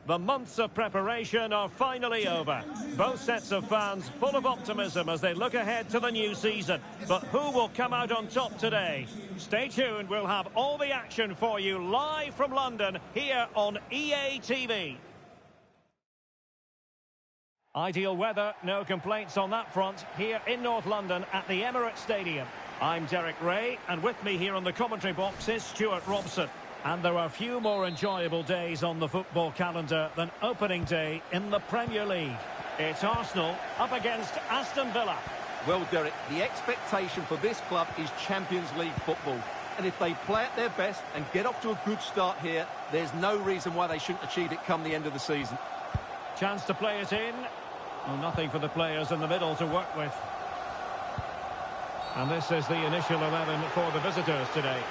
The months of preparation are finally over. Both sets of fans full of optimism as they look ahead to the new season. But who will come out on top today? Stay tuned, we'll have all the action for you live from London here on EA TV. Ideal weather, no complaints on that front, here in North London at the Emirates Stadium. I'm Derek Ray, and with me here on the commentary box is Stuart Robson. And there are few more enjoyable days on the football calendar than opening day in the Premier League. It's Arsenal up against Aston Villa. Well, Derek, the expectation for this club is Champions League football. And if they play at their best and get off to a good start here, there's no reason why they shouldn't achieve it come the end of the season. Chance to play it in. Well, nothing for the players in the middle to work with. And this is the initial 11 for the visitors today.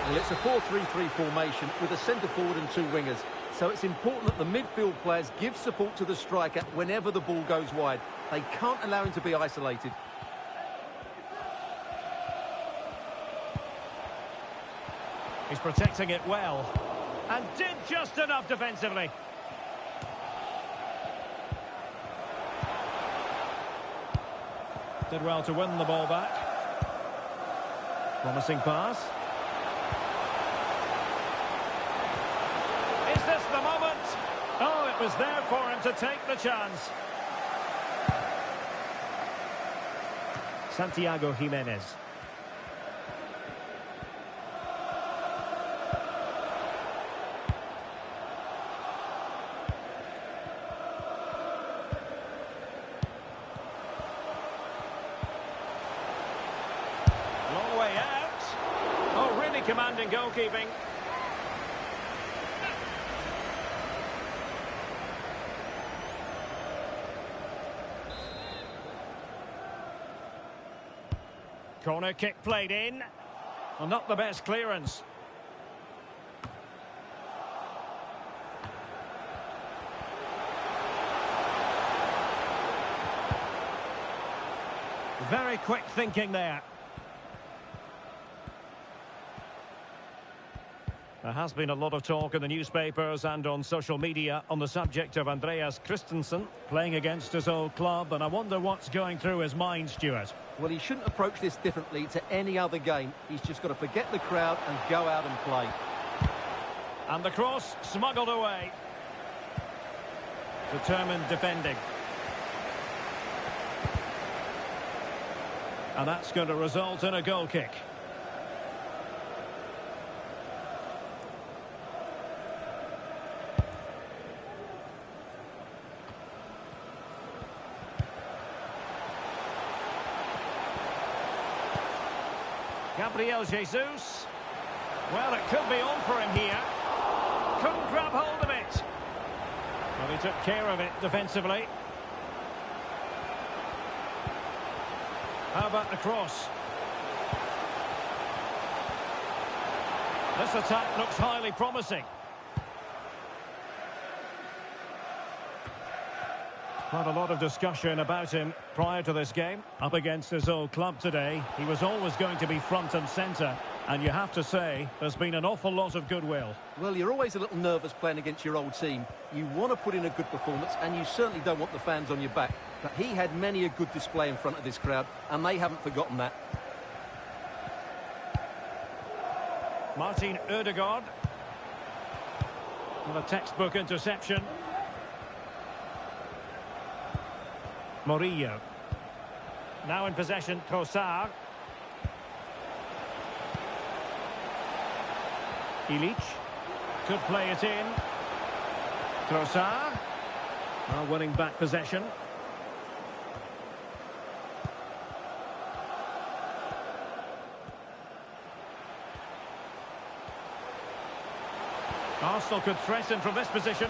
Well, it's a 4-3-3 formation with a centre-forward and two wingers. So it's important that the midfield players give support to the striker whenever the ball goes wide. They can't allow him to be isolated. He's protecting it well. And did just enough defensively. Did well to win the ball back. Promising pass. Is this the moment? Oh, it was there for him to take the chance. Santiago Jimenez. Long way out. Oh, really commanding goalkeeping. Corner kick played in. Well, not the best clearance. Very quick thinking there. There has been a lot of talk in the newspapers and on social media on the subject of Andreas Christensen playing against his old club, and I wonder what's going through his mind, Stuart. Well, he shouldn't approach this differently to any other game. He's just got to forget the crowd and go out and play. And the cross smuggled away. Determined defending. And that's going to result in a goal kick. Gabriel Jesus. Well, it could be on for him here. Couldn't grab hold of it. Well, he took care of it defensively. How about the cross? This attack looks highly promising. Quite a lot of discussion about him prior to this game. Up against his old club today, he was always going to be front and centre. And you have to say, there's been an awful lot of goodwill. Well, you're always a little nervous playing against your old team. You want to put in a good performance, and you certainly don't want the fans on your back. But he had many a good display in front of this crowd, and they haven't forgotten that. Martin Ødegaard. With a textbook interception. Murillo. Now in possession, Trossard. Ilic. Could play it in. Trossard. Now winning back possession. Arsenal could threaten from this position.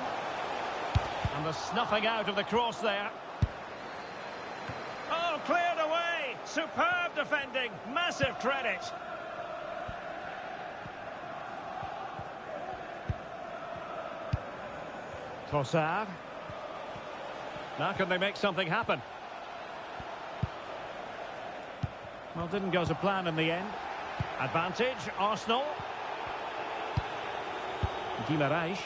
And the snuffing out of the cross there. Oh, cleared away. Superb defending. Massive credit. Trossard. Now can they make something happen? Well, didn't go to plan in the end. Advantage, Arsenal. Guimaraes.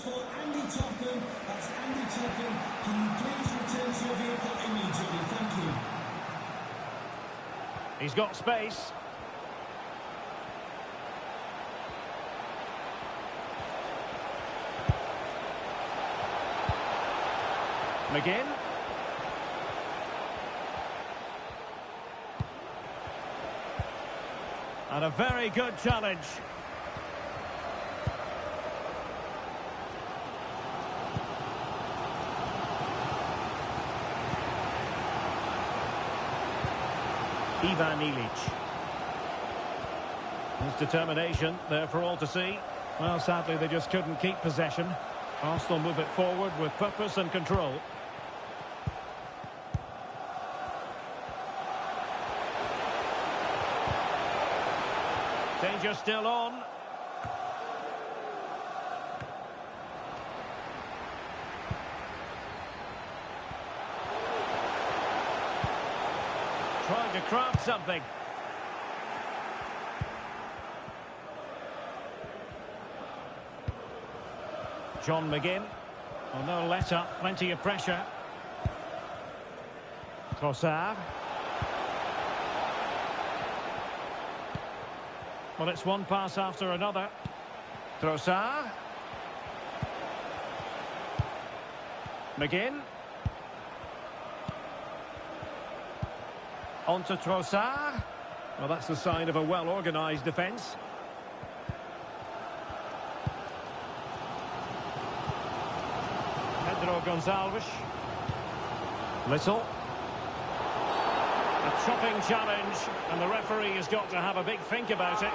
for Andy Topham. That's Andy Topham. Can you please return to your vehicle immediately? Thank you. He's got space. McGinn. And a very good challenge. Ivan Ilic. His determination there for all to see. Well, sadly, they just couldn't keep possession. Arsenal move it forward with purpose and control. Danger still on. Trying to craft something. John McGinn. Oh, no let up, plenty of pressure. Trossard. Well, it's one pass after another. Trossard. McGinn. On to Trossard. Well, that's the sign of a well-organised defence. Pedro Gonçalves. Little. A chopping challenge, and the referee has got to have a big think about it.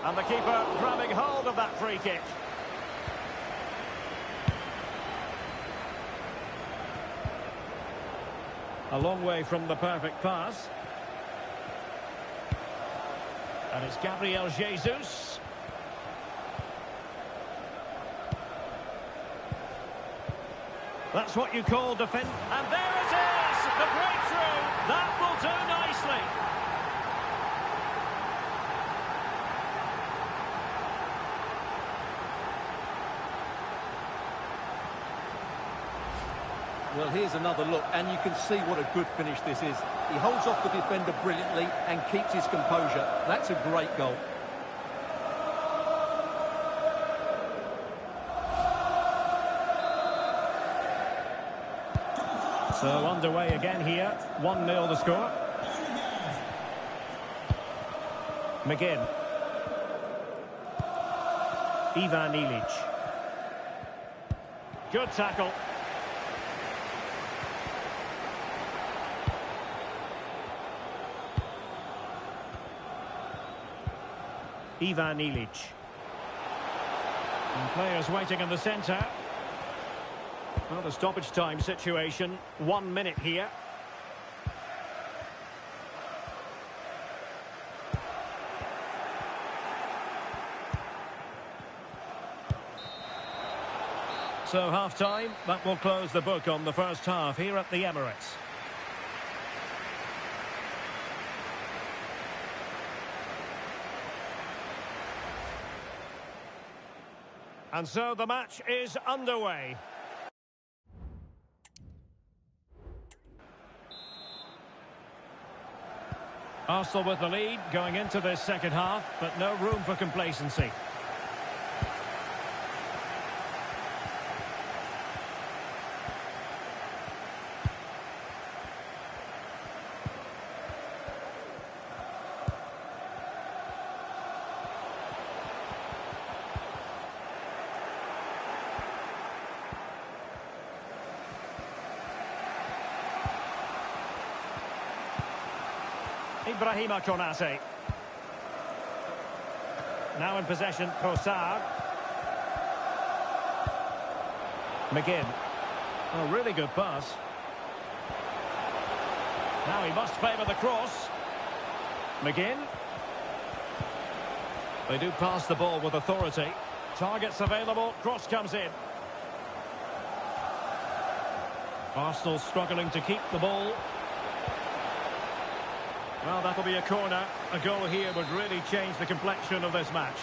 And the keeper grabbing hold of that free kick. A long way from the perfect pass. And it's Gabriel Jesus. That's what you call defend. And there it is! The breakthrough! That will do nicely. Well, here's another look, and you can see what a good finish this is. He holds off the defender brilliantly and keeps his composure. That's a great goal. So underway again here. 1-0 the score. McGinn. Ivan Ilic. Good tackle. Ivan Ilic. And players waiting in the centre. Well, the stoppage time situation. 1 minute here. So half-time, that will close the book on the first half here at the Emirates. And so the match is underway. Arsenal with the lead going into this second half, but no room for complacency. Ibrahima Konate. Now in possession, Trossard. McGinn. Oh, really good pass. Now he must favour the cross. McGinn. They do pass the ball with authority. Targets available, cross comes in. Arsenal struggling to keep the ball. Well, that'll be a corner. A goal here would really change the complexion of this match.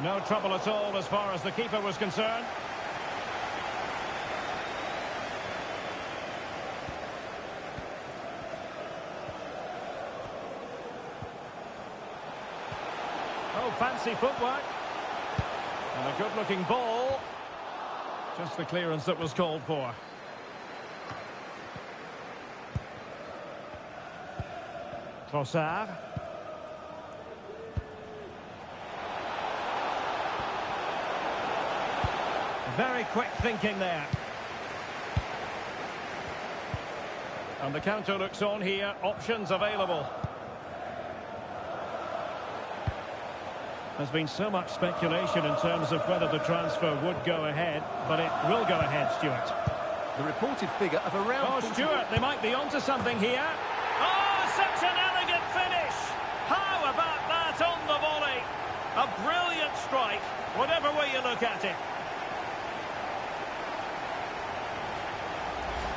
No trouble at all as far as the keeper was concerned. Oh, fancy footwork. And a good-looking ball. Just the clearance that was called for. Trossard. Very quick thinking there. And the counter looks on here. Options available. There's been so much speculation in terms of whether the transfer would go ahead, but it will go ahead, Stuart. The reported figure of around... Oh, Stuart, they might be onto something here. Oh, such an elegant finish! How about that on the volley? A brilliant strike, whatever way you look at it.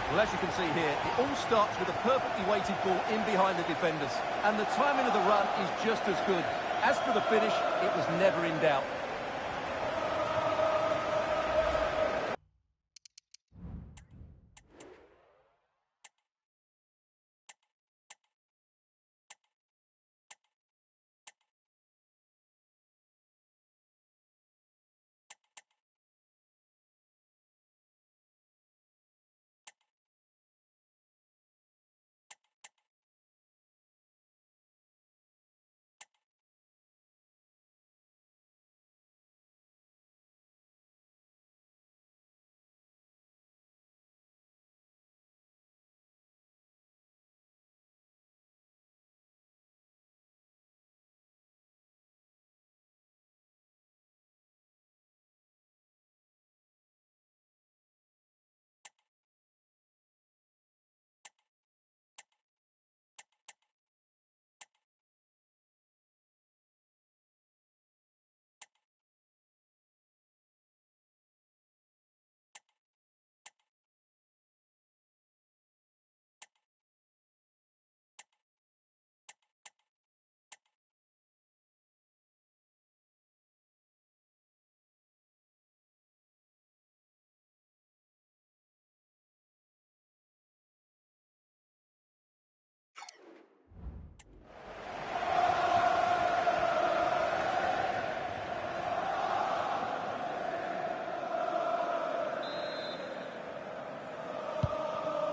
Well, as you can see here, it all starts with a perfectly weighted ball in behind the defenders. And the timing of the run is just as good. As for the finish, it was never in doubt.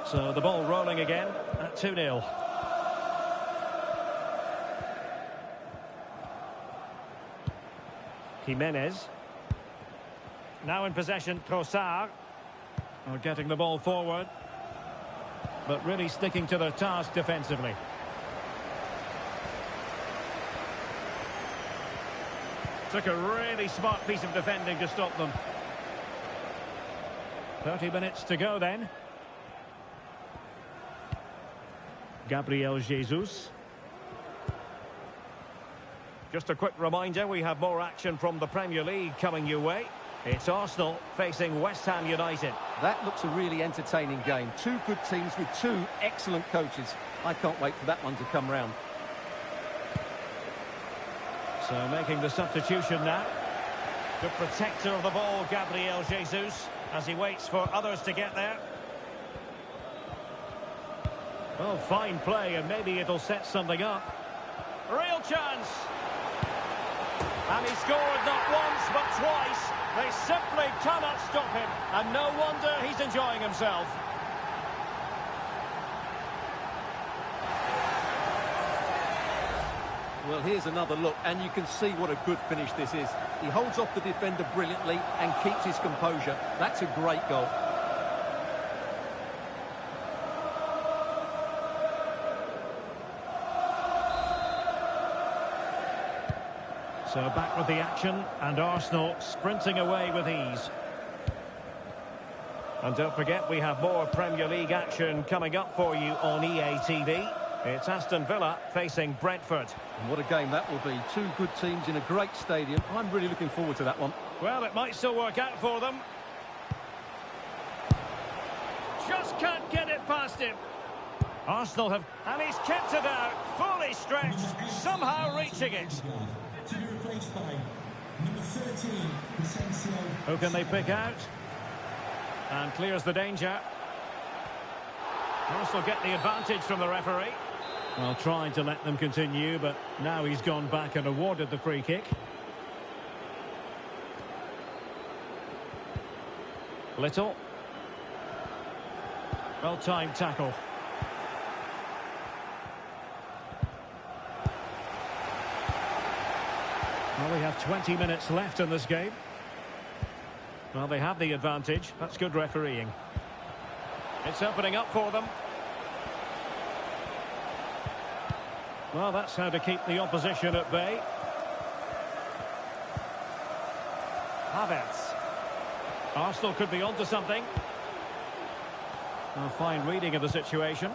So the ball rolling again at 2-0. Jimenez. Now in possession, Trossard. Getting the ball forward. But really sticking to their task defensively. Took a really smart piece of defending to stop them. 30 minutes to go then. Gabriel Jesus. Just a quick reminder, we have more action from the Premier League coming your way. It's Arsenal facing West Ham United. That looks a really entertaining game. Two good teams with two excellent coaches. I can't wait for that one to come round. So making the substitution now. The protector of the ball, Gabriel Jesus, as he waits for others to get there. Oh, fine play, and maybe it'll set something up. Real chance! And he scored not once, but twice. They simply cannot stop him, and no wonder he's enjoying himself. Well, here's another look, and you can see what a good finish this is. He holds off the defender brilliantly and keeps his composure. That's a great goal. So back with the action, and Arsenal sprinting away with ease. And don't forget, we have more Premier League action coming up for you on EA TV. It's Aston Villa facing Brentford. And what a game that will be. Two good teams in a great stadium. I'm really looking forward to that one. Well, it might still work out for them. just can't get it past him. Arsenal have... And he's kept it out, fully stretched, somehow reaching it. To be replaced by number 13, Asensio. Who can they pick out? And clears the danger. Arsenal get the advantage from the referee. Well, trying to let them continue, but now he's gone back and awarded the free kick. Little. Well-timed tackle. Well, we have 20 minutes left in this game. Well, they have the advantage. That's good refereeing. It's opening up for them. Well, that's how to keep the opposition at bay. Havertz. Arsenal could be onto something. A fine reading of the situation.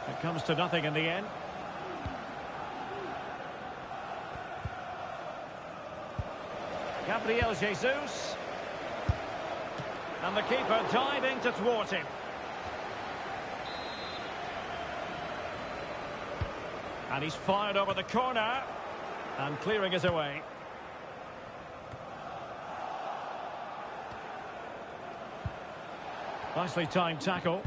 It comes to nothing in the end. Gabriel Jesus. And the keeper diving to thwart him. And he's fired over the corner. And clearing it away. Nicely timed tackle.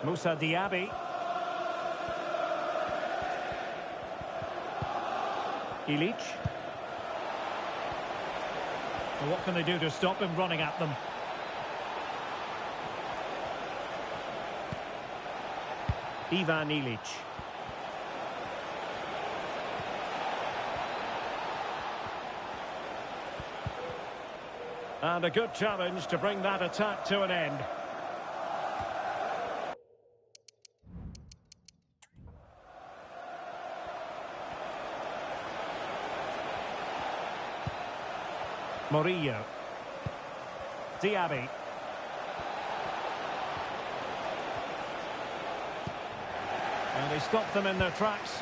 Moussa Diaby. Ilic. Well, what can they do to stop him running at them? Ivan Ilic. And a good challenge to bring that attack to an end. Murillo. Diaby. And they stop them in their tracks.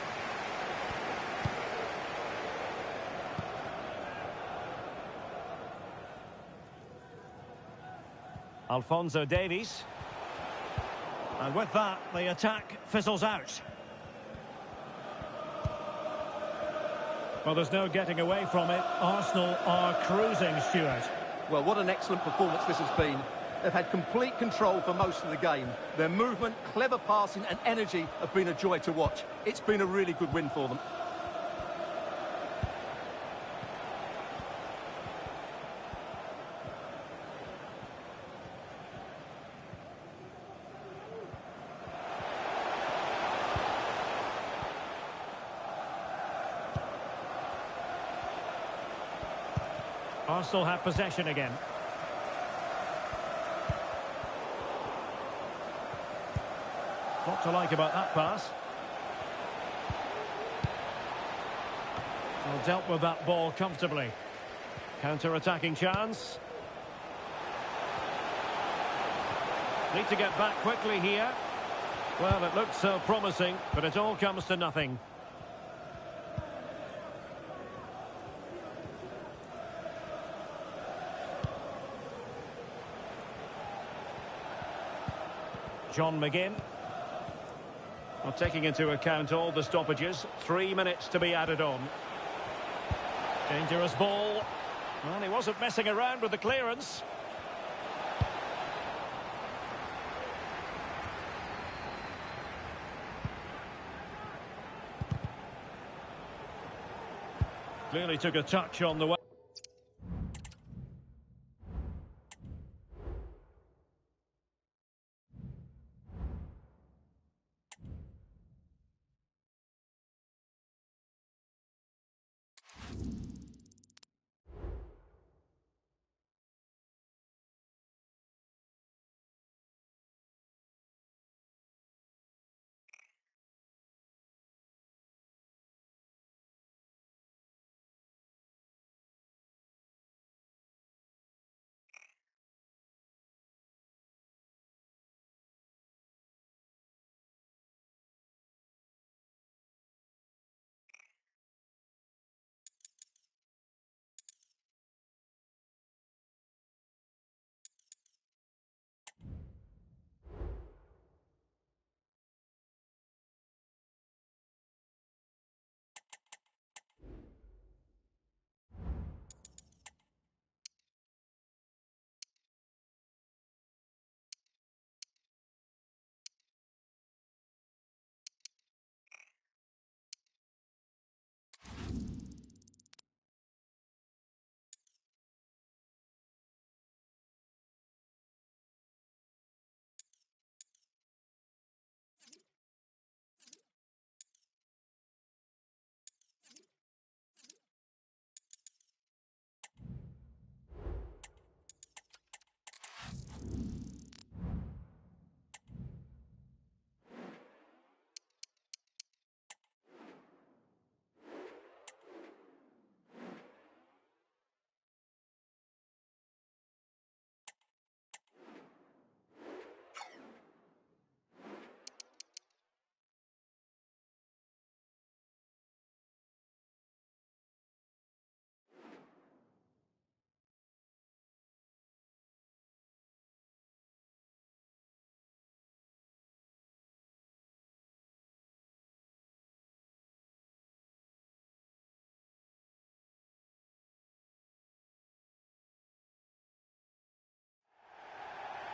Alphonso Davies. And with that, the attack fizzles out. Well, there's no getting away from it. Arsenal are cruising, Stuart. Well, what an excellent performance this has been. They've had complete control for most of the game. Their movement, clever passing and energy have been a joy to watch. It's been a really good win for them. Arsenal have possession again. What to like about that pass? Well, dealt with that ball comfortably. Counter-attacking chance. Need to get back quickly here. Well, it looked so promising, but it all comes to nothing. John McGinn. Well, taking into account all the stoppages, 3 minutes to be added on. Dangerous ball. Well, he wasn't messing around with the clearance. Clearly took a touch on the way.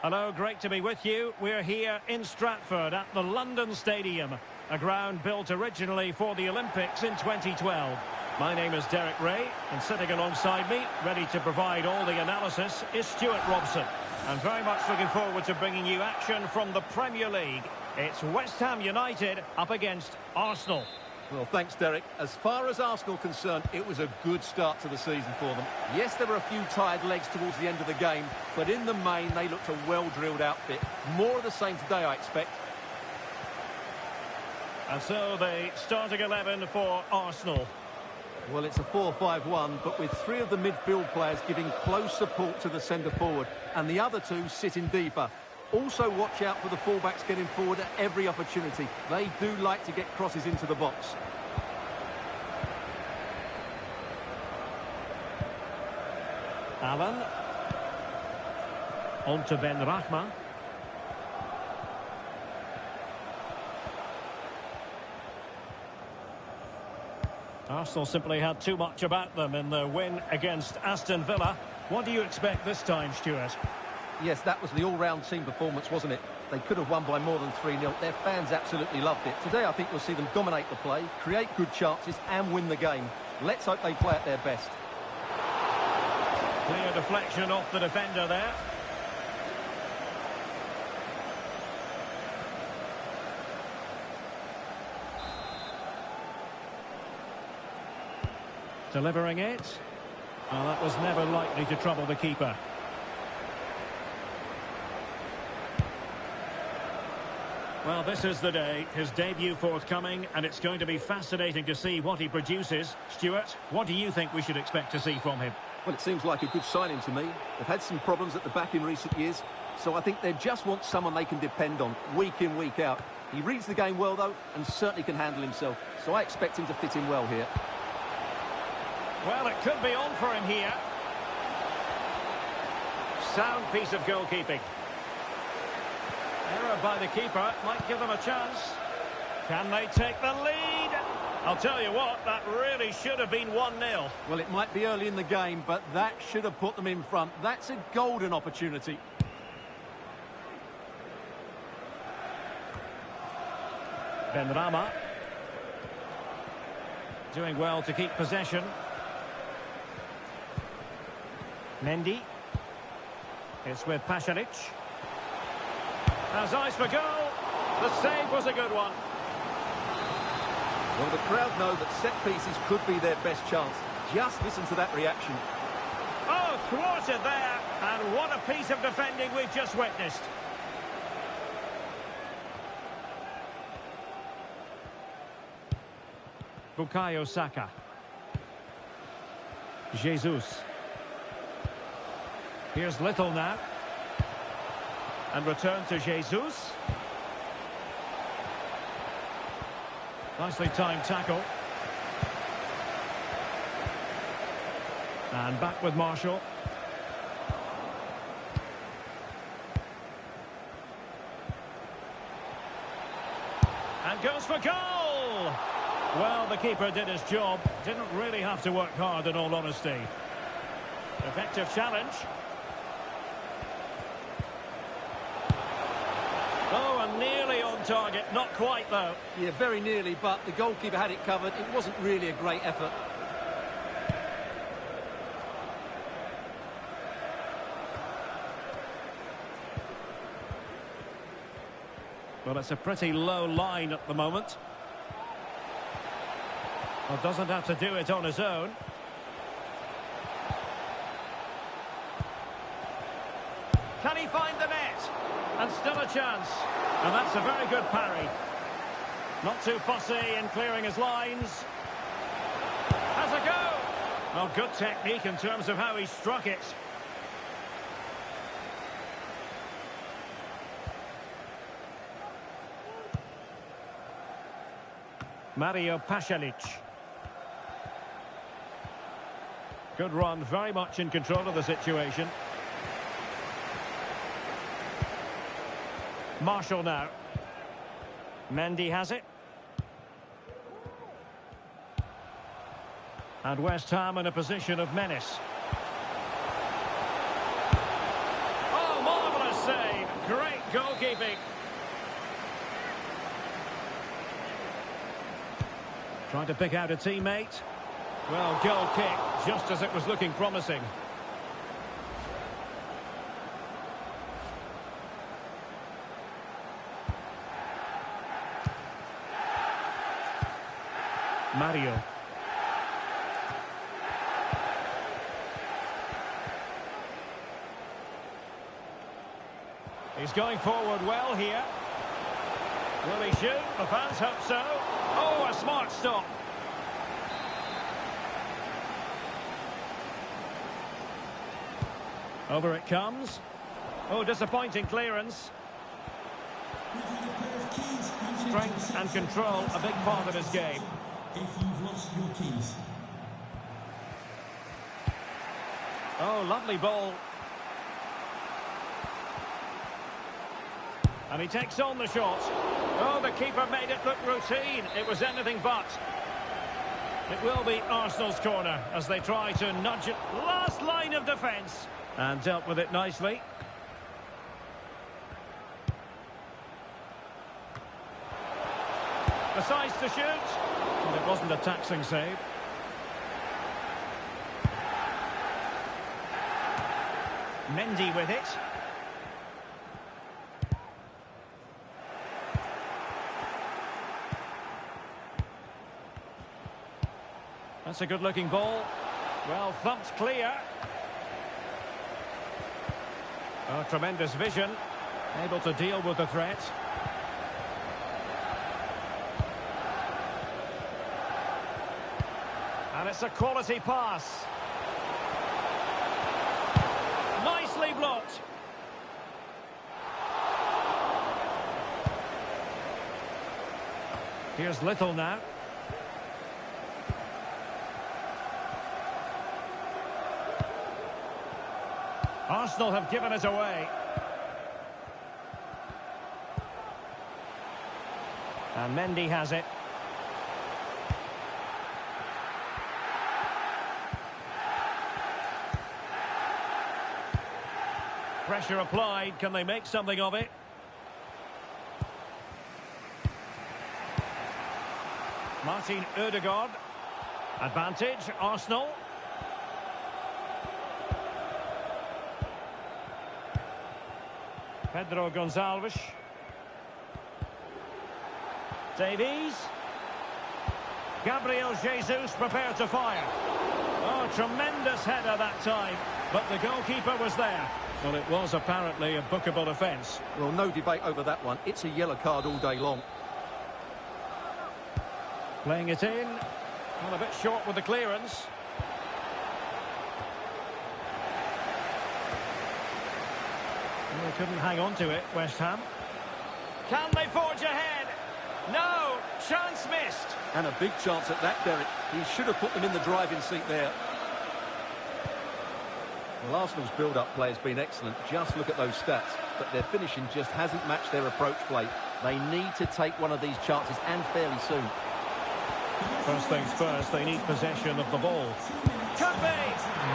Hello, great to be with you. We're here in Stratford at the London Stadium, a ground built originally for the Olympics in 2012. My name is Derek Ray, and sitting alongside me, ready to provide all the analysis, is Stuart Robson. I'm very much looking forward to bringing you action from the Premier League. It's West Ham United up against Arsenal. Well, thanks, Derek. As far as Arsenal are concerned, it was a good start to the season for them. Yes, there were a few tired legs towards the end of the game, but in the main, they looked a well-drilled outfit. More of the same today, I expect. And so the starting 11 for Arsenal. Well, it's a 4-5-1, but with three of the midfield players giving close support to the centre-forward, and the other two sitting deeper. Also watch out for the fullbacks getting forward at every opportunity. They do like to get crosses into the box. Allen. On to Ben Rahma. Arsenal simply had too much about them in the win against Aston Villa. What do you expect this time, Stuart? Yes, that was the all-round team performance, wasn't it? They could have won by more than 3-0. Their fans absolutely loved it. Today, I think we'll see them dominate the play, create good chances and win the game. Let's hope they play at their best. Clear deflection off the defender there. Delivering it. Oh, that was never likely to trouble the keeper. Well, this is the day. His debut forthcoming, and it's going to be fascinating to see what he produces. Stuart, what do you think we should expect to see from him? Well, it seems like a good signing to me. They've had some problems at the back in recent years, so I think they just want someone they can depend on, week in, week out. He reads the game well, though, and certainly can handle himself, so I expect him to fit in well here. Well, it could be on for him here. Sound piece of goalkeeping. Error by the keeper might give them a chance. Can they take the lead? I'll tell you what, that really should have been 1-0. Well, it might be early in the game, but that should have put them in front. That's a golden opportunity. Benrahma. Doing well to keep possession. Mendy. It's with Pasalic. Has eyes for goal. The save was a good one. Well, the crowd know that set pieces could be their best chance. Just listen to that reaction. Oh, thwarted there. And what a piece of defending we've just witnessed. Bukayo Saka. Jesus. Here's Little now. And return to Jesus. Nicely timed tackle. And back with Marshall. And goes for goal! Well, the keeper did his job. Didn't really have to work hard, in all honesty. Effective challenge. Oh, and nearly on target. Not quite, though. Yeah, very nearly, but the goalkeeper had it covered. It wasn't really a great effort. Well, it's a pretty low line at the moment. Well, doesn't have to do it on his own. Can he find the net? And still a chance. And that's a very good parry. Not too fussy in clearing his lines. Has a go. Well, good technique in terms of how he struck it. Mario Pasalic. Good run, very much in control of the situation. Marshall now. Mendy has it. And West Ham in a position of menace. Oh, marvellous save. Trying to pick out a teammate. Well, goal kick, just as it was looking promising. Mario. He's going forward well here. Will he shoot? The fans hope so. Oh, a smart stop. Over it comes. Oh, disappointing clearance. Strength and control, a big part of his game. If you've lost your keys. Oh, lovely ball. And he takes on the shot. Oh, the keeper made it look routine. It was anything but. It will be Arsenal's corner as they try to nudge it. Last line of defence. And dealt with it nicely. Decides to shoot. And it wasn't a taxing save. Mendy with it. That's a good-looking ball. Well, thumped clear. Oh, tremendous vision. Able to deal with the threat. And it's a quality pass. Nicely blocked. Here's Little now. Arsenal have given it away. And Mendy has it. Pressure applied. Can they make something of it? Martin Ødegaard. Advantage, Arsenal. Pedro Gonçalves. Davies. Gabriel Jesus prepared to fire. Oh, tremendous header that time. But the goalkeeper was there. Well, it was apparently a bookable offence. Well, no debate over that one. It's a yellow card all day long. Playing it in. Well, a bit short with the clearance. Well, they couldn't hang on to it, West Ham. Can they forge ahead? No! Chance missed. And a big chance at that, Derek. He should have put them in the driving seat there. Well, Arsenal's build-up play has been excellent. Just look at those stats. But their finishing just hasn't matched their approach play. They need to take one of these chances, and fairly soon. First things first, they need possession of the ball. Could be!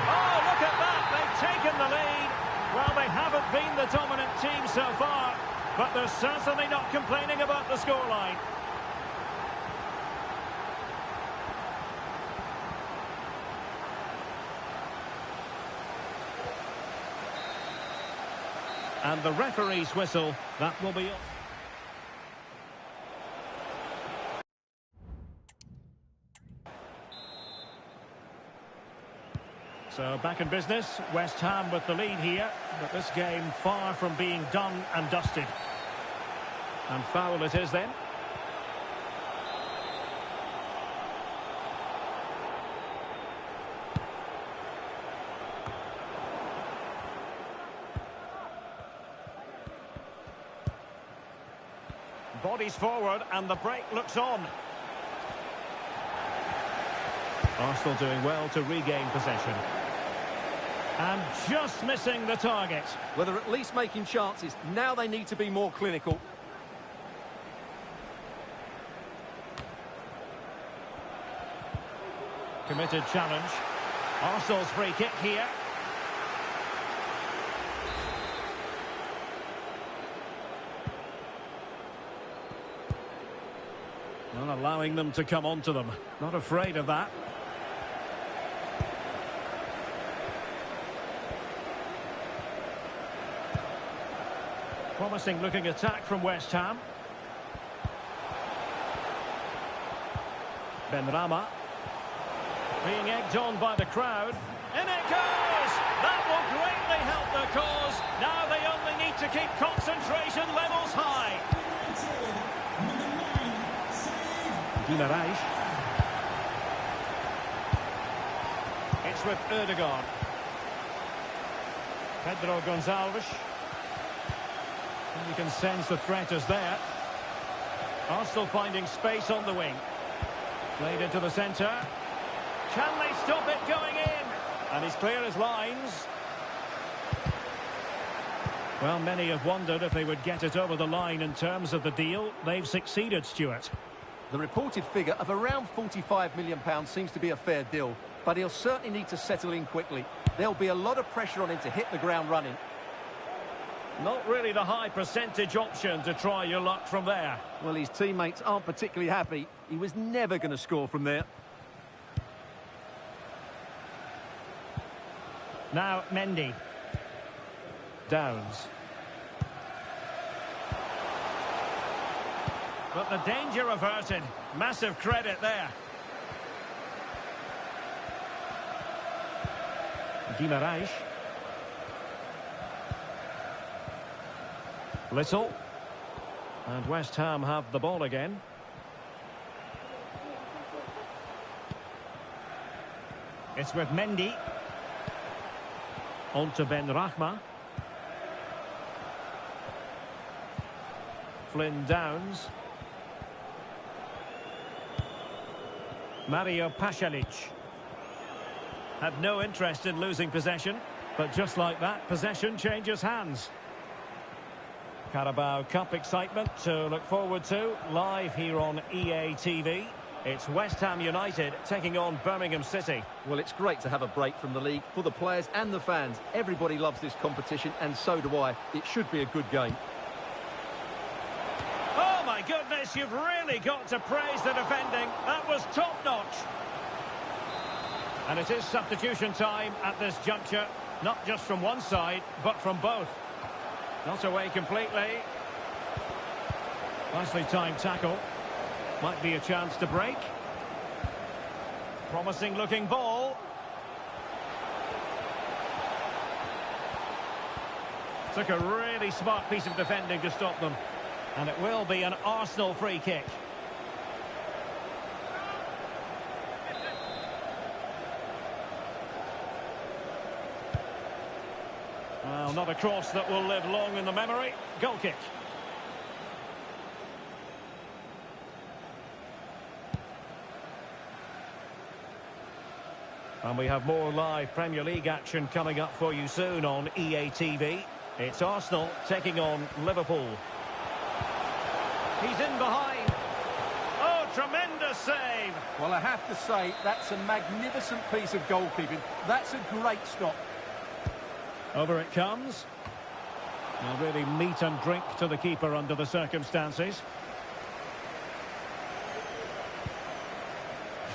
Oh, look at that! They've taken the lead. Well, they haven't been the dominant team so far, but they're certainly not complaining about the scoreline. And the referee's whistle, that will be... So back in business, West Ham with the lead here, but this game far from being done and dusted. And foul it is then. Bodies forward and the break looks on. Arsenal doing well to regain possession. And just missing the target. Well, they're at least making chances. Now they need to be more clinical. Committed challenge. Arsenal's free kick here. Not allowing them to come onto them. Not afraid of that. Promising looking attack from West Ham. Benrahma. Being egged on by the crowd. In it goes! That will greatly help their cause. Now they only need to keep concentration levels high. Guimaraes. It's with Ødegaard. Pedro Gonçalves. And you can sense the threat is there. Arsenal finding space on the wing. Played into the centre. Can they stop it going in? And he's clear as lines. Well, many have wondered if they would get it over the line in terms of the deal. They've succeeded, Stuart. The reported figure of around £45 million seems to be a fair deal, but he'll certainly need to settle in quickly. There'll be a lot of pressure on him to hit the ground running. Not really the high percentage option to try your luck from there. Well, his teammates aren't particularly happy. He was never going to score from there. Now Mendy. Downs. But the danger averted. Massive credit there. Guimaraes. Little. And West Ham have the ball again. It's with Mendy. On to Benrahma. Flynn Downs. Mario Pasalic. Had no interest in losing possession, but just like that, possession changes hands. Carabao Cup excitement to look forward to live here on EA TV. It's West Ham United taking on Birmingham City. Well, it's great to have a break from the league for the players and the fans. Everybody loves this competition, and so do I. It should be a good game. Oh my goodness, you've really got to praise the defending. That was top-notch. And it is substitution time at this juncture, not just from one side, but from both. Not away completely. Nicely timed tackle. Might be a chance to break. Promising looking ball. Took a really smart piece of defending to stop them. And it will be an Arsenal free kick. Well, not a cross that will live long in the memory. Goal kick. And we have more live Premier League action coming up for you soon on EA TV. It's Arsenal taking on Liverpool. He's in behind. Oh, tremendous save. Well, I have to say, that's a magnificent piece of goalkeeping. That's a great stop. Over it comes. Well, really meat and drink to the keeper under the circumstances.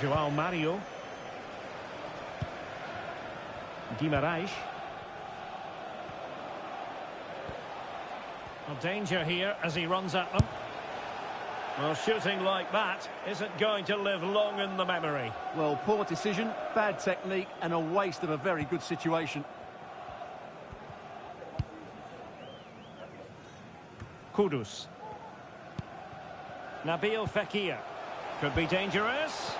João Mario. Guimaraes. Well, danger here as he runs at them. Well, shooting like that isn't going to live long in the memory. Well, poor decision, bad technique, and a waste of a very good situation. Kudus. Nabil Fekir. Could be dangerous.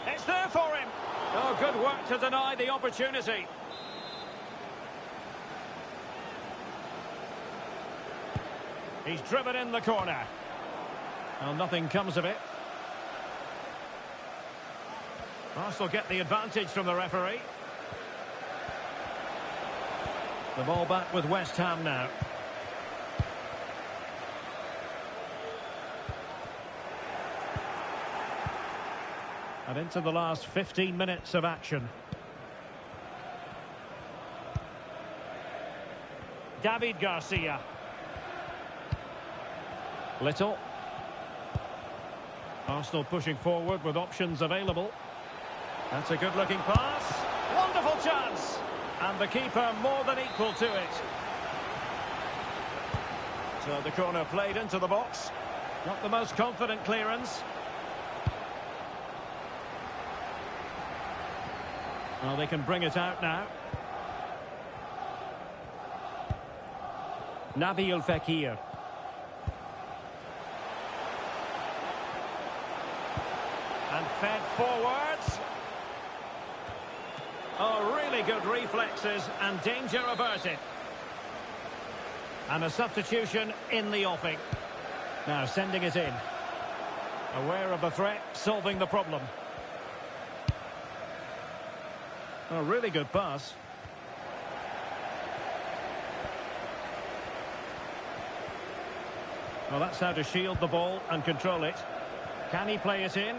It's there for him. Oh, good work to deny the opportunity. He's driven in the corner. Well, nothing comes of it. Arsenal get the advantage from the referee. The ball back with West Ham now. And into the last 15 minutes of action. David Garcia. Little. Arsenal pushing forward with options available. That's a good-looking pass. Wonderful chance. And the keeper more than equal to it. So the corner played into the box. Not the most confident clearance. Well, they can bring it out now. Nabil Fekir. And fed forwards. Oh, really good reflexes and danger averted. And a substitution in the offing. Now sending it in. Aware of the threat, solving the problem. A really good pass. Well, that's how to shield the ball and control it. Can he play it in?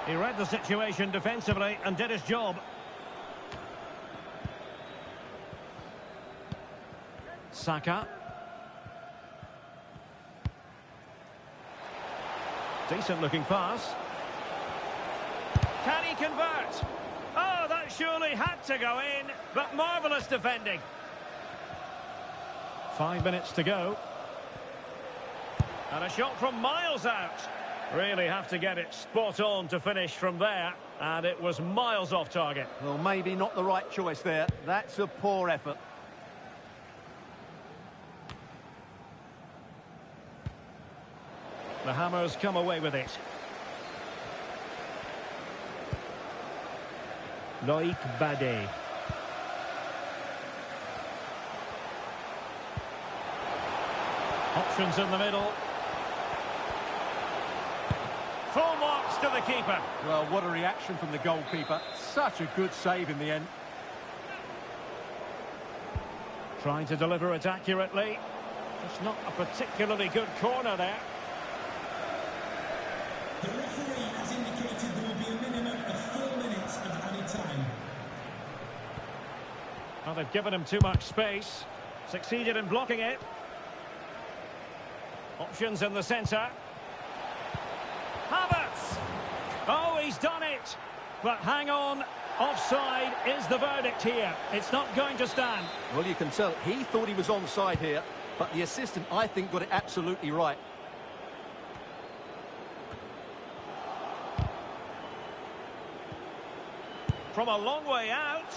He read the situation defensively and did his job. Saka. Decent looking pass. Can he convert? Oh, that surely had to go in, but marvellous defending. 5 minutes to go. And a shot from miles out. Really have to get it spot on to finish from there. And it was miles off target. Well, maybe not the right choice there. That's a poor effort. The Hammers come away with it. Loic Bade. Options in the middle. Full marks to the keeper. Well, what a reaction from the goalkeeper. Such a good save in the end. Trying to deliver it accurately. Just not a particularly good corner there. The referee has indicated there will be a minimum of 4 minutes of added time. Well, they've given him too much space. Succeeded in blocking it. Options in the centre. Havertz! Oh, he's done it! But hang on, offside is the verdict here. It's not going to stand. Well, you can tell he thought he was onside here, but the assistant, I think, got it absolutely right. From a long way out,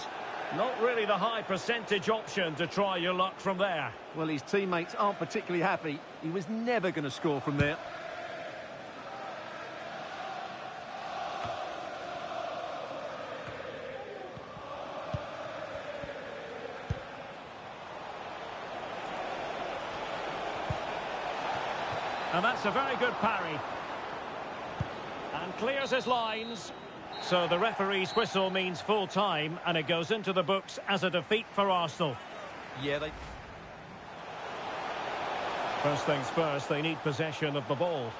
not really the high percentage option to try your luck from there. Well, his teammates aren't particularly happy. He was never going to score from there. And that's a very good parry. And clears his lines. So the referee's whistle means full time, and it goes into the books as a defeat for Arsenal. Yeah, they... First things first, they need possession of the ball.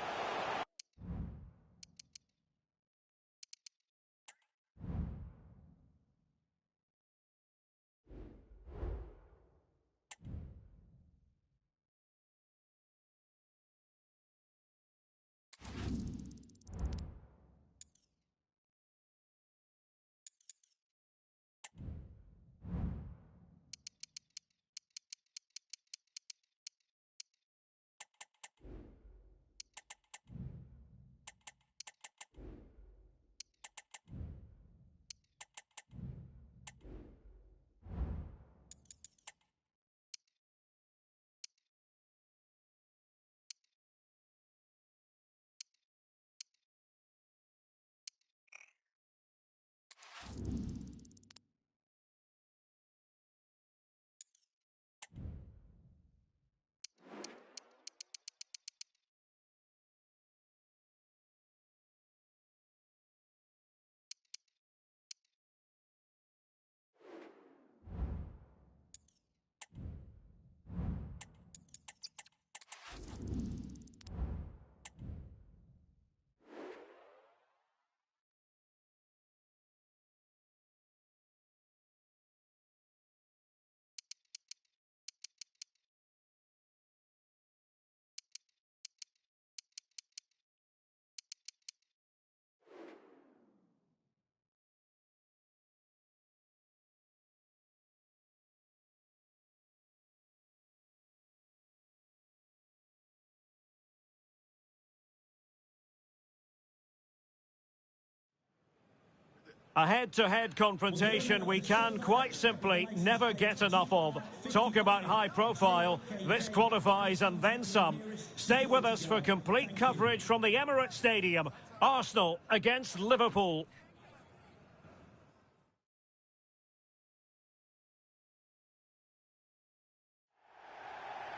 A head-to-head confrontation we can quite simply never get enough of. Talk about high profile, this qualifies and then some. Stay with us for complete coverage from the Emirates Stadium. Arsenal against Liverpool.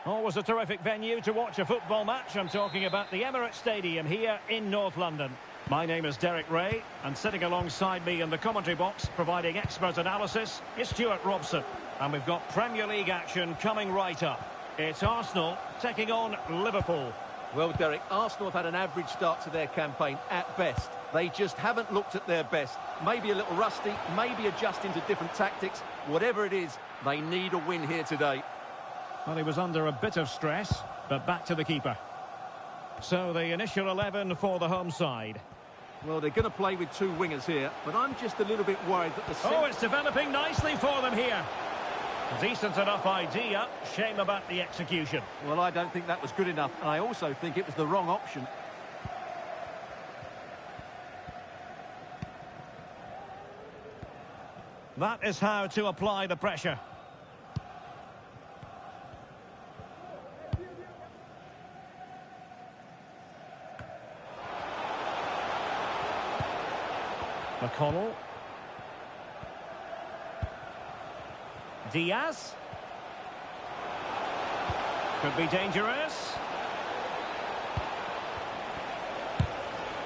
Always a terrific venue to watch a football match. I'm talking about the Emirates Stadium here in North London. My name is Derek Ray, and sitting alongside me in the commentary box, providing expert analysis, is Stuart Robson. And we've got Premier League action coming right up. It's Arsenal taking on Liverpool. Well, Derek, Arsenal have had an average start to their campaign at best. They just haven't looked at their best. Maybe a little rusty, maybe adjusting to different tactics. Whatever it is, they need a win here today. Well, he was under a bit of stress, but back to the keeper. So the initial 11 for the home side. Well, they're going to play with two wingers here, but I'm just a little bit worried that the... Oh, it's developing nicely for them here. Decent enough idea, shame about the execution. Well, I don't think that was good enough, and I also think it was the wrong option. That is how to apply the pressure. McConnell. Diaz. Could be dangerous.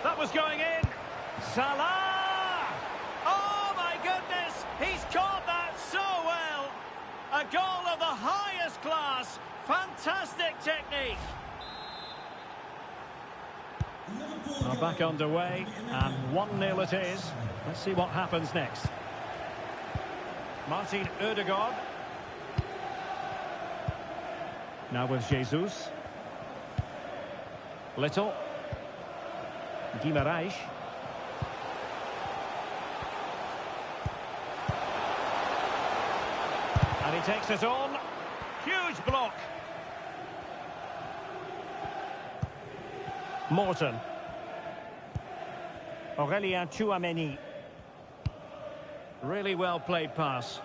That was going in. Salah! Oh my goodness! He's caught that so well! A goal of the highest class. Fantastic technique. Are back underway, and 1-0 it is. Let's see what happens next. Martin Ødegaard. Now with Jesus. Little. Guimaraes. And he takes it on. Huge block. Morton. Aurélien Tchouameni. Really well played pass.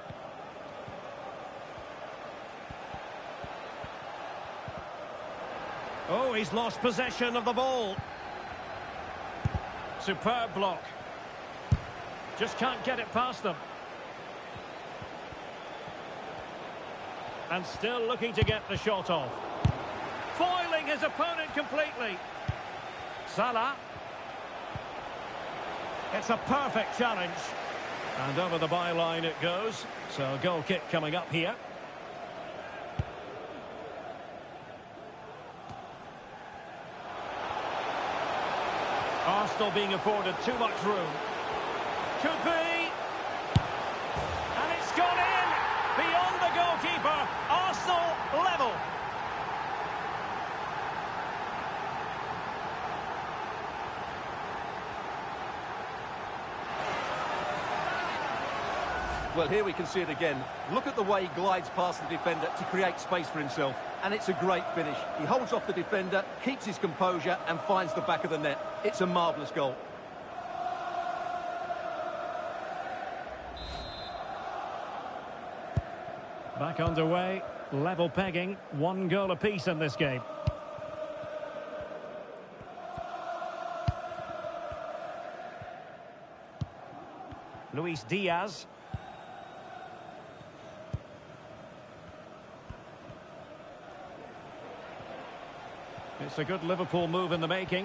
Oh, he's lost possession of the ball. Superb block. Just can't get it past them. And still looking to get the shot off. Foiling his opponent completely. Salah. It's a perfect challenge. And over the byline it goes. So a goal kick coming up here. Arsenal being afforded too much room. Could be. And it's gone in. Beyond the goalkeeper. Arsenal level. Well, here we can see it again. Look at the way he glides past the defender to create space for himself. And it's a great finish. He holds off the defender, keeps his composure and finds the back of the net. It's a marvellous goal. Back underway, level pegging, 1 goal apiece in this game. Luis Diaz. It's a good Liverpool move in the making.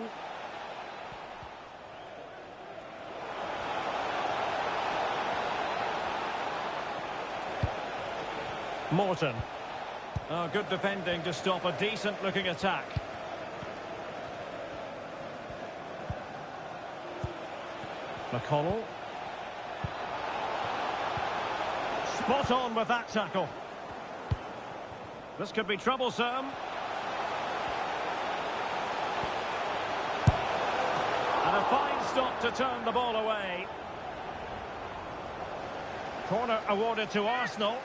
Morton. Oh, good defending to stop a decent-looking attack. McConnell. Spot on with that tackle. This could be troublesome. And a fine stop to turn the ball away. Corner awarded to Arsenal.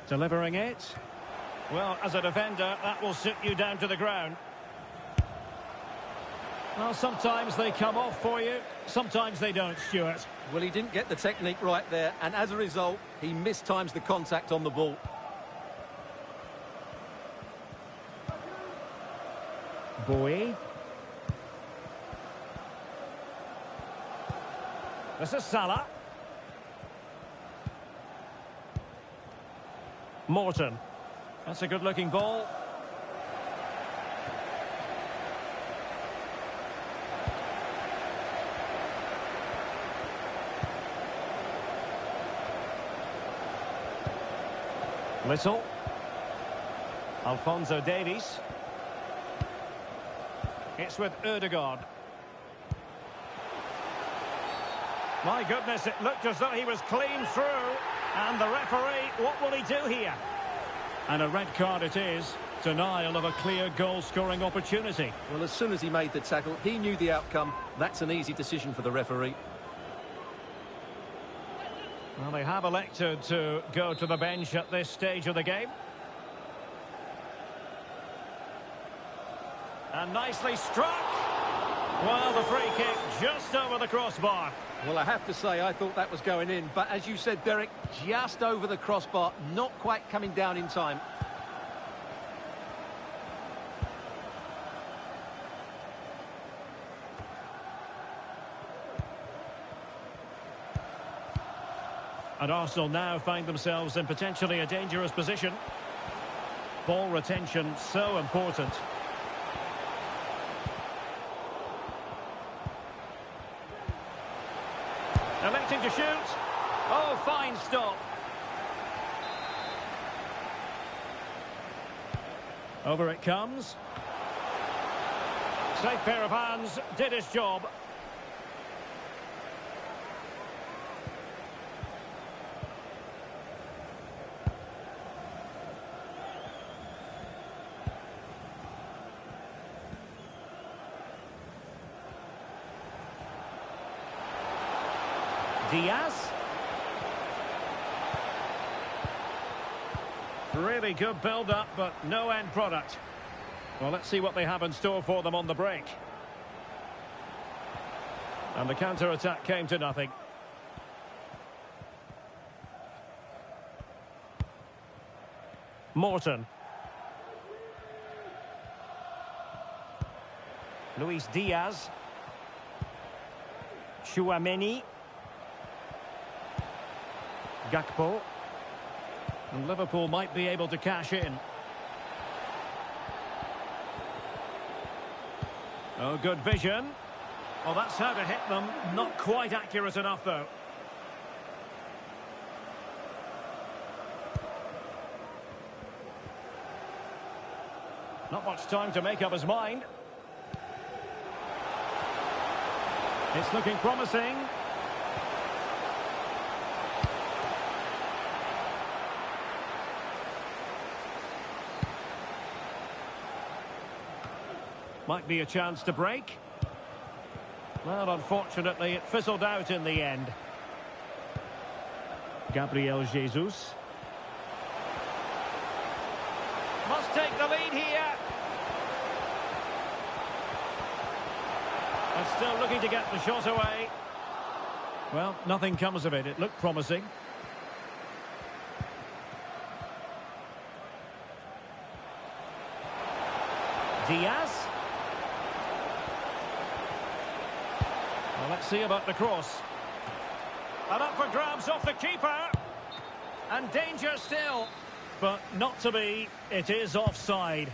Delivering it. Well, as a defender, that will sit you down to the ground. Well, sometimes they come off for you, sometimes they don't, Stuart. Well, he didn't get the technique right there, and as a result, he mistimes the contact on the ball. Bowie. This is Salah. Morton. That's a good-looking ball. Little. Alphonso Davies. It's with Ødegaard. My goodness, it looked as though he was clean through. And the referee, what will he do here? And a red card it is. Denial of a clear goal-scoring opportunity. Well, as soon as he made the tackle, he knew the outcome. That's an easy decision for the referee. Well, they have elected to go to the bench at this stage of the game. And nicely struck. Well, the free kick just over the crossbar. Well, I have to say, I thought that was going in. But as you said, Derek, just over the crossbar, not quite coming down in time. And Arsenal now find themselves in potentially a dangerous position. Ball retention so important. Electing to shoot. Oh, fine stop. Over it comes. Safe pair of hands, did his job. Diaz. Really good build-up, but no end product. Well, let's see what they have in store for them on the break. And the counter-attack came to nothing. Morton. Luis Diaz. Chouameni. Gakpo. And Liverpool might be able to cash in. Oh, good vision. Well, that's how to hit them. Not quite accurate enough, though. Not much time to make up his mind. It's looking promising. Might be a chance to break. Well, unfortunately, it fizzled out in the end. Gabriel Jesus. Must take the lead here. And still looking to get the shot away. Well, nothing comes of it. It looked promising. Diaz. Well, let's see about the cross. And up for grabs off the keeper. And danger still. But not to be. It is offside.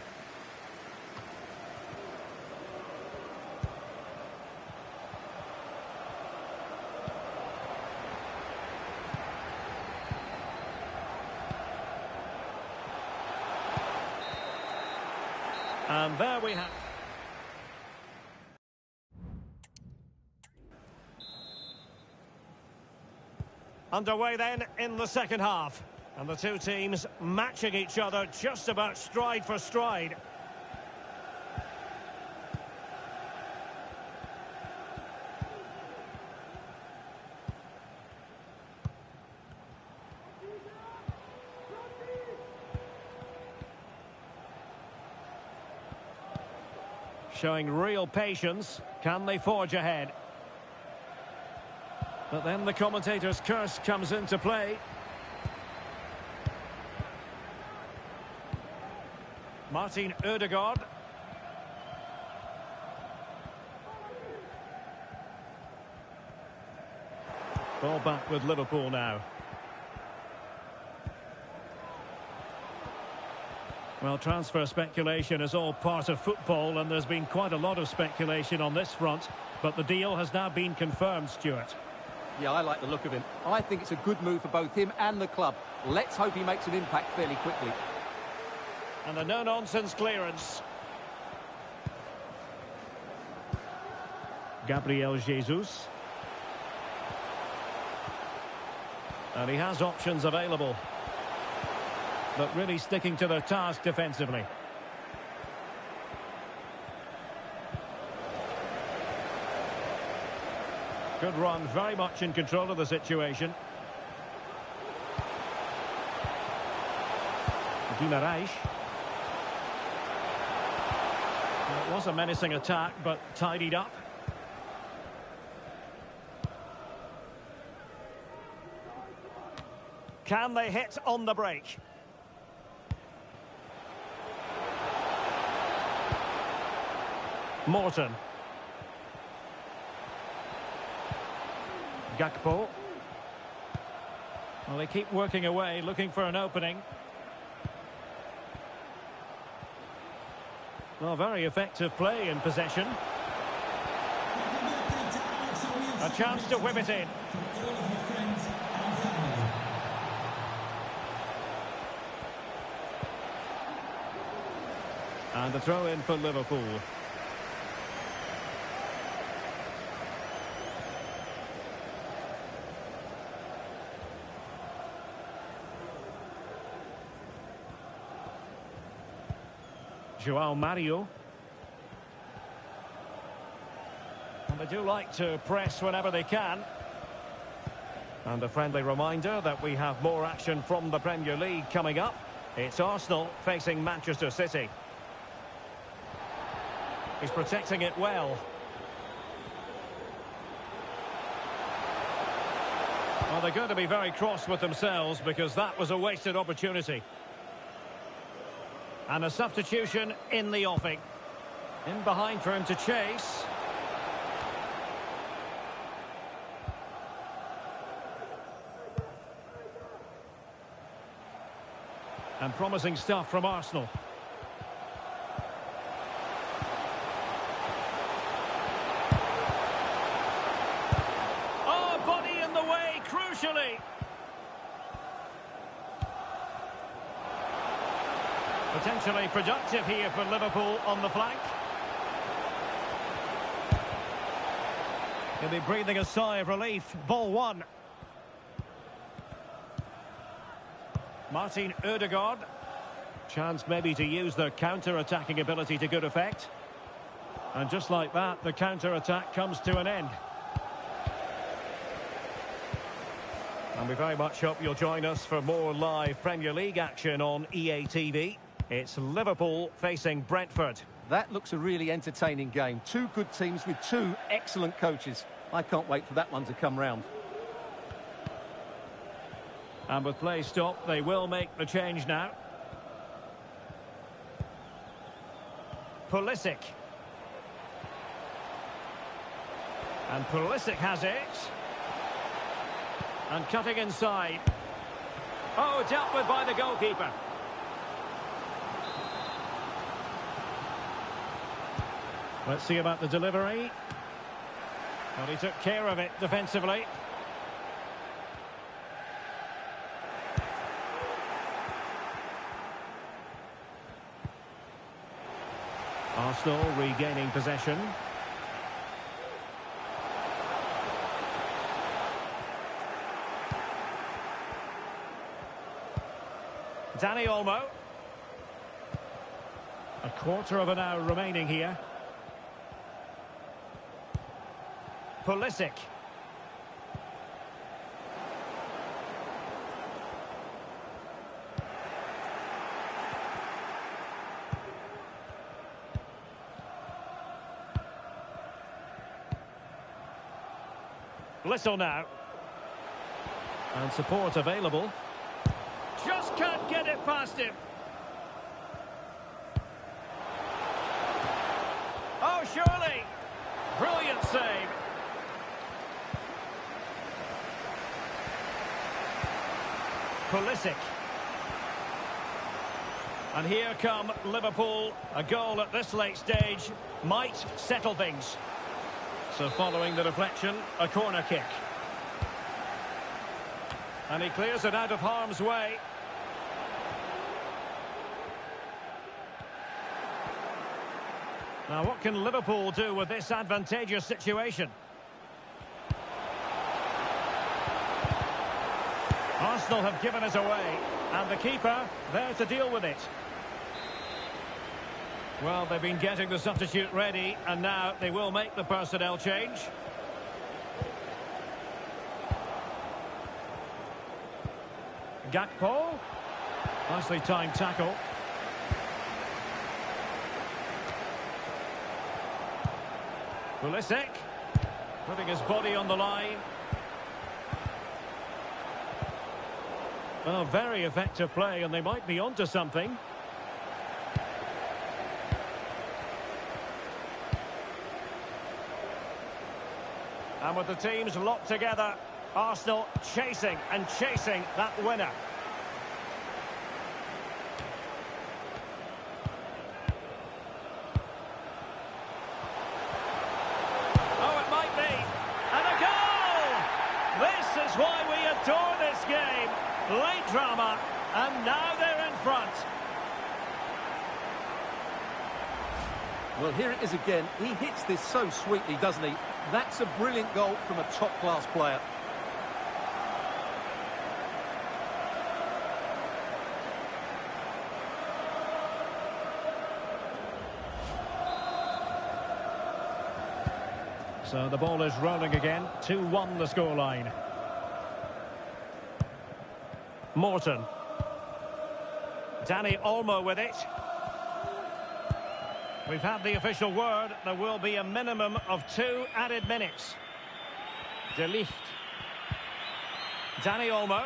And there we have. Underway then in the second half. And the two teams matching each other just about stride for stride. showing real patience. Can they forge ahead? But then the commentator's curse comes into play. Martin Ødegaard. Ball back with Liverpool now. Well, transfer speculation is all part of football, and there's been quite a lot of speculation on this front, but the deal has now been confirmed, Stuart. Yeah, I like the look of him. I think it's a good move for both him and the club. Let's hope he makes an impact fairly quickly. And a no-nonsense clearance. Gabriel Jesus. And he has options available, but really sticking to their task defensively. Good run, very much in control of the situation. Guimaraes. Well, it was a menacing attack, but tidied up. Can they hit on the break? Morton. Gakpo. Well, they keep working away, looking for an opening. Well, very effective play in possession. A chance to whip it in. And the throw in for Liverpool. João Mario. And they do like to press whenever they can. And a friendly reminder that we have more action from the Premier League coming up. It's Arsenal facing Manchester City. He's protecting it well. Well, they're going to be very cross with themselves because that was a wasted opportunity. And a substitution in the offing. In behind for him to chase. And promising stuff from Arsenal. Oh, body in the way, crucially. Potentially productive here for Liverpool on the flank. He'll be breathing a sigh of relief. Ball one. Martin Ødegaard. Chance maybe to use their counter-attacking ability to good effect. And just like that, the counter-attack comes to an end. And we very much hope you'll join us for more live Premier League action on EA TV. It's Liverpool facing Brentford. That looks a really entertaining game. Two good teams with two excellent coaches. I can't wait for that one to come round. And with play stopped, they will make the change now. Pulisic. And Pulisic has it. And cutting inside. Oh, dealt with by the goalkeeper. Let's see about the delivery. Well, he took care of it defensively. Arsenal regaining possession. Dani Olmo. A quarter of an hour remaining here. Pulisic. Little now. And support available. Just can't get it past him. Oh, surely. Brilliant save. Pulisic. And here come Liverpool. A goal at this late stage might settle things. So following the deflection, a corner kick. And he clears it out of harm's way. Now what can Liverpool do with this advantageous situation? Arsenal have given it away. And the keeper there to deal with it. Well, they've been getting the substitute ready, and now they will make the personnel change. Gakpo. Nicely timed tackle. Pulisic. Putting his body on the line. Oh, very effective play, and they might be onto something. And with the teams locked together, Arsenal chasing and chasing that winner. Oh, it might be. And a goal! This is why we adore this game. Late drama, and now they're in front. Well, here it is again. He hits this so sweetly, doesn't he? That's a brilliant goal from a top-class player. So the ball is rolling again. 2-1 the scoreline. Morton. Dani Olmo with it. We've had the official word. There will be a minimum of 2 added minutes. De Ligt. Dani Olmo.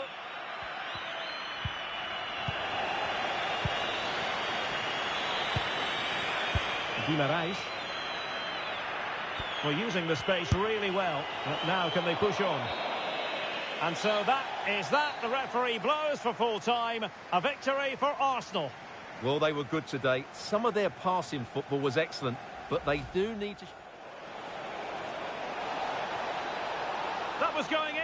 Guimaraes. Well, using the space really well. But now can they push on? And so that is that. The referee blows for full time. A victory for Arsenal. Well, they were good today. Some of their passing football was excellent, but they do need to... That was going in.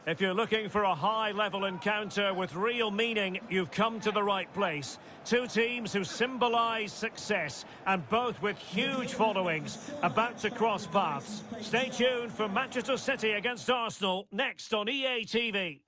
If you're looking for a high-level encounter with real meaning, you've come to the right place. Two teams who symbolise success, and both with huge followings, about to cross paths. Stay tuned for Manchester City against Arsenal, next on EA TV.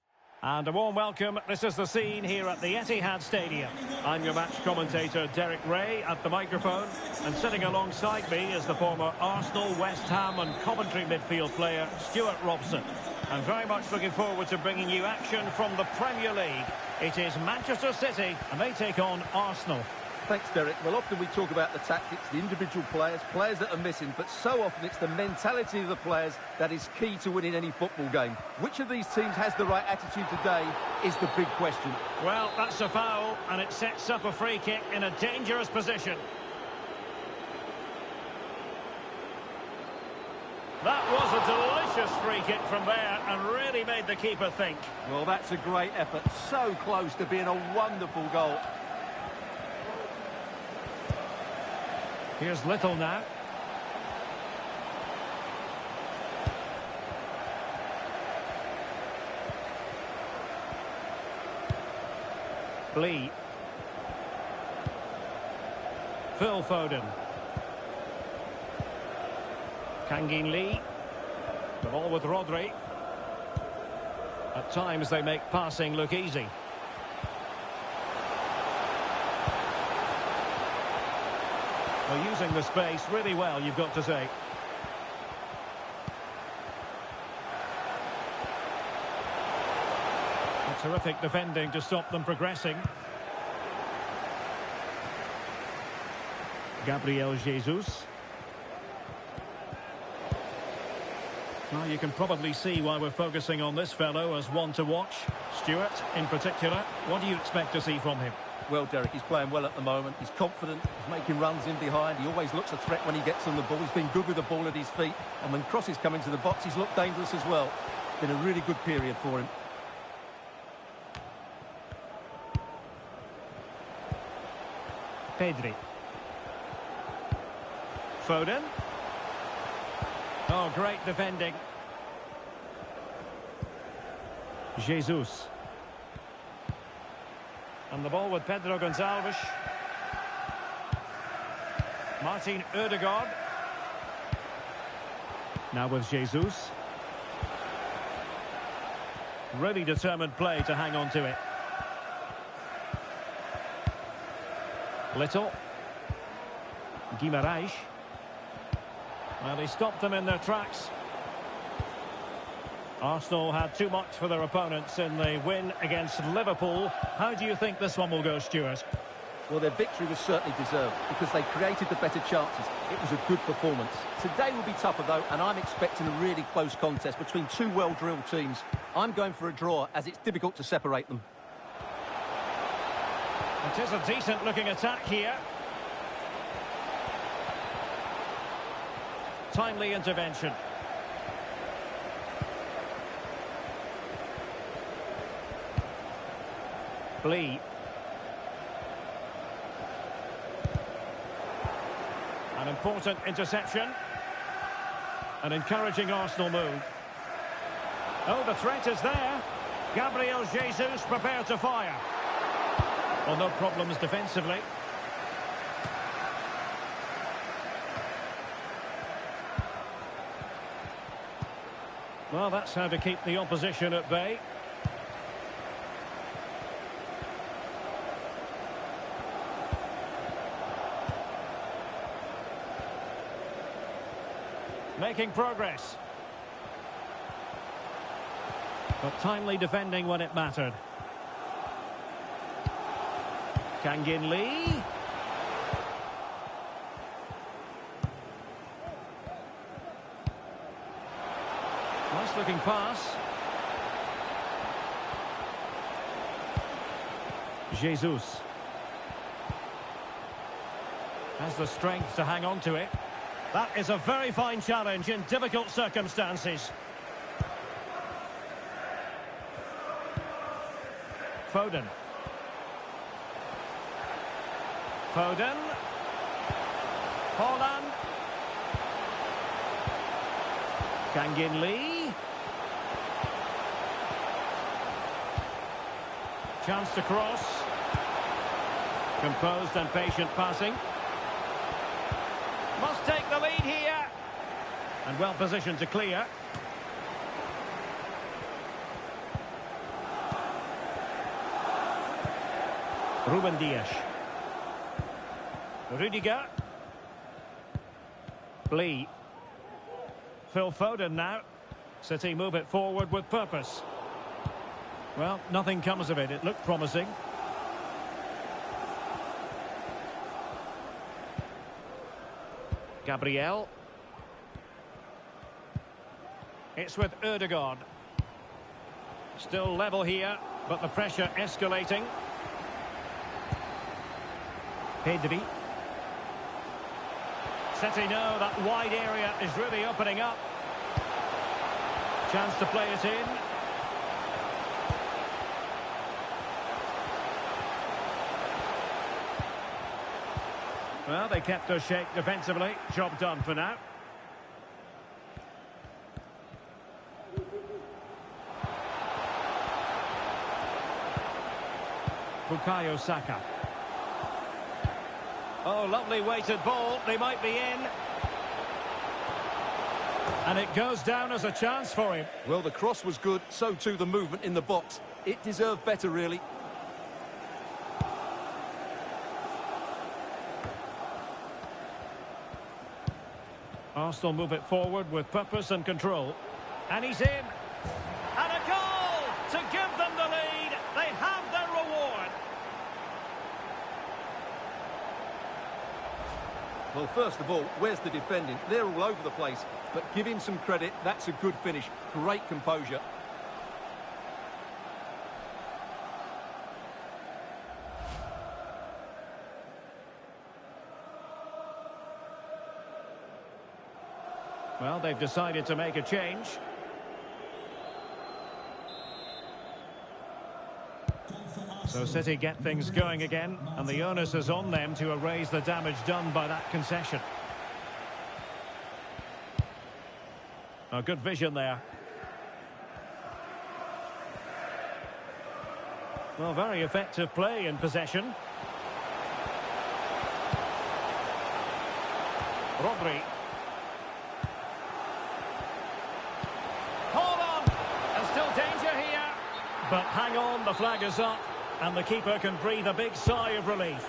And a warm welcome. This is the scene here at the Etihad Stadium. I'm your match commentator, Derek Ray, at the microphone. And sitting alongside me is the former Arsenal, West Ham and Coventry midfield player, Stuart Robson. I'm very much looking forward to bringing you action from the Premier League. It is Manchester City, and they take on Arsenal. Thanks, Derek. Well, often we talk about the tactics, the individual players that are missing, but so often it's the mentality of the players that is key to winning any football game. Which of these teams has the right attitude today is the big question. Well, that's a foul, and it sets up a free kick in a dangerous position. That was a delicious free kick from there and really made the keeper think. Well, that's a great effort. So close to being a wonderful goal. Here's Little now. Lee. Phil Foden. Kangin Lee. The ball with Rodri. At times they make passing look easy. Well, using the space really well, you've got to say. A terrific defending to stop them progressing. Gabriel Jesus. Well, you can probably see why we're focusing on this fellow as one to watch. Stuart, in particular, what do you expect to see from him? Well, Derek, he's playing well at the moment. He's confident. He's making runs in behind. He always looks a threat when he gets on the ball. He's been good with the ball at his feet. And when crosses come into the box, he's looked dangerous as well. It's been a really good period for him. Pedri. Foden. Oh, great defending. Jesus. And the ball with Pedro Gonçalves. Martin Ødegaard. Now with Jesus. Really determined play to hang on to it. Little. Guimarães. Well, he stopped them in their tracks. Arsenal had too much for their opponents in the win against Liverpool. How do you think this one will go, Stuart? Well, their victory was certainly deserved because they created the better chances. It was a good performance. Today will be tougher, though, and I'm expecting a really close contest between two well-drilled teams. I'm going for a draw, as it's difficult to separate them. It is a decent-looking attack here. Timely intervention. Lee. An important interception. An encouraging Arsenal move. Oh, the threat is there. Gabriel Jesus prepared to fire. Well, no problems defensively. Well, that's how to keep the opposition at bay. Making progress. But timely defending when it mattered. Kangin Lee. Nice looking pass. Jesus. Has the strength to hang on to it. That is a very fine challenge in difficult circumstances. Foden. Foden. Holland. Kangin Lee. Chance to cross. Composed and patient passing. Must take the lead here. And well positioned to clear. Ruben Dias. Rudiger. Lee. Phil Foden now. City move it forward with purpose. Well, nothing comes of it. It looked promising. Gabriel. It's with Ødegaard. Still level here, but the pressure escalating. Pedri. City know that wide area is really opening up. Chance to play it in. Well, they kept their shape defensively. Job done for now. Bukayo Saka. Oh, lovely weighted ball. They might be in. And it goes down as a chance for him. Well, the cross was good, so too the movement in the box. It deserved better, really. Arsenal move it forward with purpose and control. And he's in. And a goal to give them the lead. They have their reward. Well, first of all, where's the defending? They're all over the place. But give him some credit. That's a good finish. Great composure. Well, they've decided to make a change. So City get things going again, and the onus is on them to erase the damage done by that concession. Oh, good vision there. Well, very effective play in possession. Rodri. Hold on! There's still danger here. But hang on, the flag is up, and the keeper can breathe a big sigh of relief.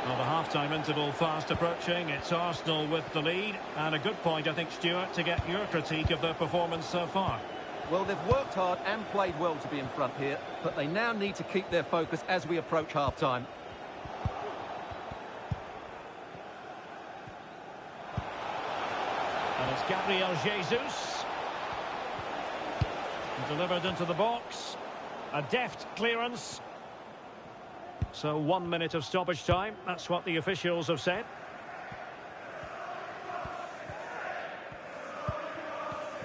Well, the half-time interval fast approaching. It's Arsenal with the lead. And a good point, I think, Stuart, to get your critique of their performance so far. Well, they've worked hard and played well to be in front here, but they now need to keep their focus as we approach half-time. And it's Gabriel Jesus. Delivered into the box. A deft clearance. So 1 minute of stoppage time. That's what the officials have said.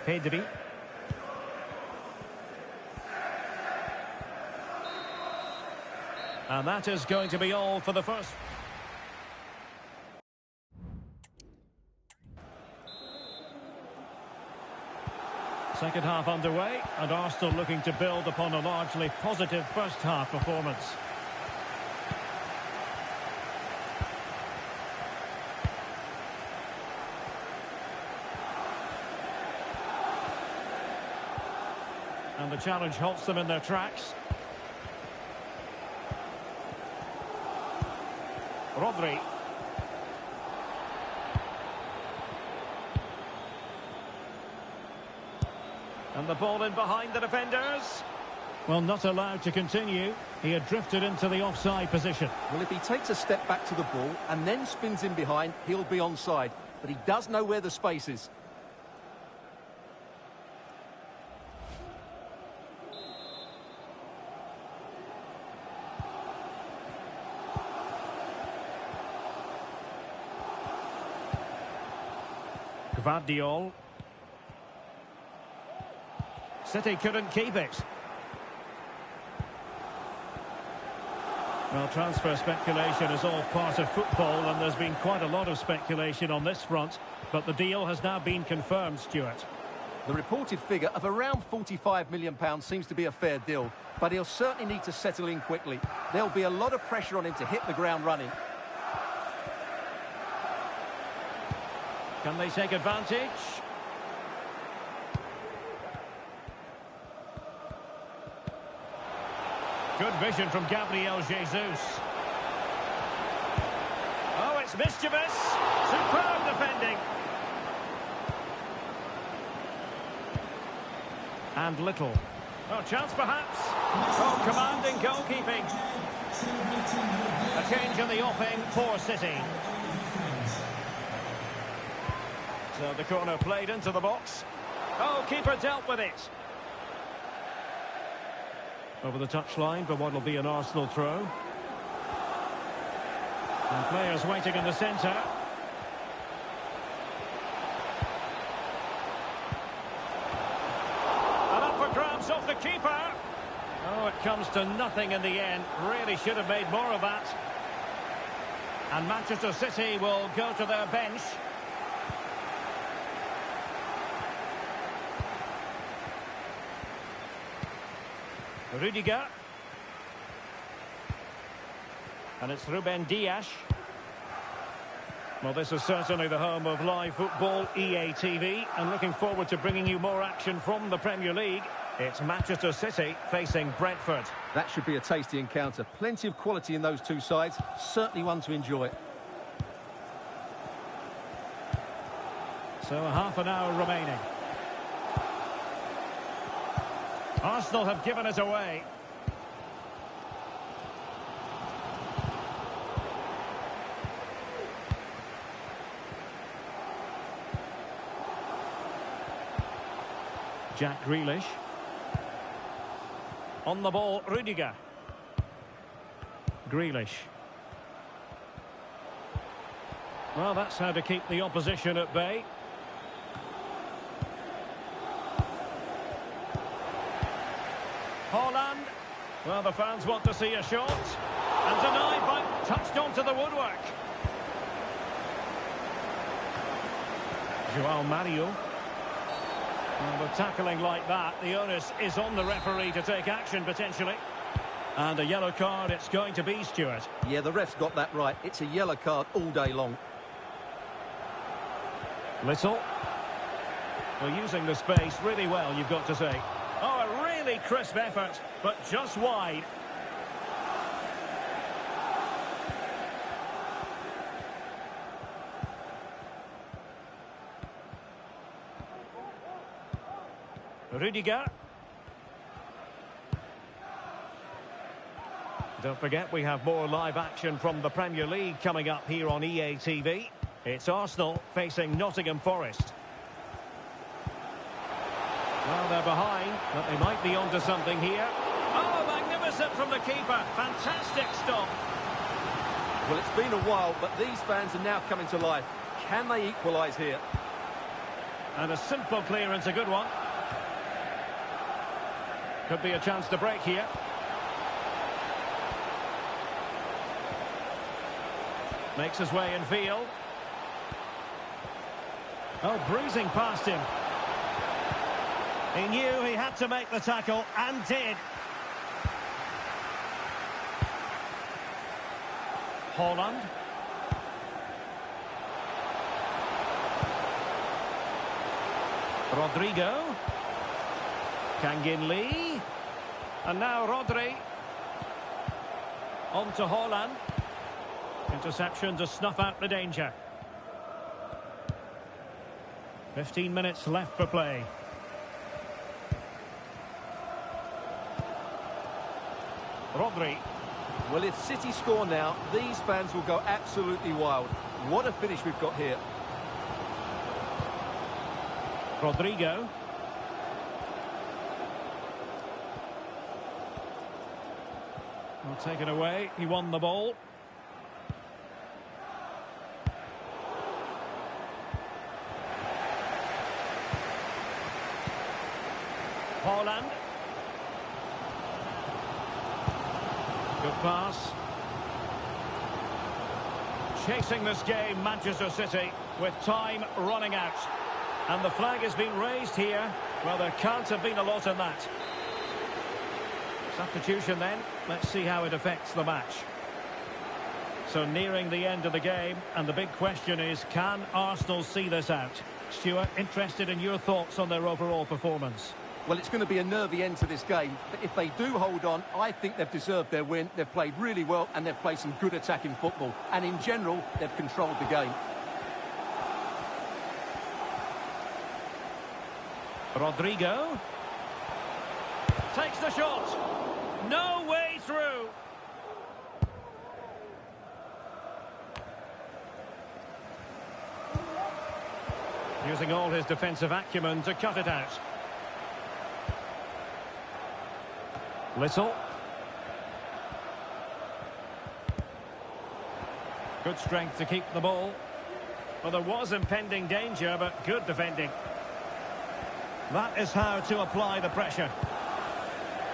Pedri. And that is going to be all for the first. Second half underway, and Arsenal looking to build upon a largely positive first half performance. And the challenge halts them in their tracks. Rodri. And the ball in behind the defenders. Well, not allowed to continue. He had drifted into the offside position. Well, if he takes a step back to the ball and then spins in behind, he'll be onside. But he does know where the space is. Gvardiol. City couldn't keep it. Well, transfer speculation is all part of football, and there's been quite a lot of speculation on this front, but the deal has now been confirmed, Stuart. The reported figure of around £45 million seems to be a fair deal, but he'll certainly need to settle in quickly. There'll be a lot of pressure on him to hit the ground running. Can they take advantage? Good vision from Gabriel Jesus. Oh, it's mischievous. Superb defending. And Little. Oh, chance perhaps. Oh, commanding goalkeeping. A change in the offing for City. So the corner played into the box. Oh, keeper dealt with it. Over the touchline for what will be an Arsenal throw. And players waiting in the centre. And up for grabs off the keeper. Oh, it comes to nothing in the end. Really should have made more of that. And Manchester City will go to their bench. Rudiger. And it's Ruben Dias. Well, this is certainly the home of live football, EA TV. And looking forward to bringing you more action from the Premier League. It's Manchester City facing Brentford. That should be a tasty encounter. Plenty of quality in those two sides. Certainly one to enjoy. So half an hour remaining. Arsenal have given it away. Jack Grealish. On the ball, Rudiger. Grealish. Well, that's how to keep the opposition at bay. Haaland. Well, the fans want to see a shot. And denied by... touched onto the woodwork. Joao Mario. Well, with tackling like that, the onus is on the referee to take action, potentially. And a yellow card it's going to be, Stuart. Yeah, the ref's got that right. It's a yellow card all day long. Little. Well, using the space really well, you've got to say. Oh, a really crisp effort, but just wide. Rudiger. Don't forget, we have more live action from the Premier League coming up here on EA TV. It's Arsenal facing Nottingham Forest. Well, they're behind, but they might be onto something here. Oh, magnificent from the keeper. Fantastic stop. Well, it's been a while, but these fans are now coming to life. Can they equalise here? And a simple clearance, a good one. Could be a chance to break here. Makes his way in field. Oh, breezing past him. He knew he had to make the tackle, and did. Haaland. Rodrigo. Kangin Lee. And now Rodri. On to Haaland. Interception to snuff out the danger. 15 minutes left for play. Rodri. Well, if City score now, these fans will go absolutely wild. What a finish we've got here. Rodrigo. Well, taken away. He won the ball. Haaland. Good pass. Chasing this game, Manchester City, with time running out. And the flag has been raised here. Well, there can't have been a lot in that. Substitution then. Let's see how it affects the match. So nearing the end of the game, and the big question is, can Arsenal see this out? Stuart, interested in your thoughts on their overall performance. Well, it's going to be a nervy end to this game, but if they do hold on, I think they've deserved their win. They've played really well, and they've played some good attacking football. And in general, they've controlled the game. Rodrigo takes the shot. No way through. Using all his defensive acumen to cut it out. Little. Good strength to keep the ball. Well, there was impending danger, but good defending. That is how to apply the pressure.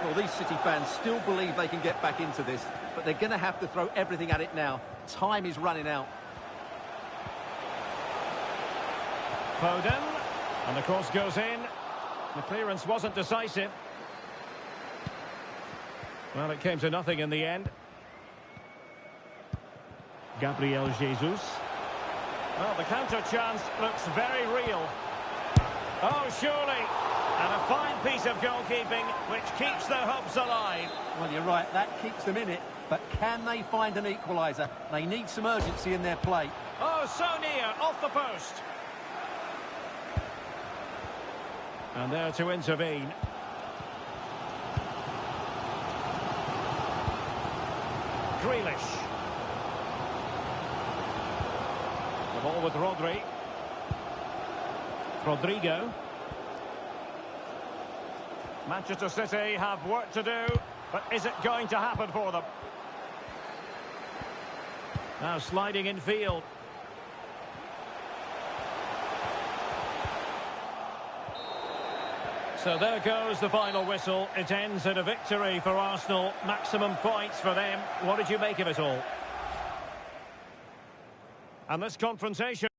Well, these City fans still believe they can get back into this, but they're going to have to throw everything at it now. Time is running out. Foden, and the cross goes in. The clearance wasn't decisive. Well, it came to nothing in the end. Gabriel Jesus. Well, the counter chance looks very real. Oh, surely. And a fine piece of goalkeeping which keeps their hopes alive. Well, you're right, that keeps them in it. But can they find an equaliser? They need some urgency in their play. Oh, so near, off the post. And there to intervene. Grealish. The ball with Rodrigo. Manchester City have work to do, but is it going to happen for them? Now sliding in field. So there goes the final whistle. It ends in a victory for Arsenal. Maximum points for them. What did you make of it all? And this confrontation...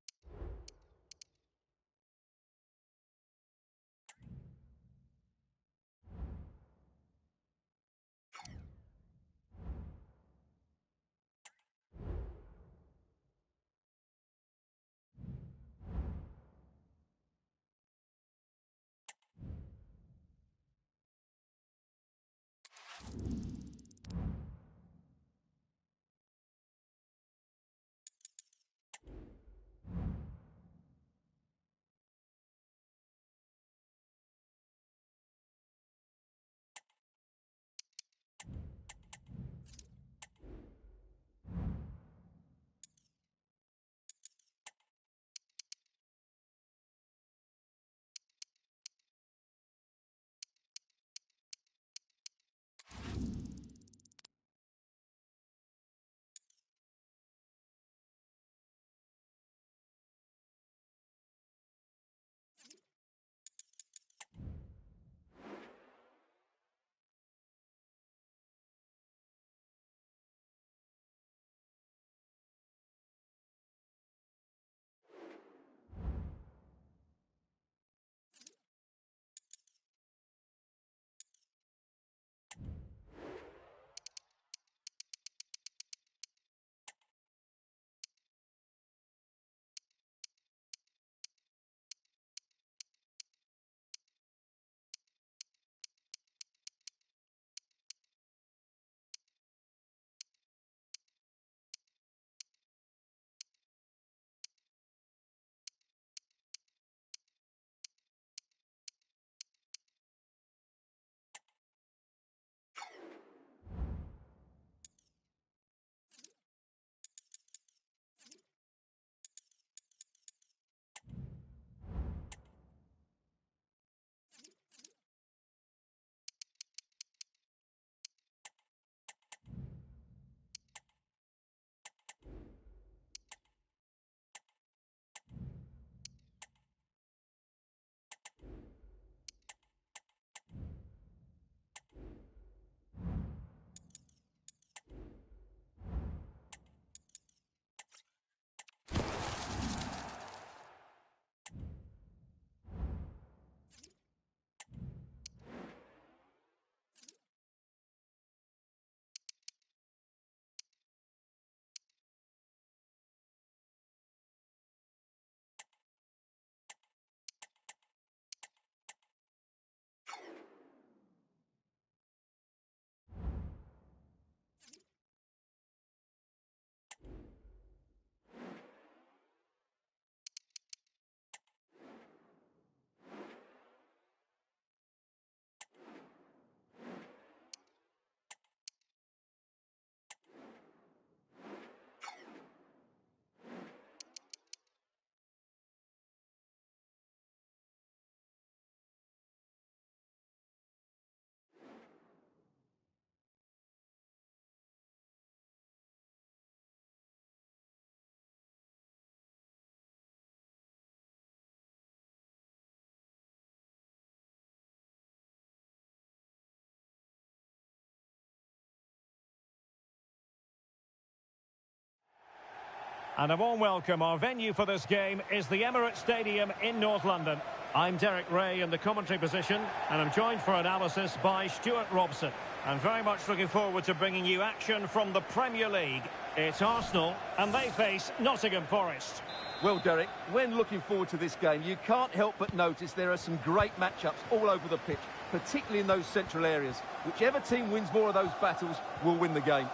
And a warm welcome. Our venue for this game is the Emirates Stadium in North London. I'm Derek Ray in the commentary position, and I'm joined for analysis by Stuart Robson. And very much looking forward to bringing you action from the Premier League. It's Arsenal, and they face Nottingham Forest. Well, Derek, when looking forward to this game, you can't help but notice there are some great matchups all over the pitch, particularly in those central areas. Whichever team wins more of those battles will win the game.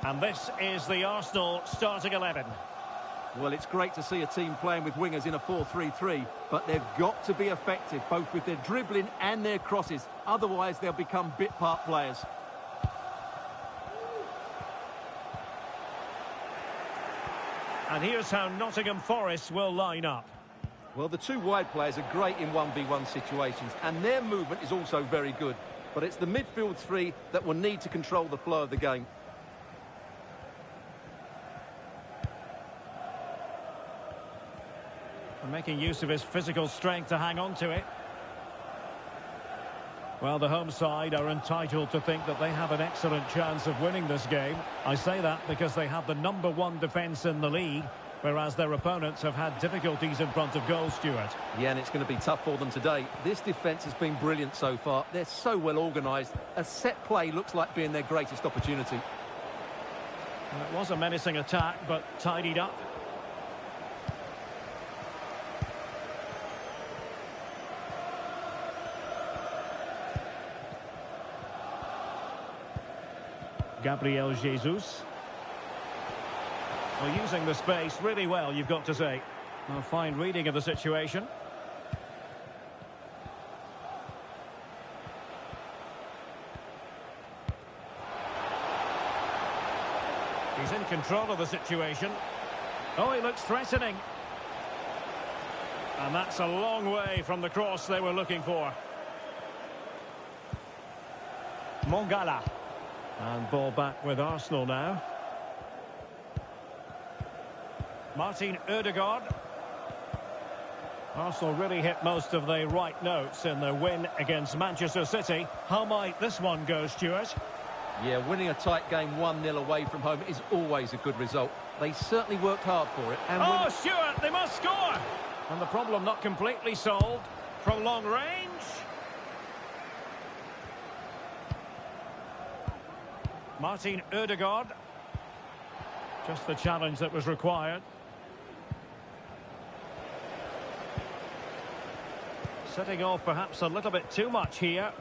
And this is the Arsenal starting 11. Well, it's great to see a team playing with wingers in a 4-3-3, but they've got to be effective, both with their dribbling and their crosses. Otherwise, they'll become bit-part players. And here's how Nottingham Forest will line up. Well, the two wide players are great in 1v1 situations, and their movement is also very good. But it's the midfield three that will need to control the flow of the game. And making use of his physical strength to hang on to it. Well, the home side are entitled to think that they have an excellent chance of winning this game. I say that because they have the #1 defence in the league, whereas their opponents have had difficulties in front of goal, Stuart. Yeah, and it's going to be tough for them today. This defence has been brilliant so far. They're so well organised. A set play looks like being their greatest opportunity. And it was a menacing attack, but tidied up. Gabriel Jesus. Well, using the space really well, you've got to say. A fine reading of the situation. He's in control of the situation. Oh, he looks threatening. And that's a long way from the cross they were looking for. Mongala. And ball back with Arsenal now. Martin Ødegaard. Arsenal really hit most of the right notes in their win against Manchester City. How might this one go, Stuart? Yeah, winning a tight game 1-0 away from home is always a good result. They certainly worked hard for it. And oh, Stuart, they must score! And the problem not completely solved from long range. Martin Ødegaard. Just the challenge that was required. Setting off perhaps a little bit too much here.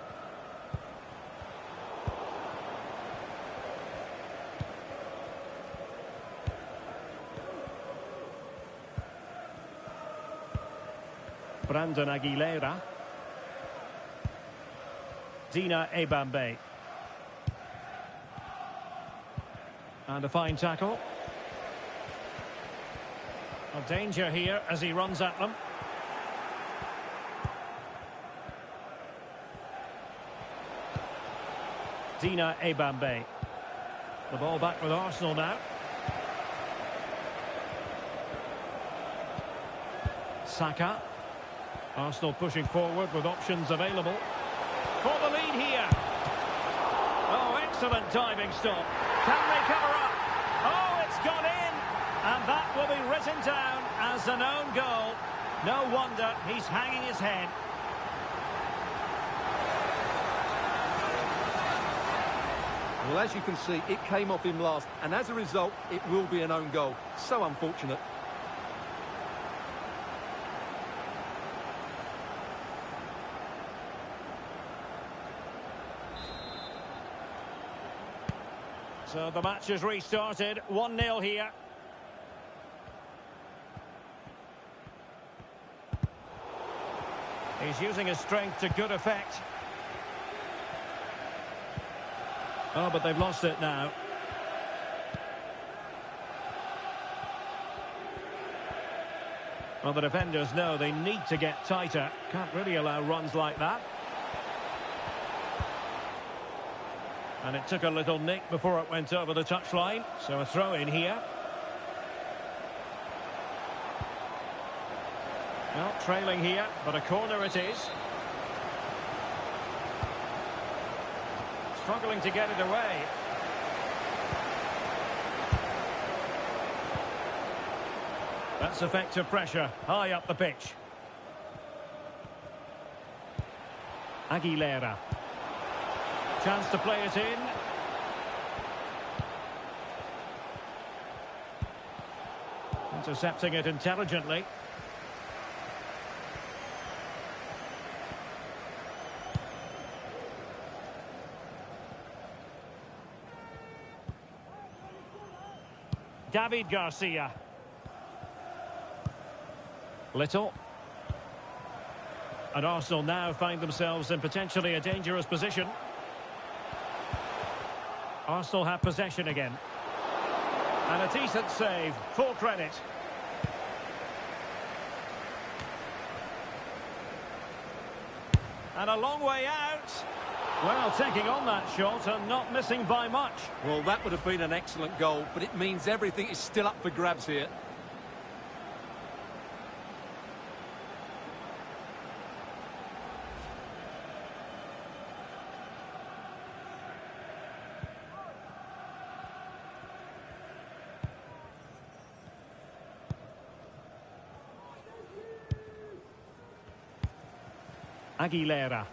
Brandon Aguilera. Dina Ebambe. And a fine tackle. A danger here as he runs at them. Dina Ebambe. The ball back with Arsenal now. Saka. Arsenal pushing forward with options available. For the lead here. Oh, excellent diving stop. Can they cover up? Oh, it's gone in. And that will be written down as an own goal. No wonder he's hanging his head. Well, as you can see, it came off him last, and as a result, it will be an own goal. So unfortunate. So the match has restarted. 1-0 here. He's using his strength to good effect. Oh, but they've lost it now. Well, the defenders know they need to get tighter. Can't really allow runs like that. And it took a little nick before it went over the touchline. So a throw in here. Well, trailing here, but a corner it is. Struggling to get it away. That's effective pressure, high up the pitch. Aguilera. Chance to play it in. Intercepting it intelligently. David Garcia. Little. And Arsenal now find themselves in potentially a dangerous position. Arsenal have possession again. And a decent save, full credit. And a long way out. Well, taking on that shot and not missing by much. Well, that would have been an excellent goal, but it means everything is still up for grabs here. Aguilera.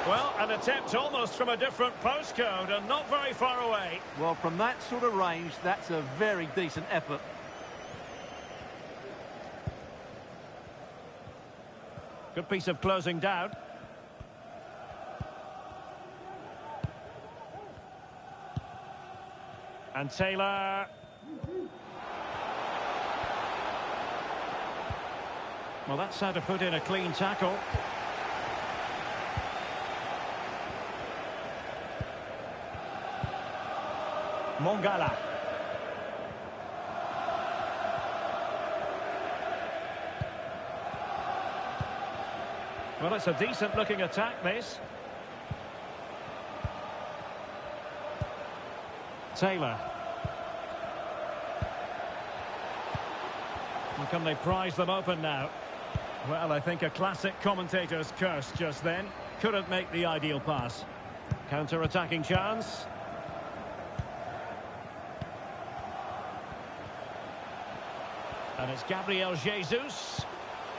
Well, an attempt almost from a different postcode and not very far away. Well, from that sort of range, that's a very decent effort. Good piece of closing down. And Taylor. Well, that's how to put in a clean tackle. Mongala. Well, it's a decent-looking attack, this. Taylor. And can they prize them open now? Well, I think a classic commentator's curse just then. Couldn't make the ideal pass. Counter-attacking chance. And it's Gabriel Jesus.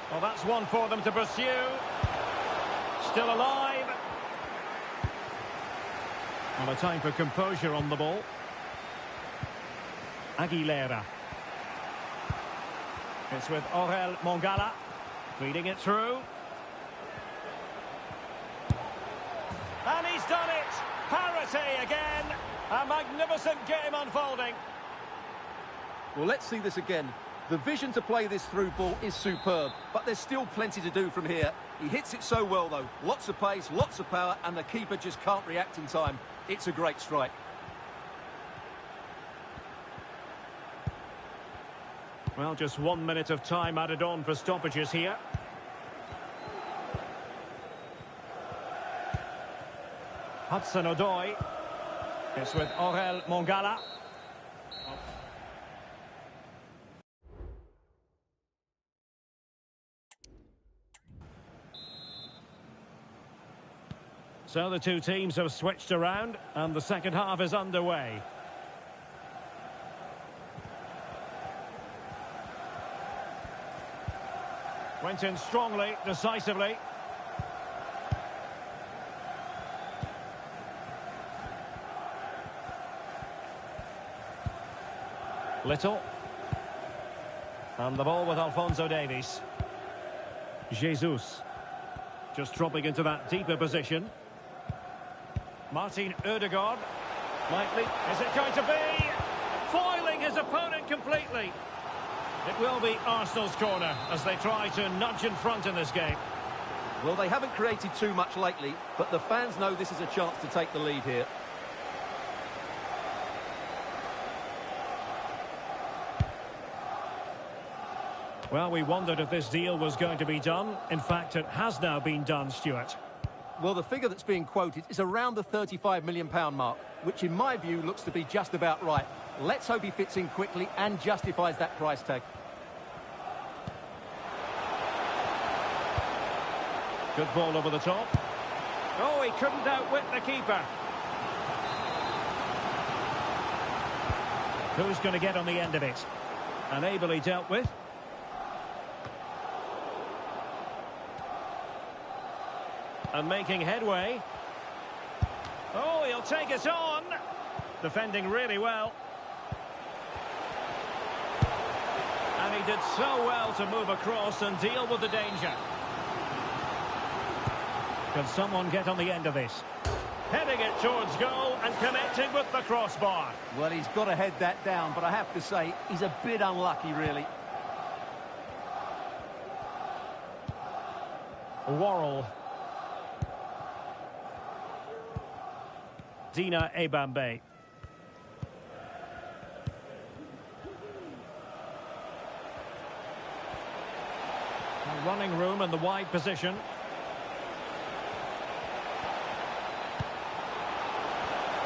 Well, that's one for them to pursue. Still alive. Well, a time for composure on the ball. Aguilera. It's with Orel Mongala. Feeding it through. And he's done it! Parity again! A magnificent game unfolding. Well, let's see this again. The vision to play this through ball is superb, but there's still plenty to do from here. He hits it so well, though. Lots of pace, lots of power, and the keeper just can't react in time. It's a great strike. Well, just 1 minute of time added on for stoppages here. Hudson-Odoi. It's with Orel Mongala. So the two teams have switched around and the second half is underway. Went in strongly, decisively. Little. And the ball with Alphonso Davies. Jesus. Just dropping into that deeper position. Martin Ødegaard. Likely. Is it going to be? Foiling his opponent completely. It will be Arsenal's corner as they try to nudge in front in this game. Well, they haven't created too much lately, but the fans know this is a chance to take the lead here. Well, we wondered if this deal was going to be done. In fact, it has now been done, Stuart. Well, the figure that's being quoted is around the £35 million mark, which in my view looks to be just about right. Let's hope he fits in quickly and justifies that price tag. Good ball over the top. Oh, he couldn't outwit the keeper. Who's going to get on the end of it? And ably dealt with. And making headway. Oh, he'll take it on. Defending really well. And he did so well to move across and deal with the danger. Can someone get on the end of this? Heading it towards goal and connecting with the crossbar. Well, he's got to head that down, but I have to say, he's a bit unlucky, really. Worrell. Dina Ebambe. Running room in the wide position.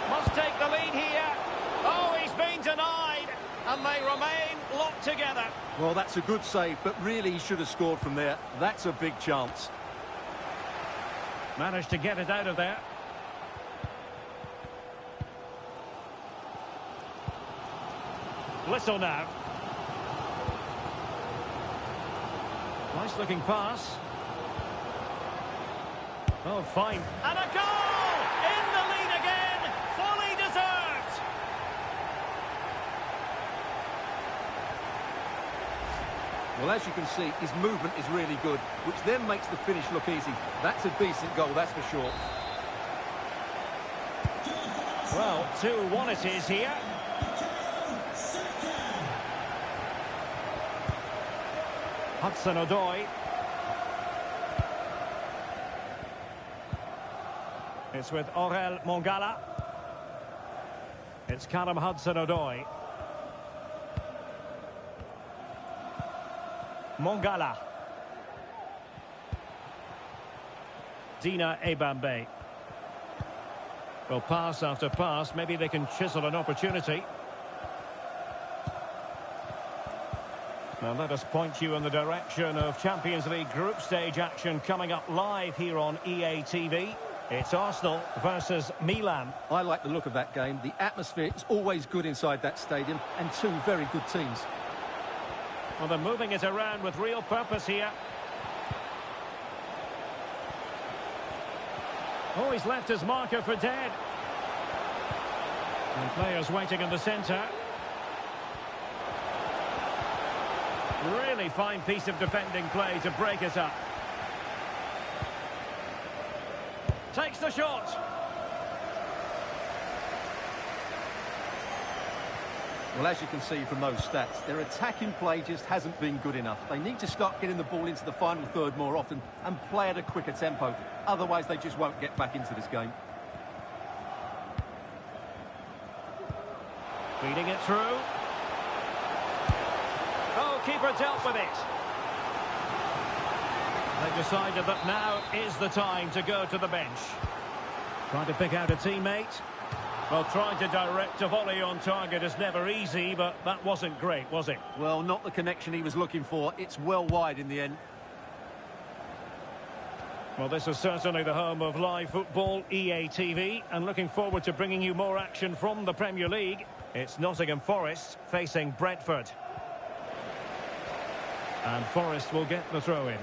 Must take the lead here. Oh, he's been denied. And they remain locked together. Well, that's a good save, but really he should have scored from there. That's a big chance. Managed to get it out of there. Whistle now. Nice looking pass. Oh, fine. And a goal! In the lead again! Fully deserved! Well, as you can see, his movement is really good, which then makes the finish look easy. That's a decent goal, that's for sure. Well, 2-1 it is here. Hudson-Odoi. It's with Aurel Mongala. It's Callum Hudson-Odoi. Mongala. Dina Ebambe. Well, pass after pass. Maybe they can chisel an opportunity. Now let us point you in the direction of Champions League group stage action coming up live here on EA TV. It's Arsenal versus Milan. I like the look of that game. The atmosphere is always good inside that stadium, and two very good teams. Well, they're moving it around with real purpose here. Oh, he's left his marker for dead. And players waiting in the centre. Really fine piece of defending play to break it up. Takes the shot. Well, as you can see from those stats, their attacking play just hasn't been good enough. They need to start getting the ball into the final third more often and play at a quicker tempo. Otherwise, they just won't get back into this game. Feeding it through. Oh, keeper dealt with it. They've decided that now is the time to go to the bench. Trying to pick out a teammate. Well, trying to direct a volley on target is never easy, but that wasn't great, was it? Well, not the connection he was looking for. It's well wide in the end. Well, this is certainly the home of live football, EA TV, and looking forward to bringing you more action from the Premier League. It's Nottingham Forest facing Brentford. And Forest will get the throw-in.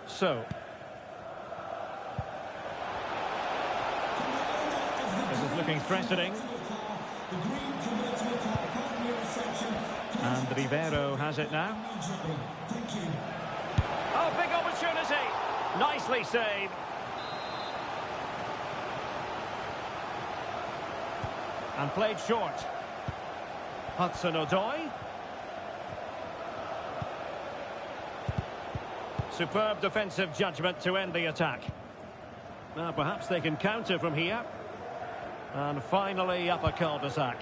So, this is looking threatening. And Rivero has it now. Oh, big opportunity. Nicely saved. And played short. Hudson-Odoi. Superb defensive judgment to end the attack. Now perhaps they can counter from here. And finally up a cul-de-sac.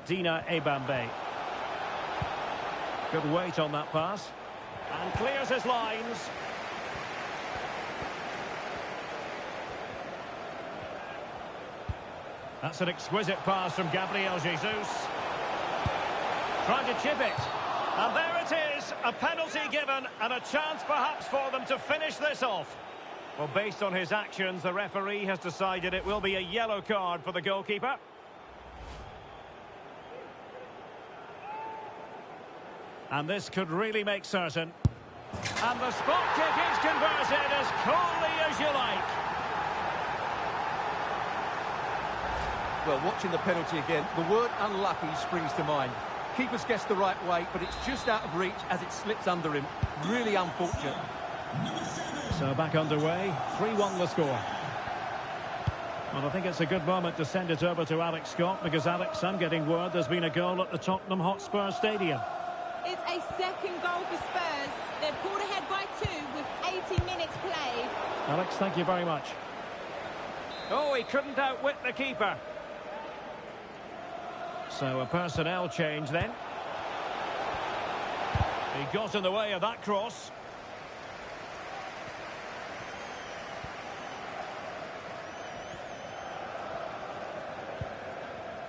Dina Ebambe. Good weight on that pass. And clears his lines. That's an exquisite pass from Gabriel Jesus. Trying to chip it. And there it is, a penalty given and a chance perhaps for them to finish this off. Well, based on his actions, the referee has decided it will be a yellow card for the goalkeeper. And this could really make certain. And the spot kick is converted as coolly as you like. Well, watching the penalty again, the word unlucky springs to mind. Keeper's guessed the right way, but it's just out of reach as it slips under him. Really unfortunate. So back underway, 3-1 the score. Well, I think it's a good moment to send it over to Alex Scott, because Alex, I'm getting word there's been a goal at the Tottenham Hotspur Stadium. It's a second goal for Spurs. They're pulled ahead by 2 with 80 minutes played. Alex, thank you very much. Oh, he couldn't outwit the keeper. So a personnel change then. He got in the way of that cross.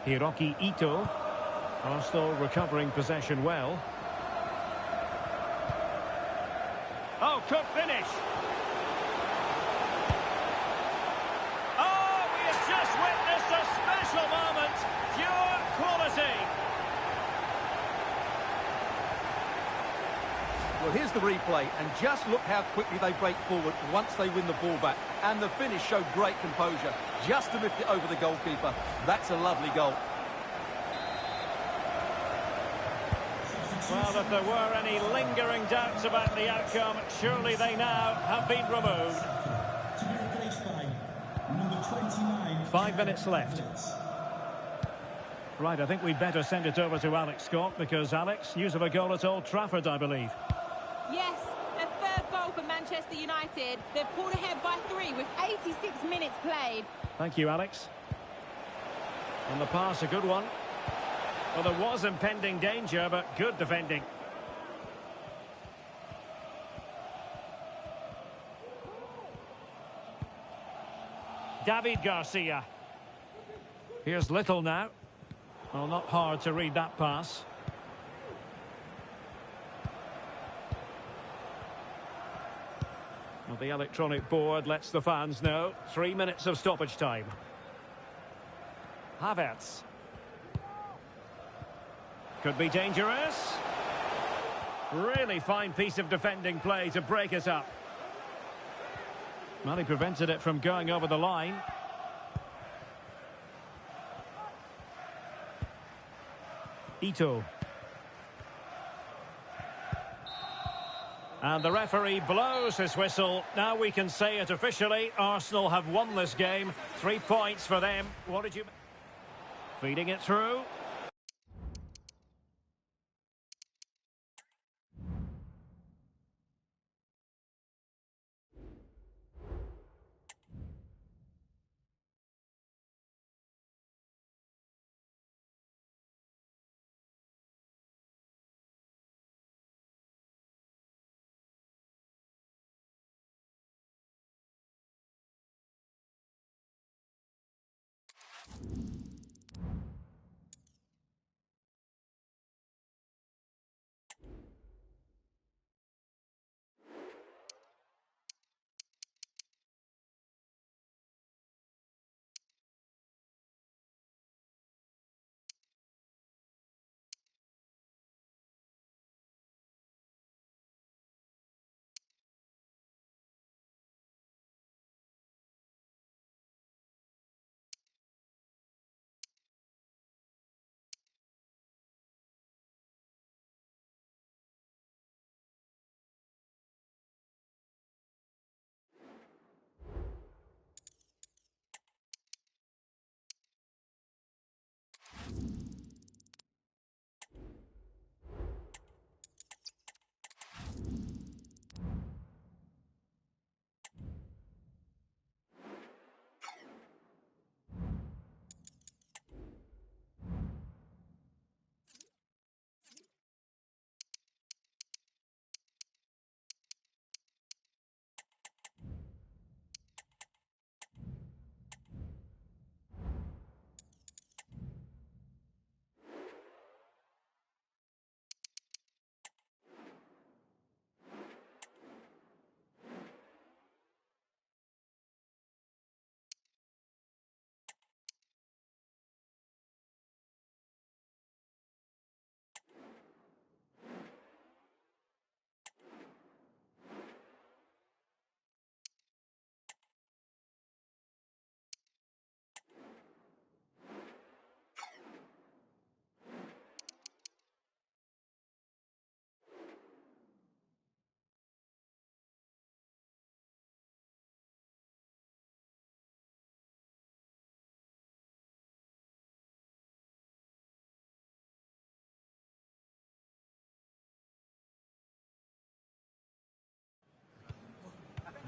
Hiroki Ito. Arsenal recovering possession well. Oh, could finish. Oh, we have just witnessed a special moment. Pure quality. Well, here's the replay, and just look how quickly they break forward once they win the ball back. And the finish showed great composure, just to lift it over the goalkeeper. That's a lovely goal. Well, if there were any lingering doubts about the outcome, surely they now have been removed. To be replaced by number 29. 5 minutes left. Right, I think we'd better send it over to Alex Scott, because, Alex, news of a goal at Old Trafford, I believe. Yes, the third goal for Manchester United. They've pulled ahead by 3 with 86 minutes played. Thank you, Alex. And the pass, a good one. Well, there was impending danger, but good defending. David Garcia. Here's Little now. Well, not hard to read that pass. Well, the electronic board lets the fans know. 3 minutes of stoppage time. Havertz. Could be dangerous. Really fine piece of defending play to break it up. Well, he prevented it from going over the line. Ito. And the referee blows his whistle. Now we can say it officially. Arsenal have won this game. 3 points for them. What did you... Feeding it through.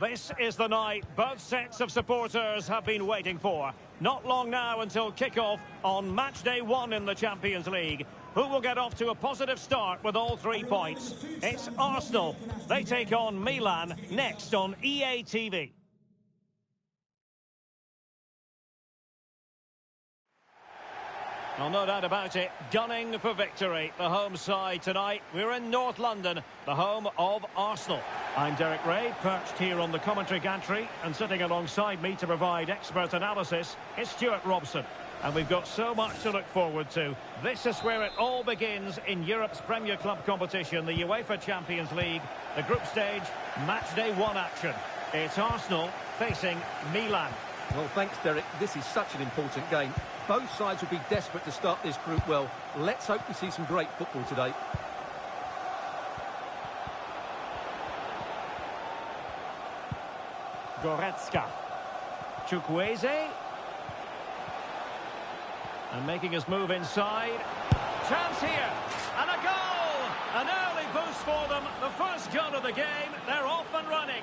This is the night both sets of supporters have been waiting for. Not long now until kick-off on match day 1 in the Champions League. Who will get off to a positive start with all 3 points? It's Arsenal. They take on Milan next on EA TV. Well, no doubt about it, gunning for victory. The home side tonight. We're in North London, the home of Arsenal. I'm Derek Ray, perched here on the commentary gantry, and sitting alongside me to provide expert analysis is Stuart Robson. And we've got so much to look forward to. This is where it all begins in Europe's Premier Club competition, the UEFA Champions League, the group stage, match day 1 action. It's Arsenal facing Milan. Well, thanks, Derek. This is such an important game. Both sides will be desperate to start this group well. Let's hope we see some great football today. Goretzka. Chukwueze. And making his move inside. Chance here. And a goal! An early boost for them. The first goal of the game. They're off and running.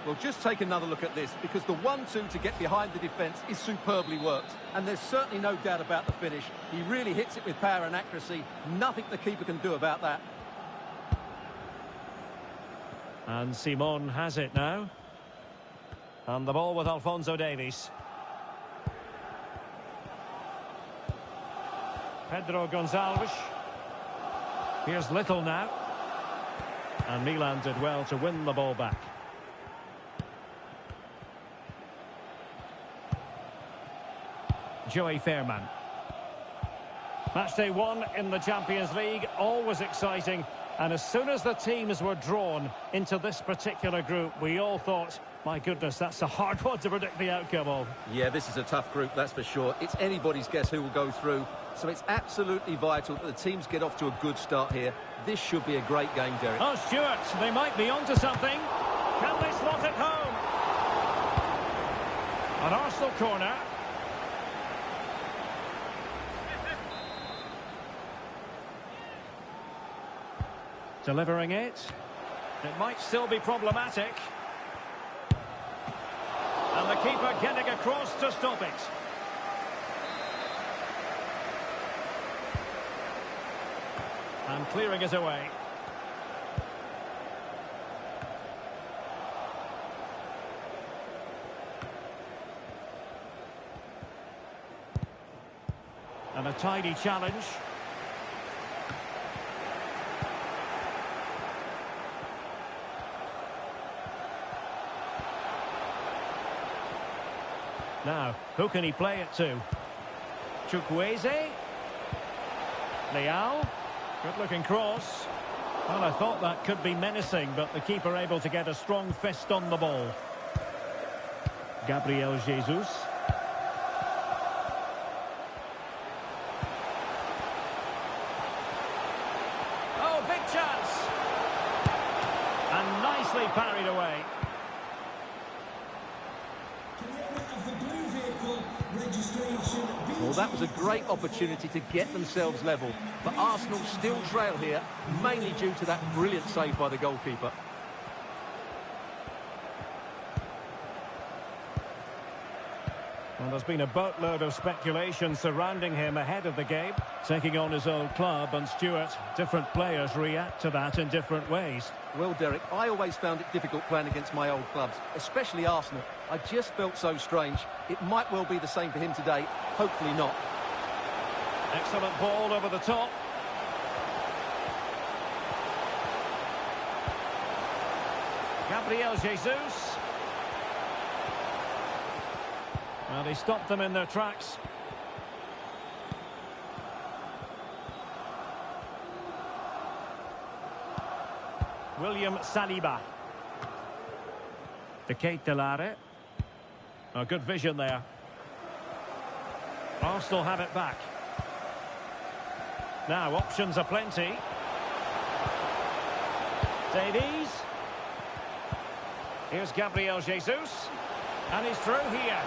Well, just take another look at this, because the 1-2 to get behind the defence is superbly worked. And there's certainly no doubt about the finish. He really hits it with power and accuracy. Nothing the keeper can do about that. And Simon has it now. And the ball with Alphonso Davies. Pedro Gonçalves. Here's Little now. And Milan did well to win the ball back. Joey Fairman. Matchday 1 in the Champions League, always exciting. And as soon as the teams were drawn into this particular group, we all thought, my goodness, that's a hard one to predict the outcome of. Yeah, this is a tough group, that's for sure. It's anybody's guess who will go through. So it's absolutely vital that the teams get off to a good start here. This should be a great game, Derek. Oh, Stuart, they might be onto something. Can they slot it home? An Arsenal corner. Delivering it. It might still be problematic. And the keeper getting across to stop it. And clearing it away. And a tidy challenge. Now, who can he play it to? Chukwueze. Leal. Good-looking cross. Well, I thought that could be menacing, but the keeper able to get a strong fist on the ball. Gabriel Jesus. Oh, big chance! And nicely parried away. Well, that was a great opportunity to get themselves level. But Arsenal still trail here, mainly due to that brilliant save by the goalkeeper. Well, there's been a boatload of speculation surrounding him ahead of the game, taking on his old club, and Stuart, different players react to that in different ways. Well, Derek, I always found it difficult playing against my old clubs, especially Arsenal. I just felt so strange. It might well be the same for him today. Hopefully not. Excellent ball over the top. Gabriel Jesus. Well, he stopped them in their tracks. William Saliba. De Ketelare. Oh, good vision there. Arsenal have it back. Now, options are plenty. Davies. Here's Gabriel Jesus. And he's through here.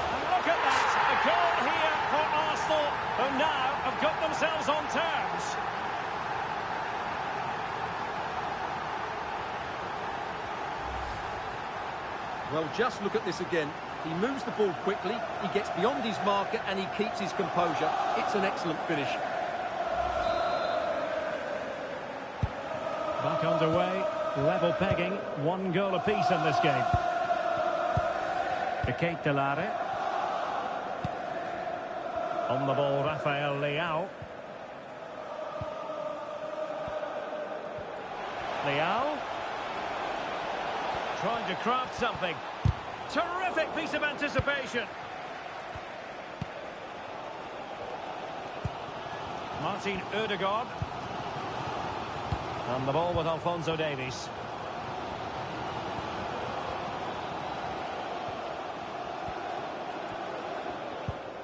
And look at that. A goal here for Arsenal, who now have got themselves on terms. Well, just look at this again. He moves the ball quickly, he gets beyond his marker and he keeps his composure. It's an excellent finish. Back underway, level pegging, 1 goal apiece in this game. Keita. On the ball, Rafael Leao. Leao. Trying to craft something. Terrific piece of anticipation. Martin Ødegaard. And the ball with Alphonso Davies.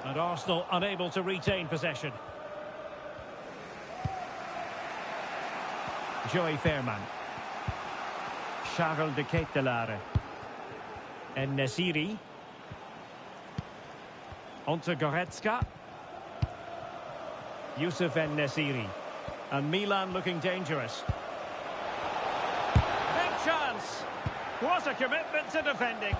And Arsenal unable to retain possession. Joey Fairman. Charles de Ketelare. En Nesiri. Onto Goretzka. Youssef En Nesiri. And Milan looking dangerous. Big chance. What a commitment to defending.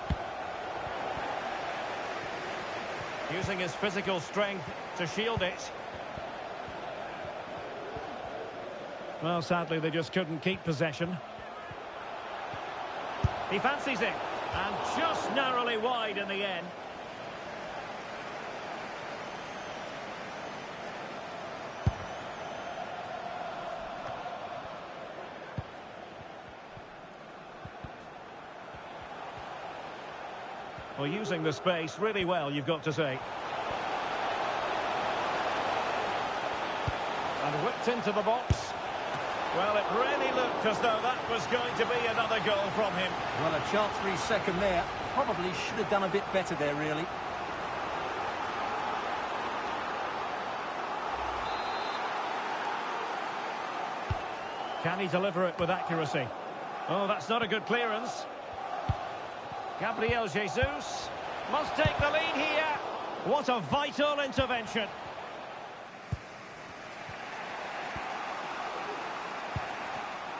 Using his physical strength to shield it. Well, sadly, they just couldn't keep possession. He fancies it. And just narrowly wide in the end. Well, using the space really well, you've got to say. And whipped into the box. Well, it really looked as though that was going to be another goal from him. Well, a chance for his second there. Probably should have done a bit better there, really. Can he deliver it with accuracy? Oh, that's not a good clearance. Gabriel Jesus must take the lead here. What a vital intervention.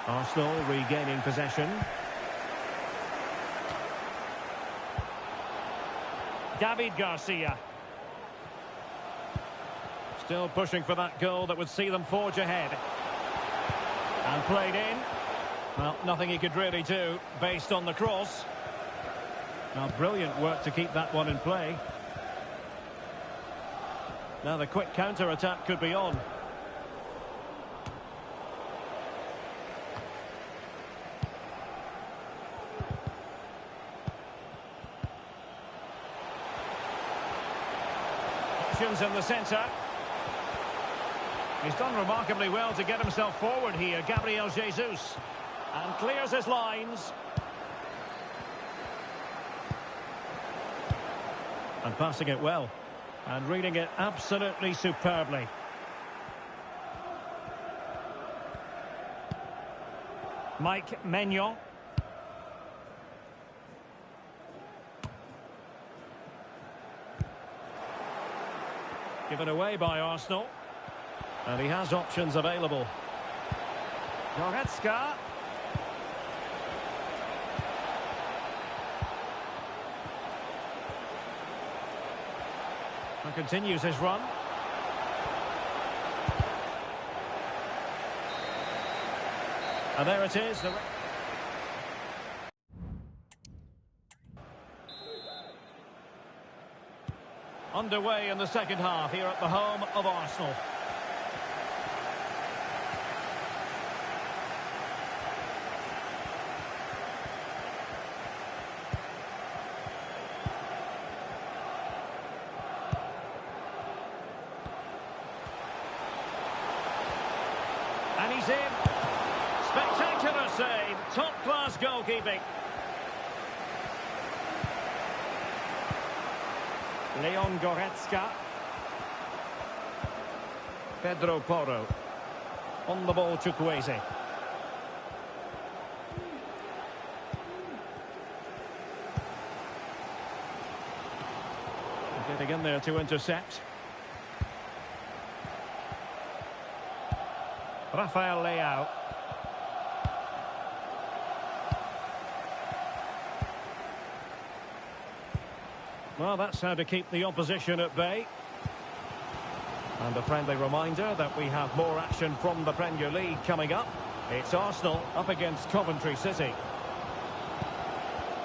Arsenal regaining possession. David Garcia. Still pushing for that goal that would see them forge ahead. And played in. Well, nothing he could really do based on the cross. Now, brilliant work to keep that one in play. Now the quick counter-attack could be on. Options in the centre. He's done remarkably well to get himself forward here, Gabriel Jesus. And clears his lines. And passing it well. And reading it absolutely superbly. Mike Maignan. Given away by Arsenal. And he has options available. Goretzka. And continues his run. And there it is. Underway in the second half here at the home of Arsenal. And he's in. Spectacular save. Top-class goalkeeping. Leon Goretzka. Pedro Porro. On the ball, Chukwueze. Getting in there to intercept. Rafael Leao. Well, that's how to keep the opposition at bay. And a friendly reminder that we have more action from the Premier League coming up. It's Arsenal up against Coventry City.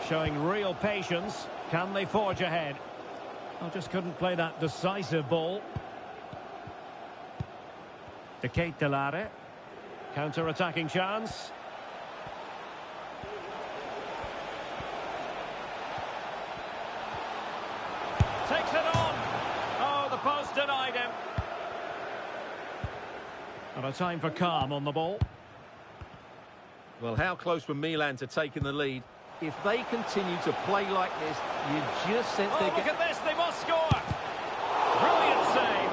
Showing real patience. Can they forge ahead? I just couldn't play that decisive ball. De Ketelare. Counter-attacking chance. Takes it on. Oh, the post denied him. And a time for Kaan on the ball. Well, how close were Milan to taking the lead? If they continue to play like this, you just sense they're... Look at this, they must score! Brilliant save.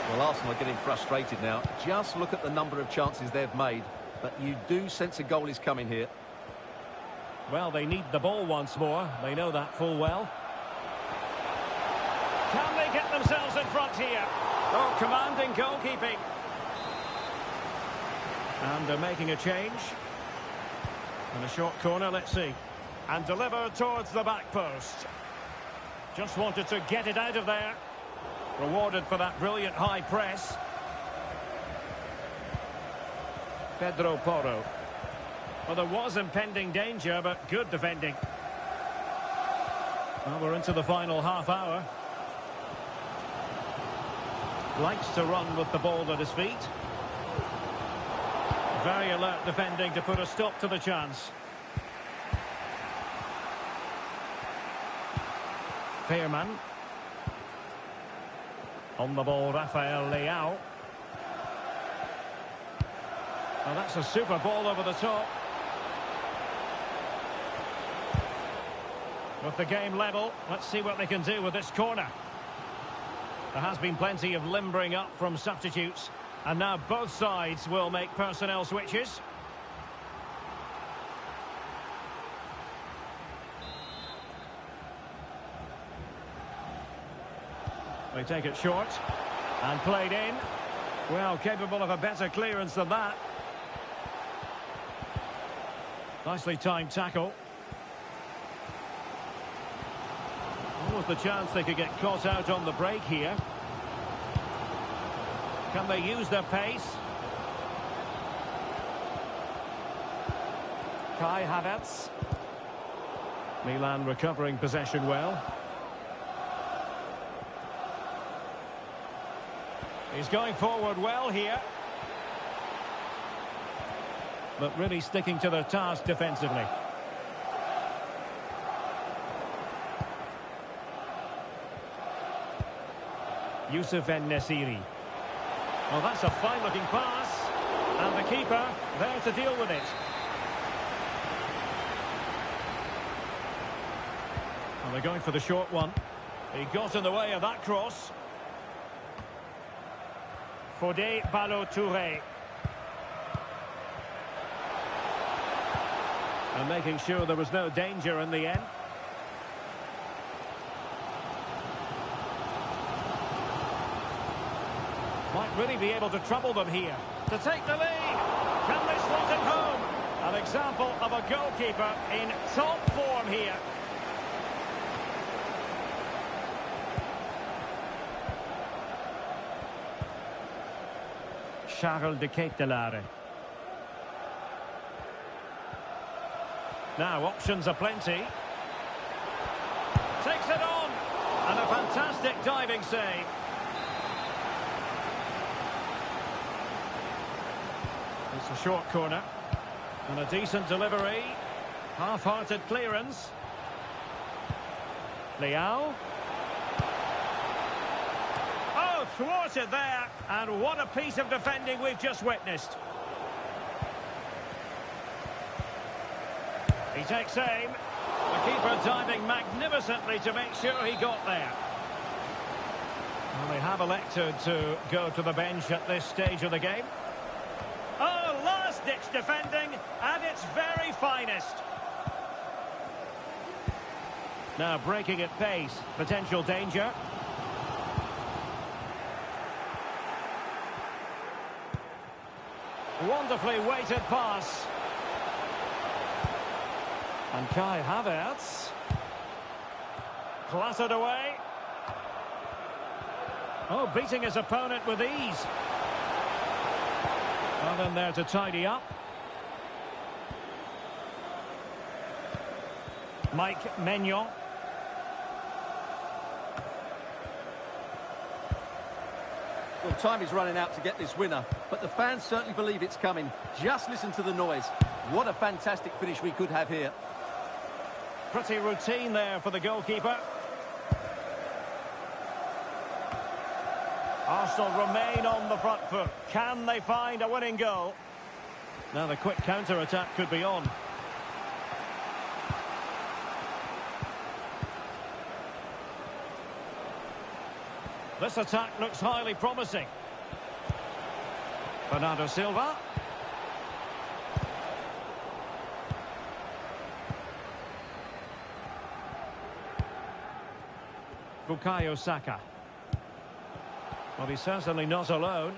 Well, Arsenal are getting frustrated now. Just look at the number of chances they've made. But you do sense a goal is coming here. Well, they need the ball once more. They know that full well. Can they get themselves in front here? Oh, commanding goalkeeping. And they're making a change. In a short corner, let's see. And delivered towards the back post. Just wanted to get it out of there. Rewarded for that brilliant high press. Pedro Porro. Well, there was impending danger, but good defending. Well, we're into the final half hour. Likes to run with the ball at his feet. Very alert defending to put a stop to the chance. Fairman. On the ball, Rafael Leao. Well, that's a super ball over the top. With the game level, let's see what they can do with this corner. There has been plenty of limbering up from substitutes. And now both sides will make personnel switches. They take it short. And played in. Well, capable of a better clearance than that. Nicely timed tackle. Almost the chance they could get caught out on the break here. Can they use their pace? Kai Havertz. Milan recovering possession well. He's going forward well here. But really sticking to their task defensively. Youssef En-Nesyri. Well, that's a fine-looking pass. And the keeper there to deal with it. Well, they're going for the short one. He got in the way of that cross. Fodé Ballo-Touré. And making sure there was no danger in the end. Might really be able to trouble them here. To take the lead. Can they slot it home? An example of a goalkeeper in top form here. Charles de Ketelare. Now options are plenty. Takes it on. And a fantastic diving save. It's a short corner. And a decent delivery. Half-hearted clearance. Leao. Oh, thwarted there. And what a piece of defending we've just witnessed. He takes aim. The keeper diving magnificently to make sure he got there. Well, they have elected to go to the bench at this stage of the game. Oh, last-ditch defending at its very finest. Now breaking at pace. Potential danger. Wonderfully weighted pass. And Kai Havertz. Clattered away. Oh, beating his opponent with ease. Well, in there to tidy up. Mike Maignan. Well, time is running out to get this winner, but the fans certainly believe it's coming. Just listen to the noise. What a fantastic finish we could have here. Pretty routine there for the goalkeeper. Arsenal remain on the front foot. Can they find a winning goal? Now the quick counter-attack could be on. This attack looks highly promising. Bernardo Silva. Bukayo Saka. Well, he's certainly not alone.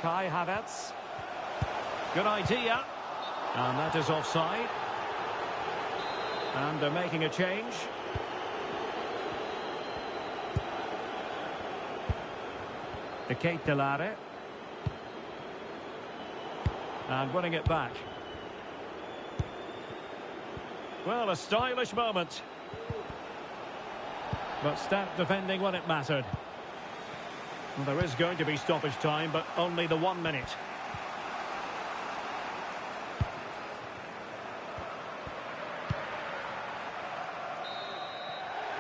Kai Havertz. Good idea. And that is offside. And they're making a change. The Kate Delare. And winning it back. Well, a stylish moment. But stout defending when it mattered. Well, there is going to be stoppage time, but only the 1 minute.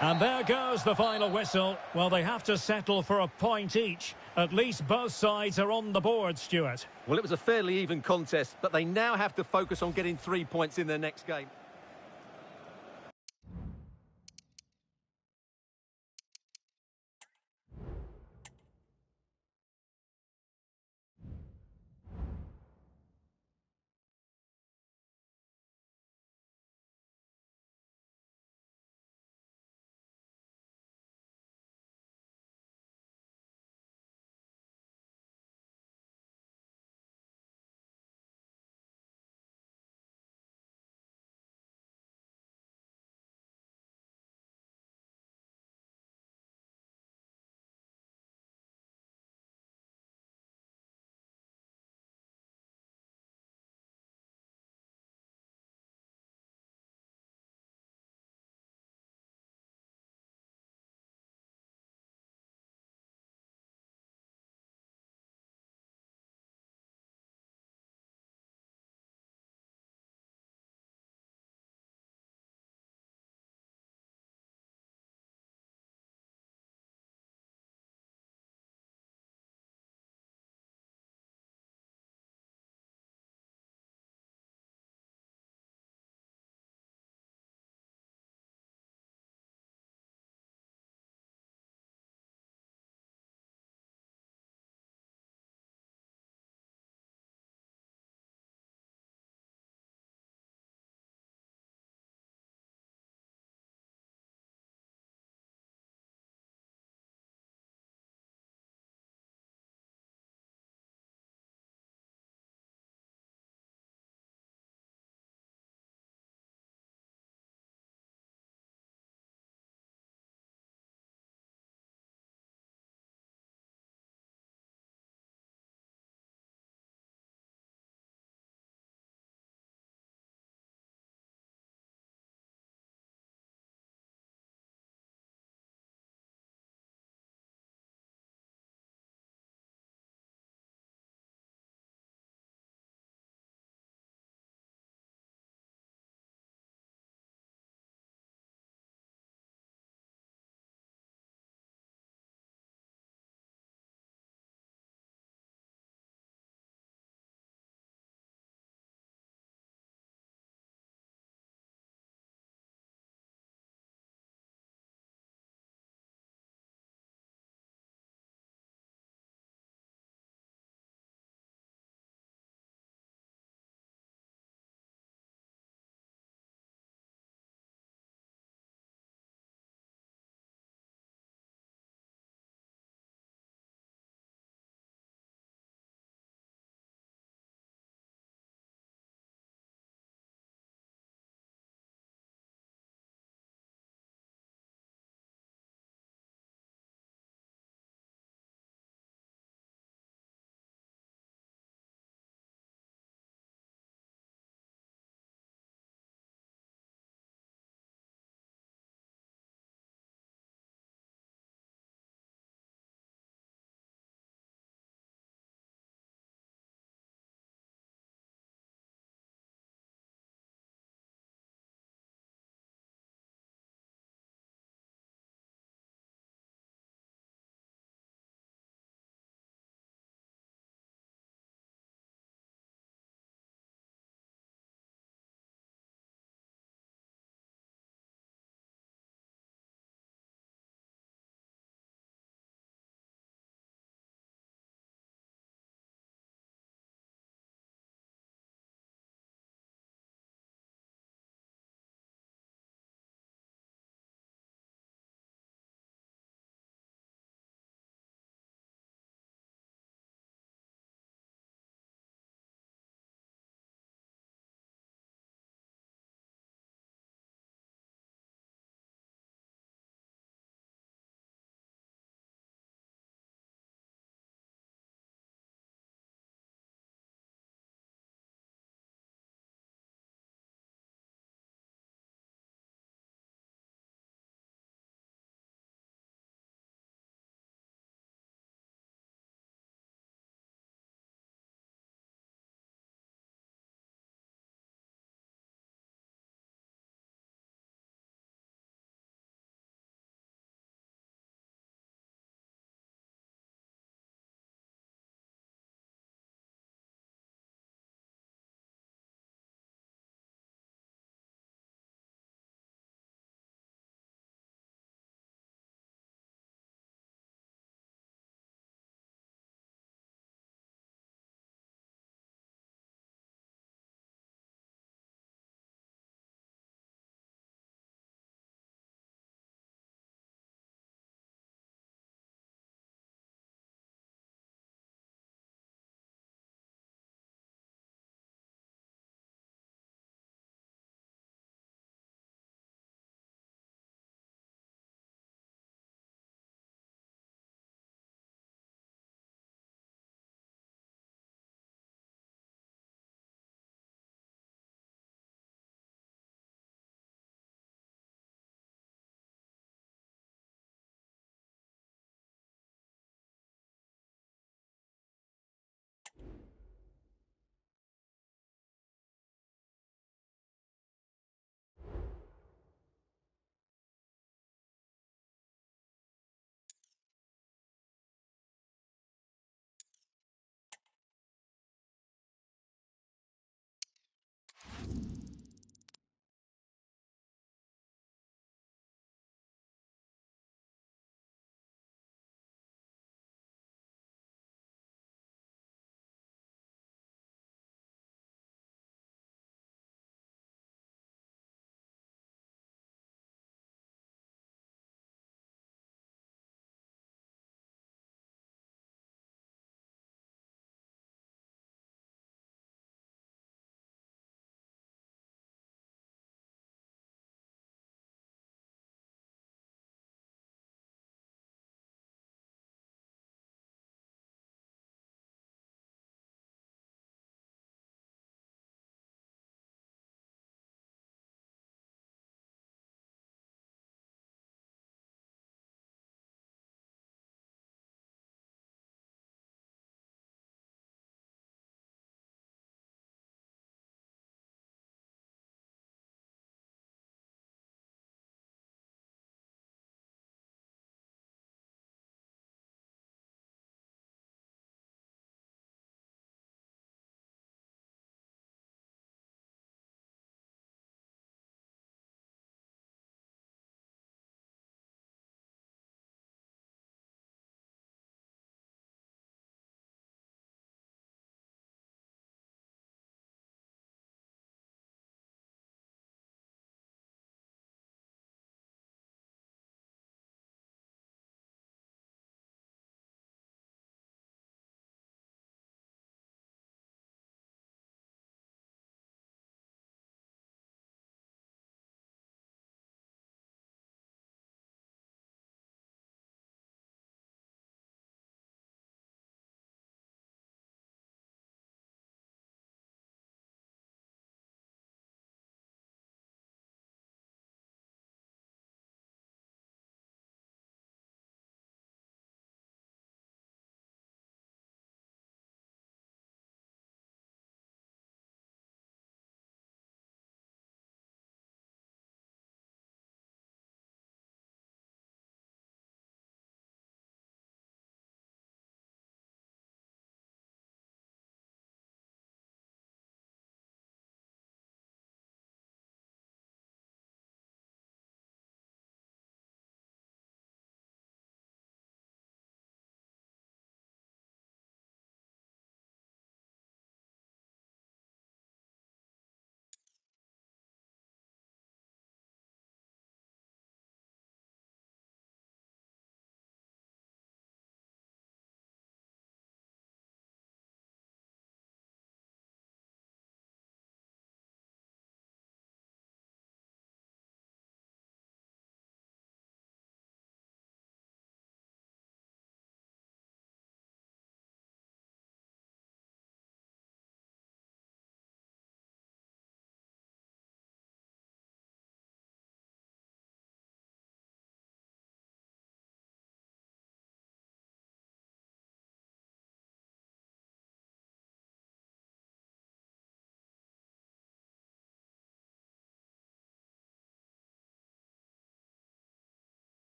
And there goes the final whistle. Well, they have to settle for a point each. At least both sides are on the board, Stuart. Well, it was a fairly even contest, but they now have to focus on getting 3 points in their next game.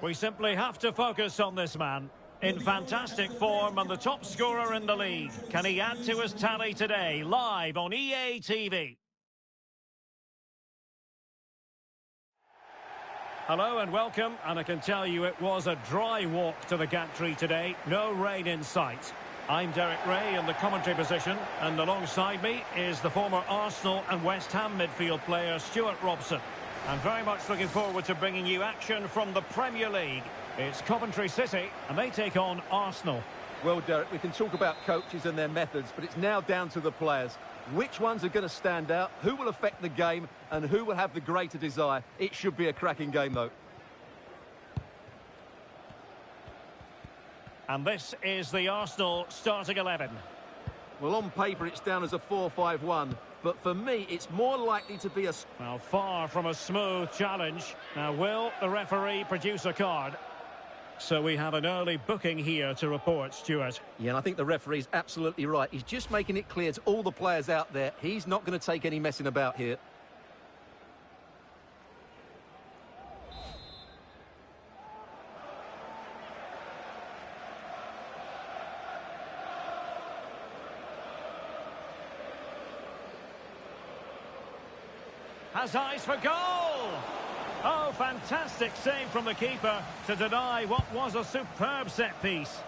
We simply have to focus on this man. In fantastic form and the top scorer in the league. Can he add to his tally today? Live on EA TV. Hello and welcome, and I can tell you it was a dry walk to the gantry today. No rain in sight. I'm Derek Ray in the commentary position, and alongside me is the former Arsenal and West Ham midfield player Stuart Robson. I'm very much looking forward to bringing you action from the Premier League. It's Coventry City, and they take on Arsenal. Well, Derek, we can talk about coaches and their methods, but it's now down to the players. Which ones are going to stand out, who will affect the game, and who will have the greater desire? It should be a cracking game, though. And this is the Arsenal starting 11. Well, on paper, it's down as a 4-5-1, but for me, it's more likely to be a... Well, far from a smooth challenge. Now, will the referee produce a card? So we have an early booking here to report, Stuart. Yeah, and I think the referee's absolutely right. He's just making it clear to all the players out there, he's not going to take any messing about here. Has eyes for goal! Oh, fantastic save from the keeper to deny what was a superb set piece.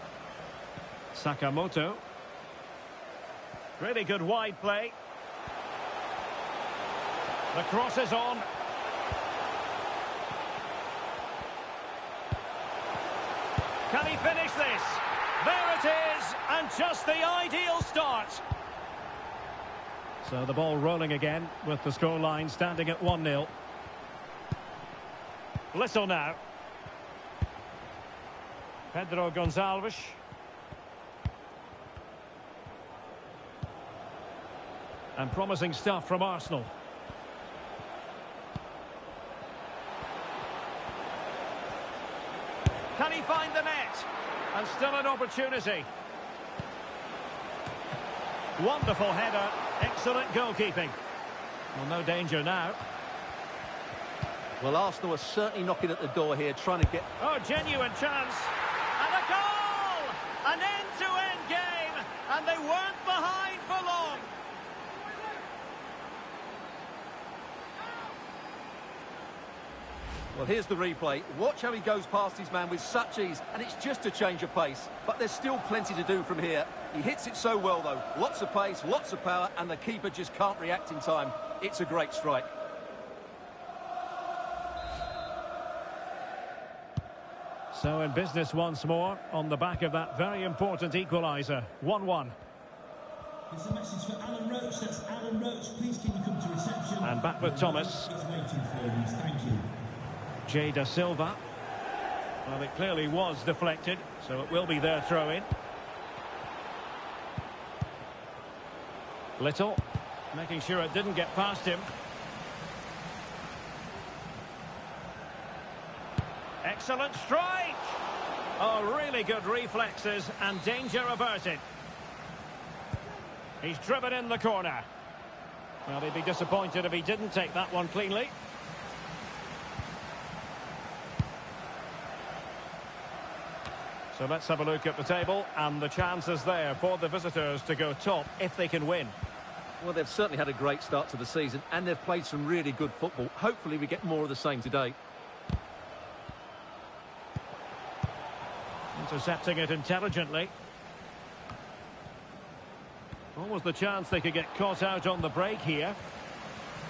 Sakamoto. Really good wide play. The cross is on. Can he finish this? There it is, and just the ideal start. So the ball rolling again with the scoreline standing at 1-0. Little now. Pedro Gonçalves. And promising stuff from Arsenal. Can he find the net? And still an opportunity. Wonderful header. Excellent goalkeeping. Well, no danger now. Well, Arsenal are certainly knocking at the door here, trying to get... Oh, genuine chance. And a goal! An end-to-end game, and they weren't behind for long. Well, here's the replay. Watch how he goes past his man with such ease, and it's just a change of pace. But there's still plenty to do from here. He hits it so well, though. Lots of pace, lots of power, and the keeper just can't react in time. It's a great strike. So in business once more, on the back of that very important equaliser. 1-1. It's a message for Alan Roach. That's Alan Roach. Please can you come to reception? And back with Thomas. It's waiting for you. Thank you. Jay Da Silva. Well, it clearly was deflected, so it will be their throw-in. Little, making sure it didn't get past him. Excellent strike! Oh, really good reflexes and danger averted. He's driven in the corner. Well, he'd be disappointed if he didn't take that one cleanly. So let's have a look at the table, and the chances there for the visitors to go top if they can win. Well, they've certainly had a great start to the season, and they've played some really good football. Hopefully we get more of the same today. Intercepting it intelligently. What was the chance they could get caught out on the break here?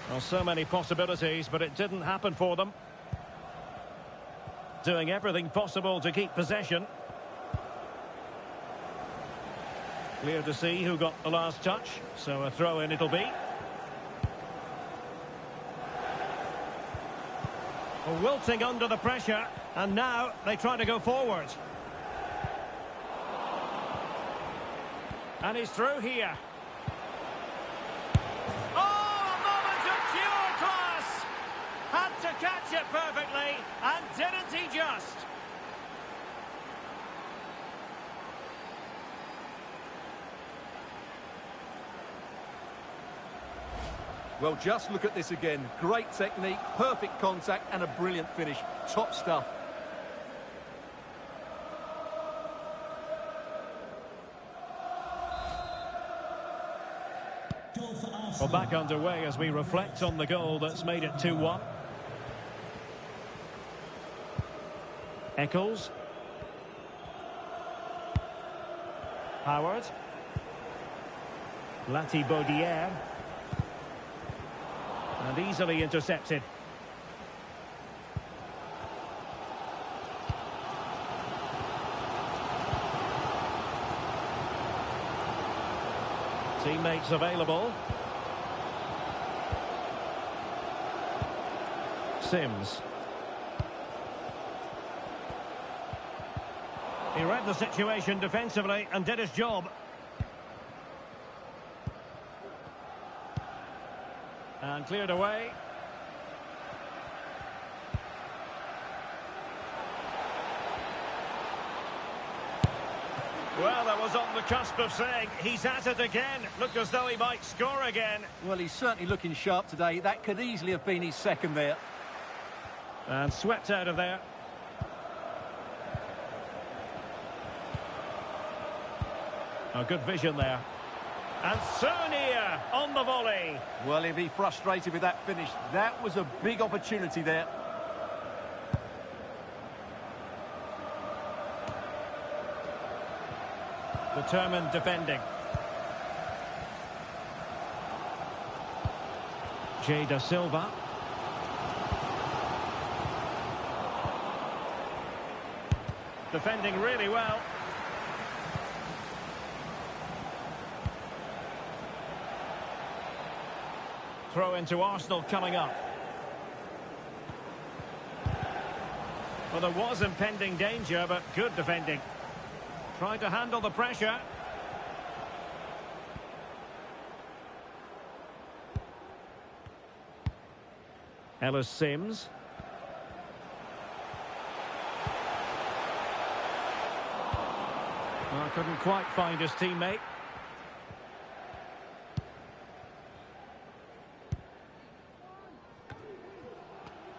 Well, so many possibilities, but it didn't happen for them. Doing everything possible to keep possession. Clear to see who got the last touch, so a throw-in it'll be. Well, wilting under the pressure, and now they try to go forward. And he's through here. Oh, a moment of pure class! Had to catch it perfectly, and didn't he just? Well, just look at this again. Great technique, perfect contact, and a brilliant finish. Top stuff. Goal for Arsenal. Well, back underway as we reflect on the goal that's made it 2-1. Eccles. Howard. Lati-Baudière. And easily intercepted. Teammates available. Sims. He read the situation defensively and did his job. And cleared away. Well, that was on the cusp of saying he's at it again. Looked as though he might score again. Well, he's certainly looking sharp today. That could easily have been his second there. And swept out of there. A good vision there. And Sonia on the volley. Well, he'll be frustrated with that finish. That was a big opportunity there. Determined defending. Da Silva. Defending really well. Throw into Arsenal coming up. Well, there was impending danger, but good defending. Tried to handle the pressure. Ellis Sims. Well, couldn't quite find his teammate.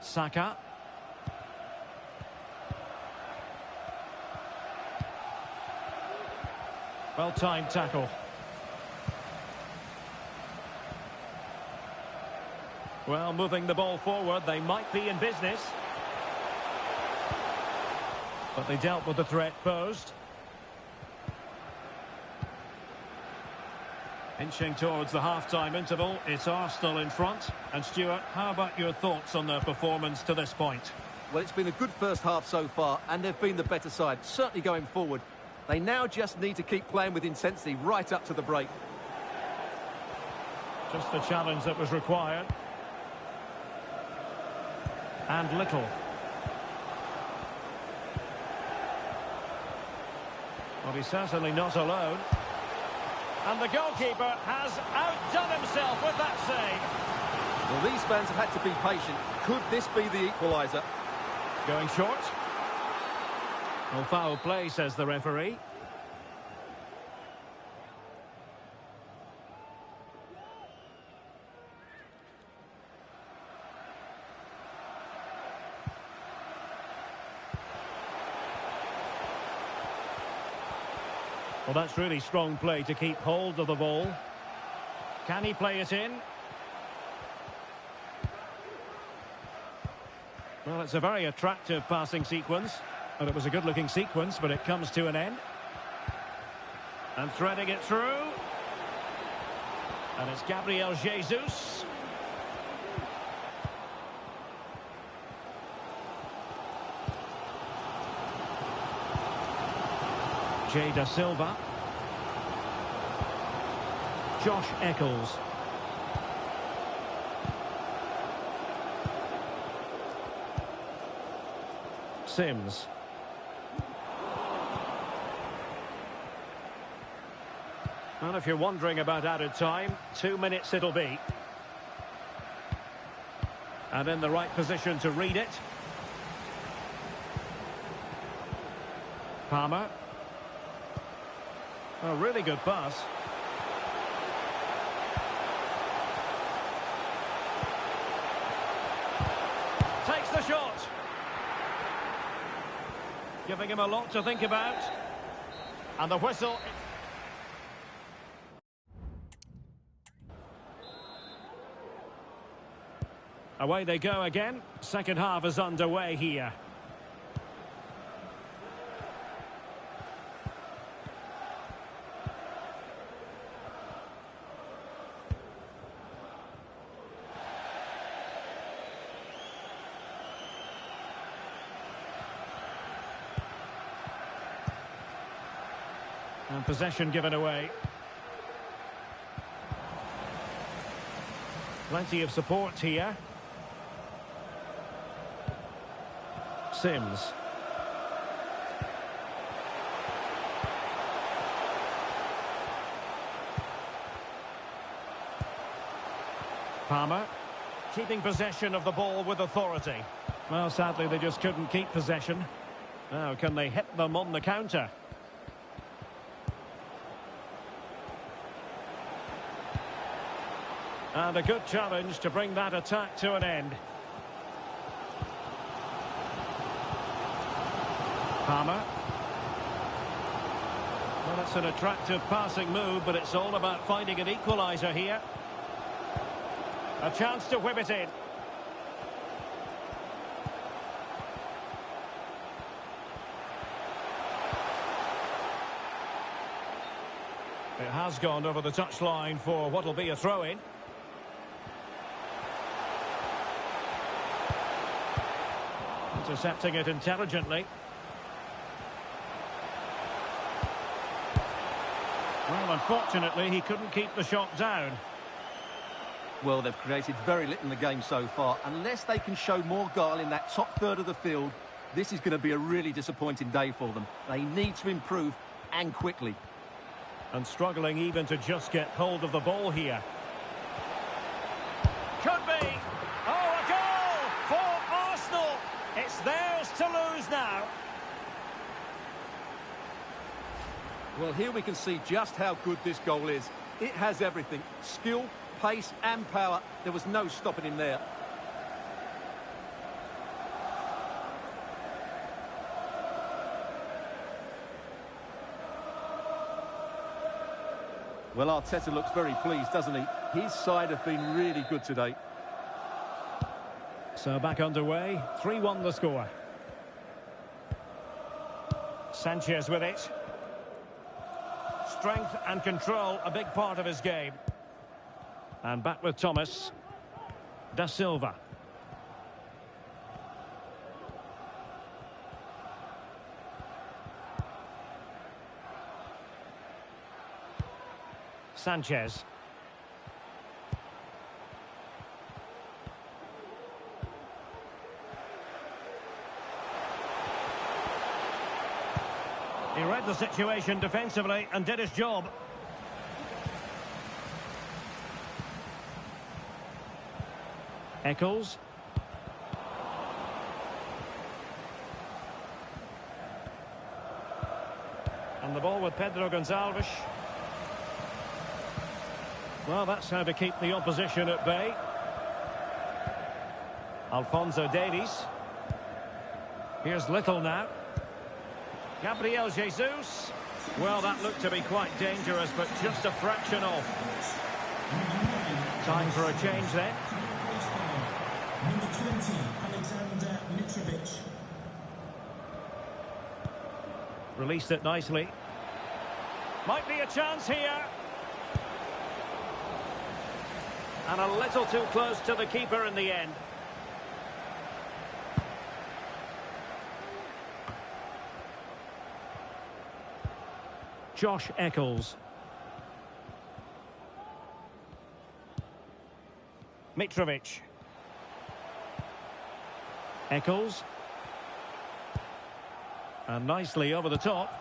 Saka. Well-timed tackle. Well, moving the ball forward, they might be in business. But they dealt with the threat posed. Inching towards the half-time interval, it's Arsenal in front. And Stuart, how about your thoughts on their performance to this point? Well, it's been a good first half so far, and they've been the better side, certainly going forward. They now just need to keep playing with intensity right up to the break. Just the challenge that was required. And Little. Well, he's certainly not alone. And the goalkeeper has outdone himself with that save. Well, these fans have had to be patient. Could this be the equaliser? Going short. Well, foul play, says the referee. Well, that's really strong play to keep hold of the ball. Can he play it in? Well, it's a very attractive passing sequence. And it was a good-looking sequence, but it comes to an end. And threading it through. And it's Gabriel Jesus. Da Silva. Josh Eccles. Sims. Well, if you're wondering about added time, 2 minutes it'll be. And in the right position to read it. Palmer. A really good pass. Takes the shot. Giving him a lot to think about. And the whistle. Away they go again. Second half is underway here. And possession given away. Plenty of support here. Sims. Palmer. Keeping possession of the ball with authority. Well, sadly, they just couldn't keep possession. Now, can they hit them on the counter? And a good challenge to bring that attack to an end. Palmer. Well, it's an attractive passing move, but it's all about finding an equaliser here. A chance to whip it in. It has gone over the touchline for what will be a throw-in. Intercepting it intelligently. Well, unfortunately, he couldn't keep the shot down. Well, they've created very little in the game so far. Unless they can show more guile in that top third of the field, this is going to be a really disappointing day for them. They need to improve, and quickly. And struggling even to just get hold of the ball here. Could be! Oh, a goal for Arsenal! It's theirs to lose now. Well, here we can see just how good this goal is. It has everything. Skill, pace and power. There was no stopping him there. Well, Arteta looks very pleased, doesn't he? His side have been really good today. So back underway. 3-1 the score. Sanchez with it. Strength and control, a big part of his game. And back with Thomas. Da Silva. Sanchez. He read the situation defensively and did his job. Eccles. And the ball with Pedro Gonçalves. Well, that's how to keep the opposition at bay. Alphonso Davies. Here's Little now. Gabriel Jesus. Well, that looked to be quite dangerous, but just a fraction off. Time for a change then. Number 20, Alexander Mitrovic. Released it nicely. Might be a chance here. And a little too close to the keeper in the end. Josh Eccles. Mitrovic. Eccles. And nicely over the top.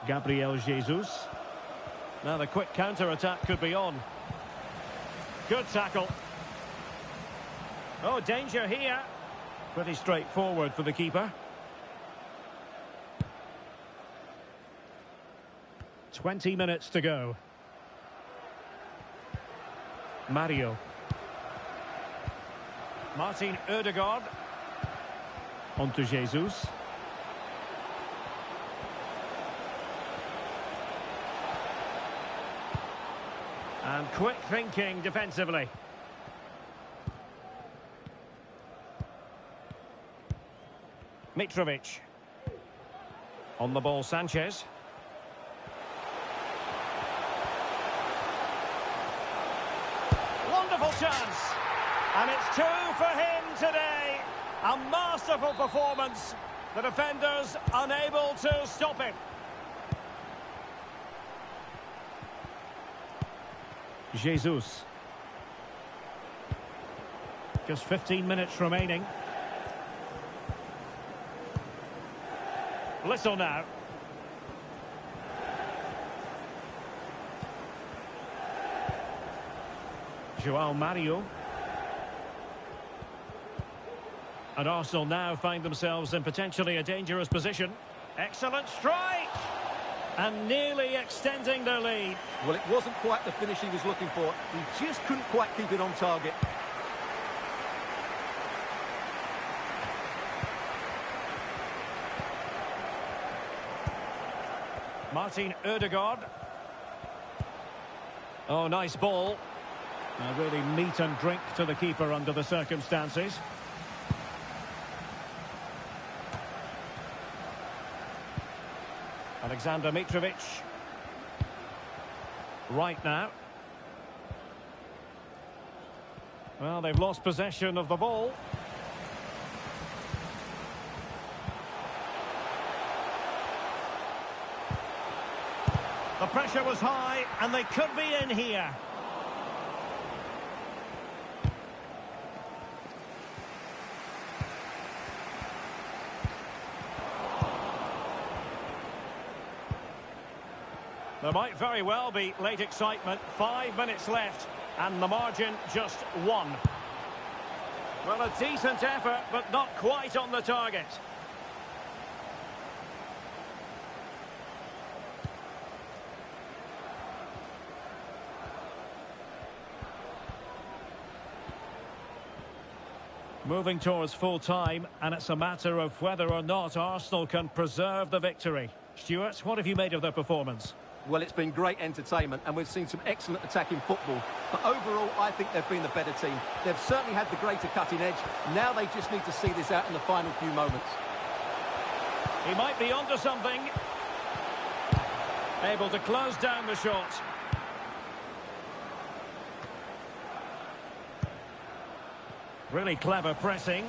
Gabriel Jesus. Now the quick counter-attack could be on. Good tackle. Oh, danger here. Pretty straightforward for the keeper. 20 minutes to go. Mario. Martin Ødegaard. On to Jesus. And quick thinking defensively. Mitrovic. On the ball, Sanchez. Wonderful chance. And it's 2 for him today. A masterful performance. The defenders unable to stop him. Jesus. Just 15 minutes remaining. Little now. Joao Mario. And Arsenal now find themselves in potentially a dangerous position. Excellent strike! And nearly extending their lead. Well, it wasn't quite the finish he was looking for. He just couldn't quite keep it on target. Martin Ødegaard. Oh, nice ball. Really meat and drink to the keeper under the circumstances. Alexander Mitrovic. Right now. Well, they've lost possession of the ball. The pressure was high, and they could be in here. There might very well be late excitement. 5 minutes left, and the margin just 1. Well, a decent effort, but not quite on the target. Moving towards full time, and it's a matter of whether or not Arsenal can preserve the victory. Stuart, what have you made of their performance? Well, it's been great entertainment, and we've seen some excellent attacking football. But overall, I think they've been the better team. They've certainly had the greater cutting edge. Now they just need to see this out in the final few moments. He might be onto something. Able to close down the shot. Really clever pressing.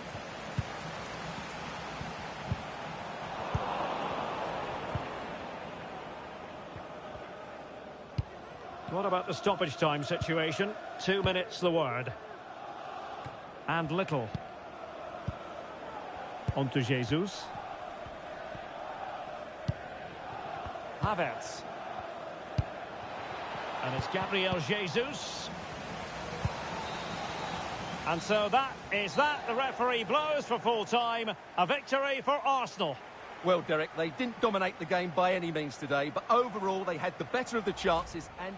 What about the stoppage time situation? 2 minutes the word. And Little. On to Jesus. Havertz. And it's Gabriel Jesus. And so that is that. The referee blows for full time. A victory for Arsenal. Well, Derek, they didn't dominate the game by any means today, but overall they had the better of the chances and...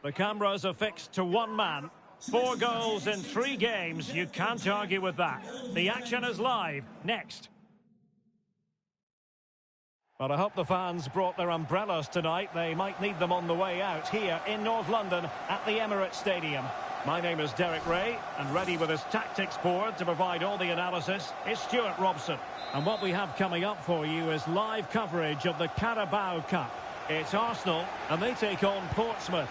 The cameras are fixed to one man. 4 goals in 3 games. You can't argue with that. The action is live. Next. Well, I hope the fans brought their umbrellas tonight. They might need them on the way out here in North London at the Emirates Stadium. My name is Derek Ray, and ready with his tactics board to provide all the analysis is Stuart Robson. And what we have coming up for you is live coverage of the Carabao Cup. It's Arsenal, and they take on Portsmouth.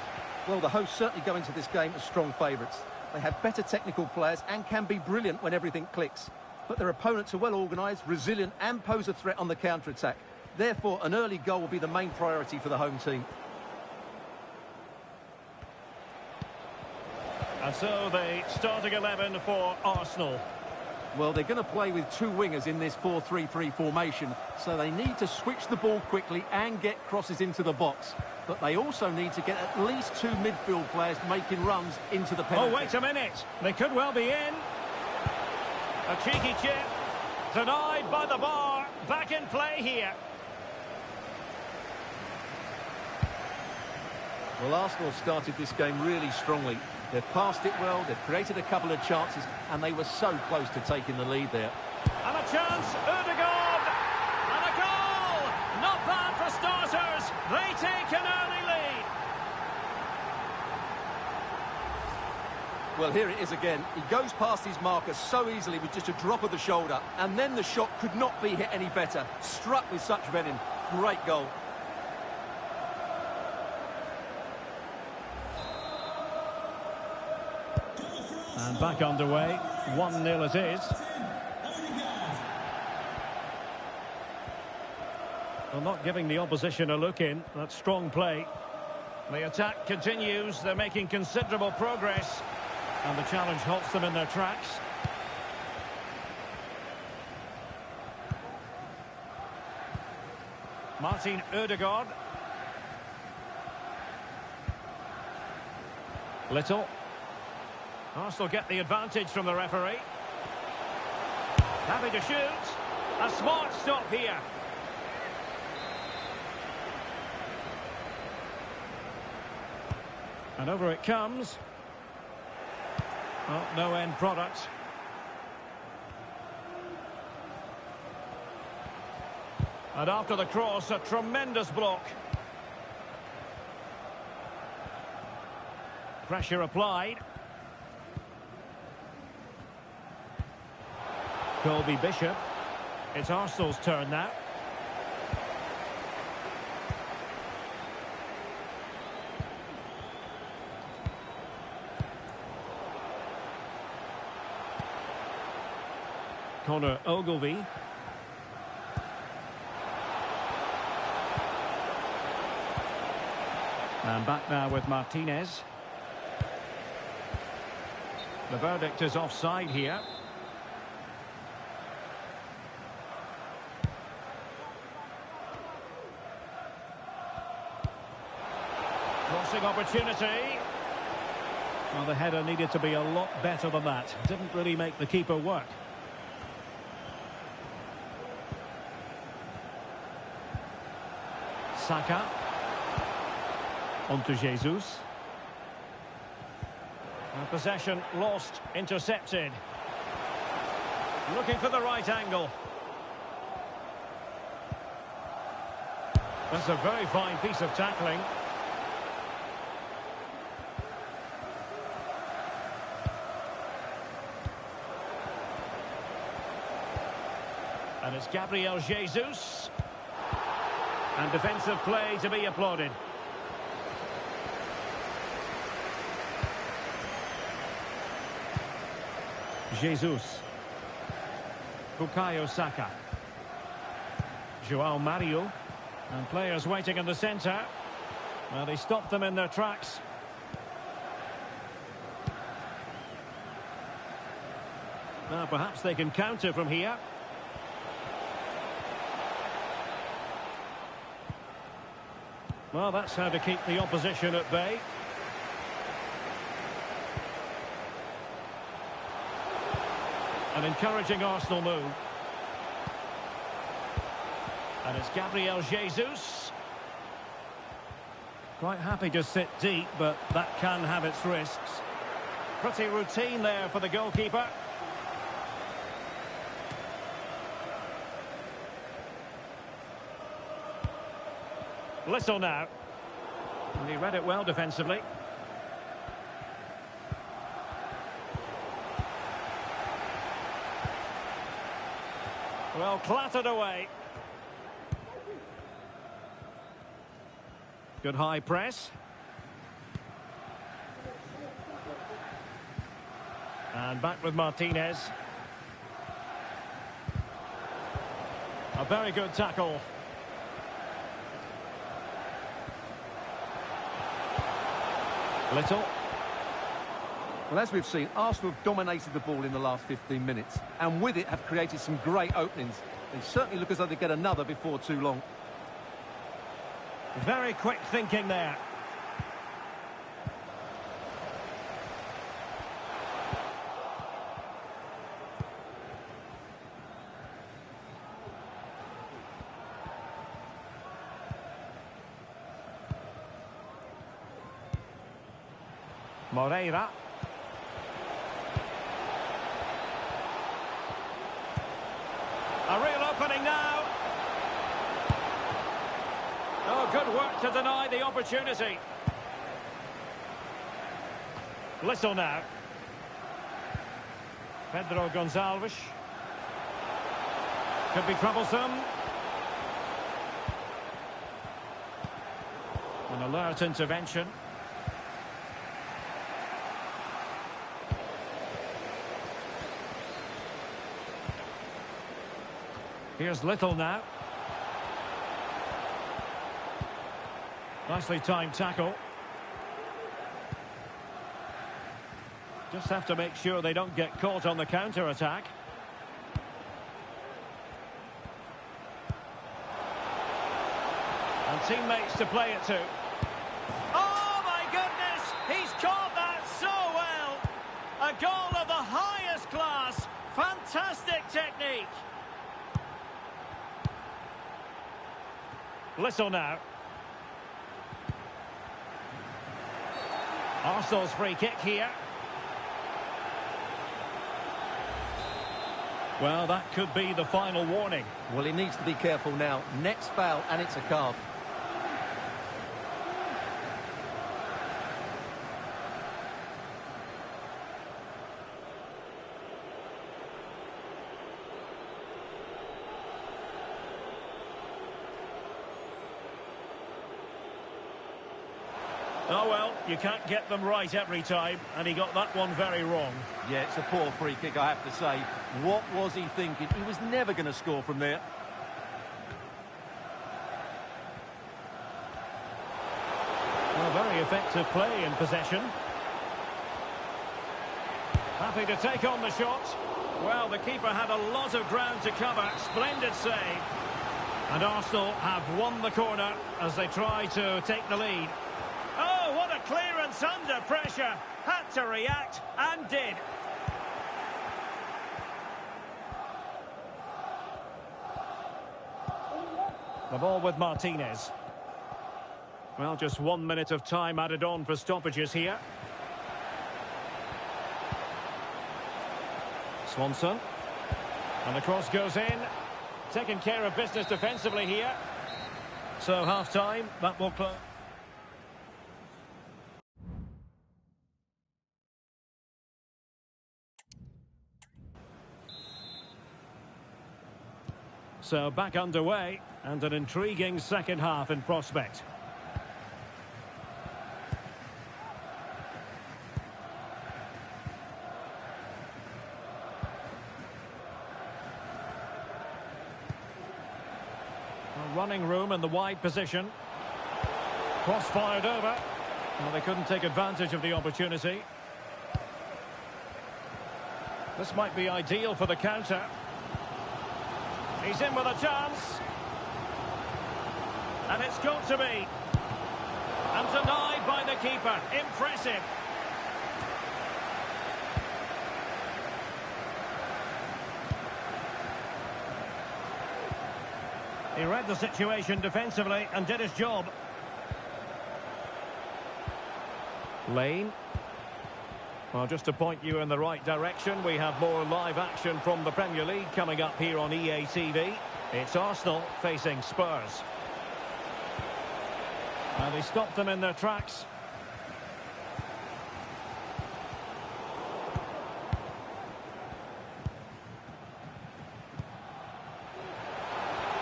Well, the hosts certainly go into this game as strong favourites. They have better technical players and can be brilliant when everything clicks. But their opponents are well organised, resilient and pose a threat on the counter-attack. Therefore, an early goal will be the main priority for the home team. And so the starting 11 for Arsenal. Well, they're going to play with 2 wingers in this 4-3-3 formation, so they need to switch the ball quickly and get crosses into the box. But they also need to get at least 2 midfield players making runs into the penalty. Oh, wait a minute. They could well be in. A cheeky chip. Denied by the bar. Back in play here. Well, Arsenal started this game really strongly. They've passed it well, they've created a couple of chances, and they were so close to taking the lead there. And a chance, Ødegaard! And a goal! Not bad for starters. They take an early lead. Well, here it is again. He goes past his marker so easily with just a drop of the shoulder, and then the shot could not be hit any better. Struck with such venom. Great goal. And back underway. 1-0 it is. Well, not giving the opposition a look in. That's strong play. The attack continues. They're making considerable progress. And the challenge halts them in their tracks. Martin Ødegaard. Little. Arsenal get the advantage from the referee. Happy to shoot. A smart stop here. And over it comes. Well, no end product. And after the cross, a tremendous block. Pressure applied. Colby Bishop. It's Arsenal's turn now. Connor Ogilvie. And back now with Martinez. The verdict is offside here. Crossing opportunity. Well, the header needed to be a lot better than that. Didn't really make the keeper work. Saka. On to Jesus. And possession lost, intercepted. Looking for the right angle. That's a very fine piece of tackling. And it's Gabriel Jesus. And defensive play to be applauded. Jesus. Bukayo Saka. João Mario. And players waiting in the centre. Well, they stopped them in their tracks. Now perhaps they can counter from here. Well, that's how to keep the opposition at bay. An encouraging Arsenal move. And it's Gabriel Jesus. Quite happy to sit deep, but that can have its risks. Pretty routine there for the goalkeeper. Little now. And he read it well defensively. Well, clattered away. Good high press. And back with Martinez. A very good tackle. Little. Well, as we've seen, Arsenal have dominated the ball in the last 15 minutes, and with it have created some great openings. They certainly look as though they get another before too long. Very quick thinking there. Moreira. A real opening now. Oh, good work to deny the opportunity. Little now. Pedro Gonçalves. Could be troublesome. An alert intervention. Here's Little now. Nicely timed tackle. Just have to make sure they don't get caught on the counter-attack. And teammates to play it to. Oh my goodness! He's caught that so well! A goal of the highest class. Fantastic technique. Little now. Arsenal's free kick here. Well, that could be the final warning. Well, he needs to be careful now. Next foul, and it's a card. Oh, well, you can't get them right every time, and he got that one very wrong. Yeah, it's a poor free kick, I have to say. What was he thinking? He was never going to score from there. Well, very effective play in possession. Happy to take on the shot. Well, the keeper had a lot of ground to cover. Splendid save. And Arsenal have won the corner as they try to take the lead. Oh, what a clearance under pressure. Had to react and did. The ball with Martinez. Well, just 1 minute of time added on for stoppages here. Swanson. And the cross goes in. Taking care of business defensively here. So half-time, that will close. So back underway, and an intriguing second half in prospect. Running room in the wide position. Cross fired over. Well, they couldn't take advantage of the opportunity. This might be ideal for the counter. He's in with a chance. And it's got to be. And denied by the keeper. Impressive. He read the situation defensively and did his job. Lane. Well, just to point you in the right direction, we have more live action from the Premier League coming up here on EA TV. It's Arsenal facing Spurs. And they stopped them in their tracks.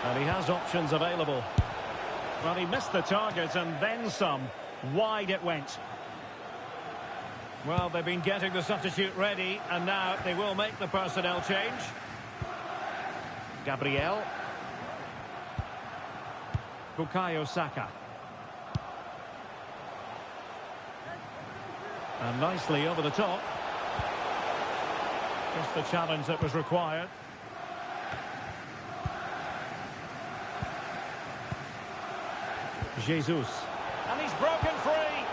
And he has options available. Well, he missed the target and then some. Wide it went. Well, they've been getting the substitute ready, and now they will make the personnel change. Gabriel. Bukayo Saka. And nicely over the top. Just the challenge that was required. Jesus. And he's broken free.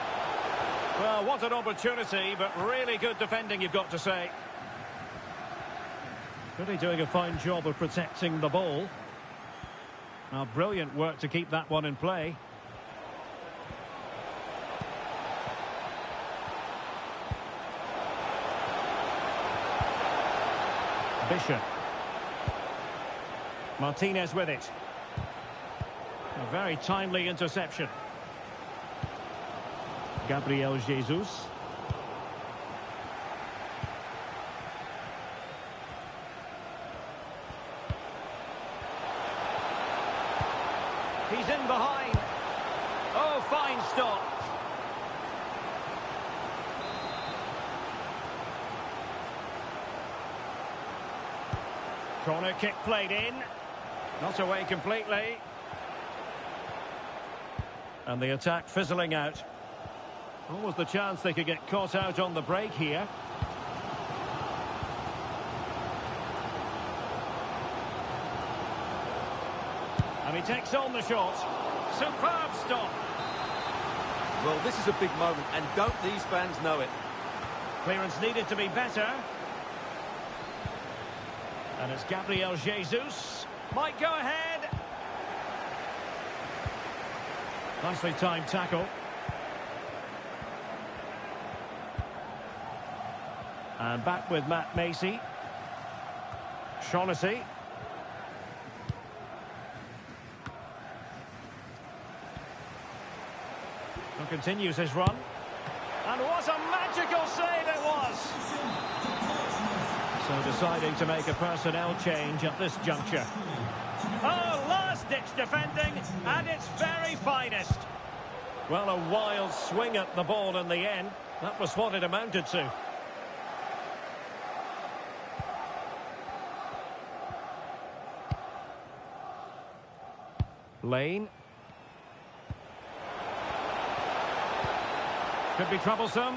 Well, what an opportunity, but really good defending, you've got to say. Really doing a fine job of protecting the ball. Now, brilliant work to keep that one in play. Bishop. Martinez with it. A very timely interception. Gabriel Jesus. He's in behind. Oh, fine stop. Corner kick played in. Not away completely. And the attack fizzling out. Always the chance they could get caught out on the break here. And he takes on the shot. Superb stop. Well, this is a big moment, and don't these fans know it? Clearance needed to be better. And it's Gabriel Jesus. Might go ahead. Nicely timed tackle. And back with Matt Macy. Shaughnessy. And continues his run. And what a magical save it was! So deciding to make a personnel change at this juncture. Oh, last-ditch defending at its very finest. Well, a wild swing at the ball in the end. That was what it amounted to. Lane. Could be troublesome.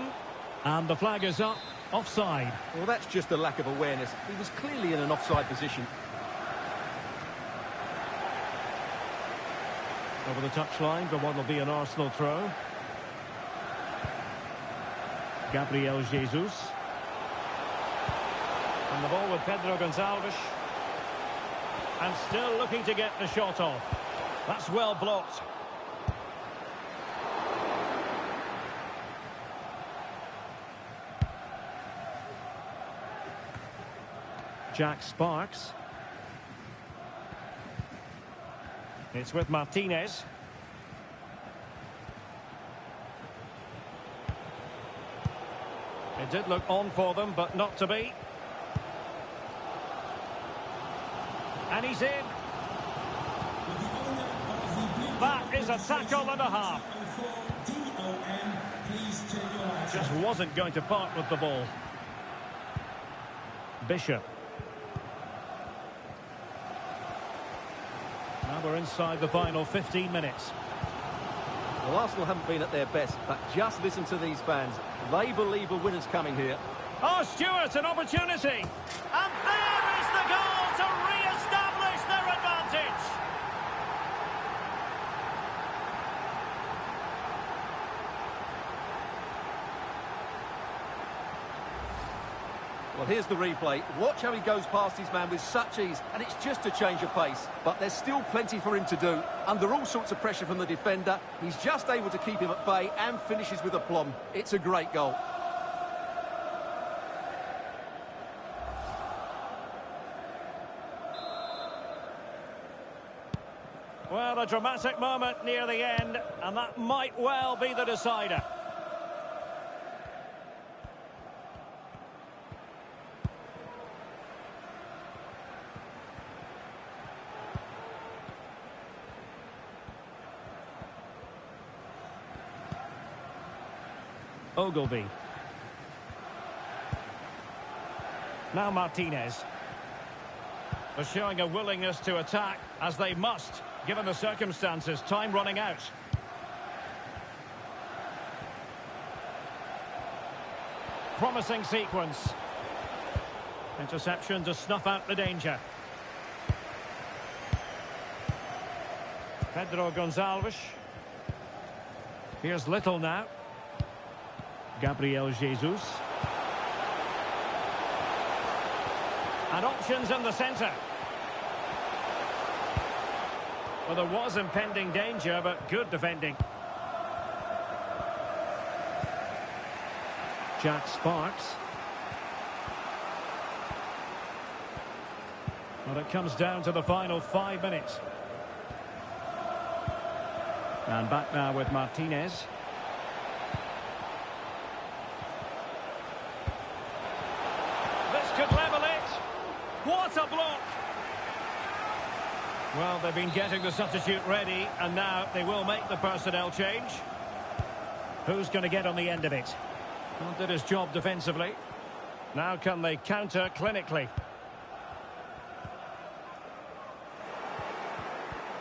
And the flag is up. Offside. Well, that's just a lack of awareness. He was clearly in an offside position. Over the touchline, but what will be an Arsenal throw. Gabriel Jesus. And the ball with Pedro Gonçalves. And still looking to get the shot off. That's well blocked. Jack Sparks. It's with Martinez. It did look on for them, but not to be. And he's in. That is a tackle and a half. Just wasn't going to part with the ball. Bishop. Now we're inside the final 15 minutes. Well, Arsenal haven't been at their best, but just listen to these fans. They believe a winner's coming here. Oh, Stewart, an opportunity. And there is the goal to re-establish their advantage. Well, here's the replay. Watch how he goes past his man with such ease, and it's just a change of pace. But there's still plenty for him to do. Under all sorts of pressure from the defender, he's just able to keep him at bay and finishes with aplomb. It's a great goal. Well, a dramatic moment near the end, and that might well be the decider. Ogilvy. Now Martinez. They're showing a willingness to attack, as they must, given the circumstances. Time running out. Promising sequence. Interception to snuff out the danger. Pedro Gonçalves. Here's Little now. Gabriel Jesus. And options in the centre. Well, there was impending danger, but good defending. Jack Sparks. Well, it comes down to the final 5 minutes. And back now with Martinez. Could level it. What a block! Well, they've been getting the substitute ready, and now they will make the personnel change. Who's going to get on the end of it? Well, did his job defensively. Now can they counter clinically?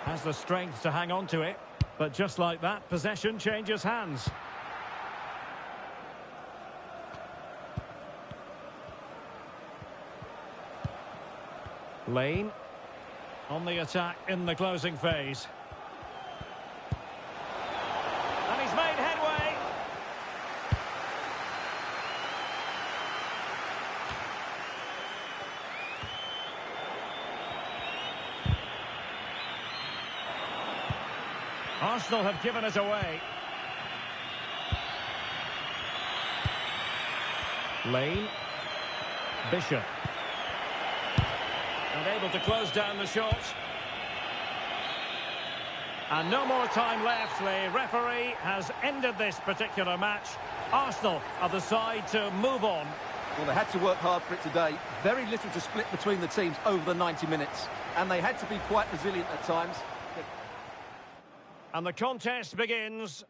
Has the strength to hang on to it, but just like that, possession changes hands. Lane on the attack in the closing phase. And he's made headway. Arsenal have given it away. Lane. Bishop. And able to close down the shot. And no more time left. The referee has ended this particular match. Arsenal are the side to move on. Well, they had to work hard for it today. Very little to split between the teams over the 90 minutes. And they had to be quite resilient at times. And the contest begins.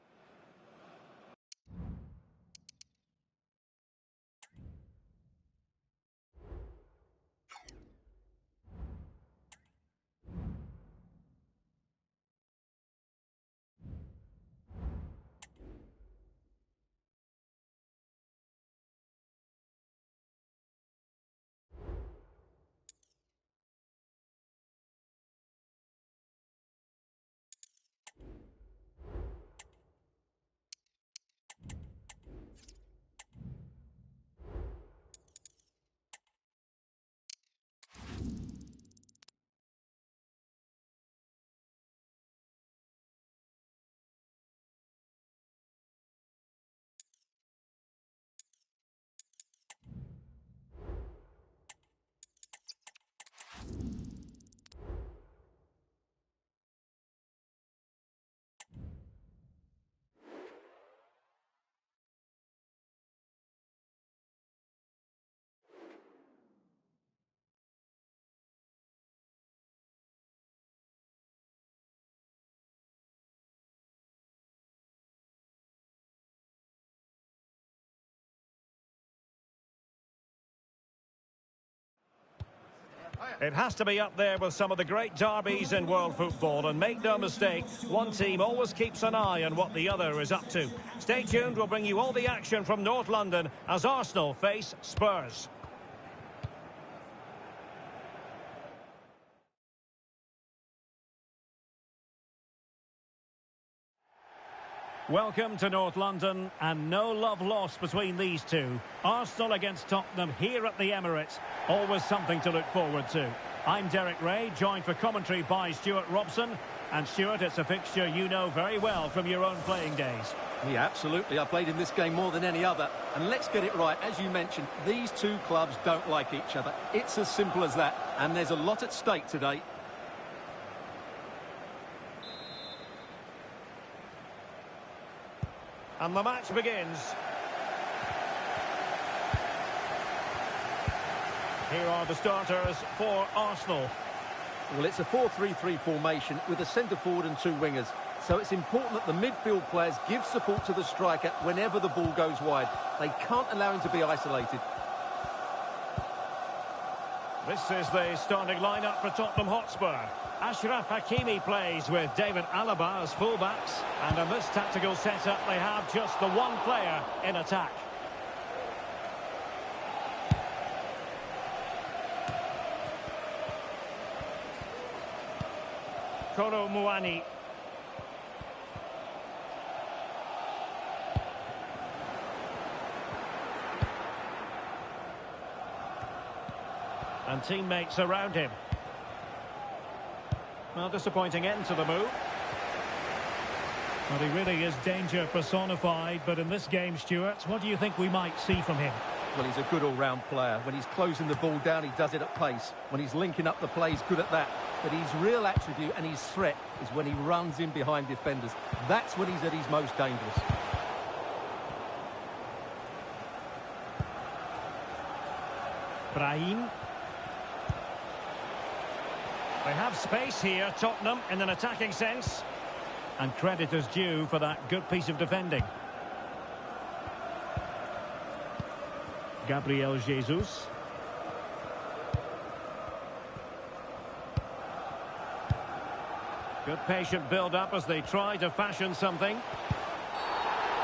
It has to be up there with some of the great derbies in world football, and make no mistake, one team always keeps an eye on what the other is up to. Stay tuned, we'll bring you all the action from North London as Arsenal face Spurs. Welcome to North London, and no love lost between these two. Arsenal against Tottenham here at the Emirates. Always something to look forward to. I'm Derek Ray, joined for commentary by Stuart Robson. And Stuart, it's a fixture you know very well from your own playing days. Yeah, absolutely. I played in this game more than any other. And let's get it right. As you mentioned, these two clubs don't like each other. It's as simple as that. And there's a lot at stake today. And the match begins. Here are the starters for Arsenal. Well, it's a 4-3-3 formation with a centre-forward and two wingers. So it's important that the midfield players give support to the striker whenever the ball goes wide. They can't allow him to be isolated. This is the starting lineup for Tottenham Hotspur. Ashraf Hakimi plays with David Alaba as fullbacks. And in this tactical setup, they have just the one player in attack. Kolo Muani. And teammates around him. Well, disappointing end to the move. Well, he really is danger personified, but in this game, Stuart, what do you think we might see from him? Well, he's a good all-round player. When he's closing the ball down, he does it at pace. When he's linking up the play, he's good at that. But his real attribute and his threat is when he runs in behind defenders. That's when he's at his most dangerous. Brahim. They have space here, Tottenham, in an attacking sense. And credit is due for that good piece of defending. Gabriel Jesus. Good patient build-up as they try to fashion something.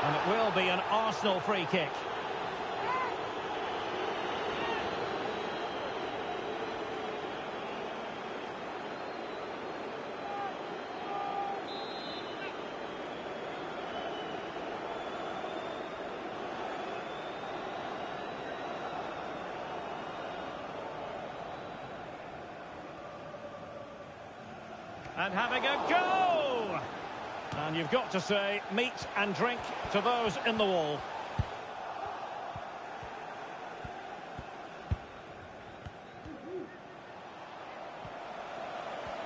And it will be an Arsenal free kick. And having a go! And you've got to say, meat and drink to those in the wall.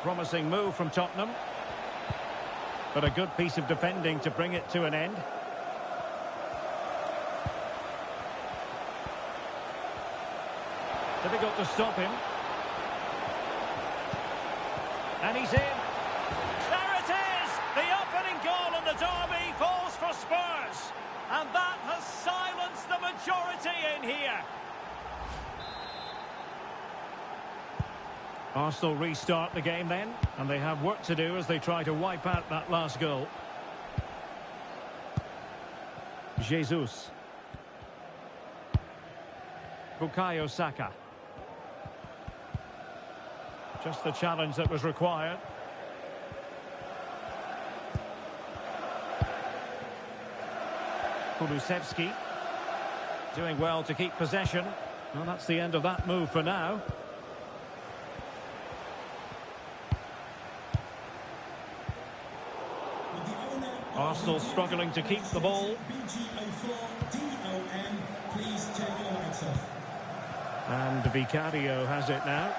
Promising move from Tottenham. But a good piece of defending to bring it to an end. Difficult to stop him. And he's in. There it is! The opening goal in the derby falls for Spurs. And that has silenced the majority in here. Arsenal restart the game then. And they have work to do as they try to wipe out that last goal. Jesus. Bukayo Saka. Just the challenge that was required. Kulusevski doing well to keep possession. Well, that's the end of that move for now. Arsenal struggling to keep the ball. And Vicario has it now.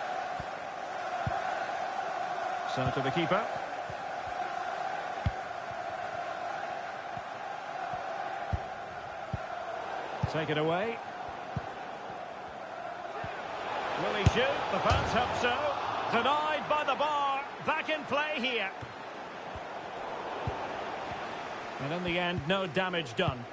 So to the keeper. Take it away. Will he shoot? The fans hope so. Denied by the bar. Back in play here. And in the end, no damage done.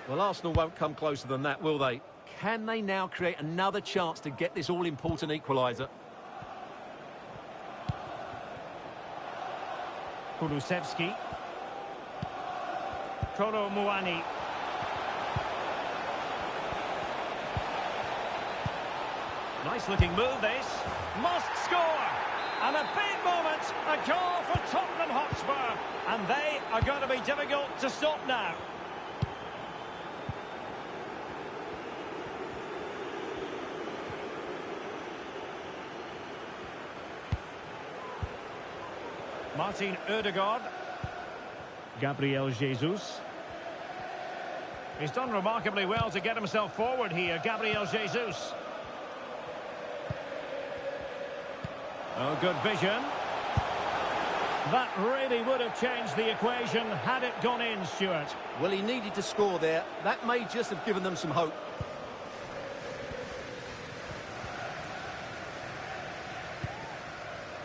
Well, Arsenal won't come closer than that, will they? Can they now create another chance to get this all-important equaliser? Kulusevski. Kolo Muani. Nice looking move this. Must score. And a big moment, a goal for Tottenham Hotspur. And they are going to be difficult to stop now. Martin Ødegaard. Gabriel Jesus. He's done remarkably well to get himself forward here, Gabriel Jesus. Oh, good vision. That really would have changed the equation had it gone in, Stuart. Well, he needed to score there. That may just have given them some hope.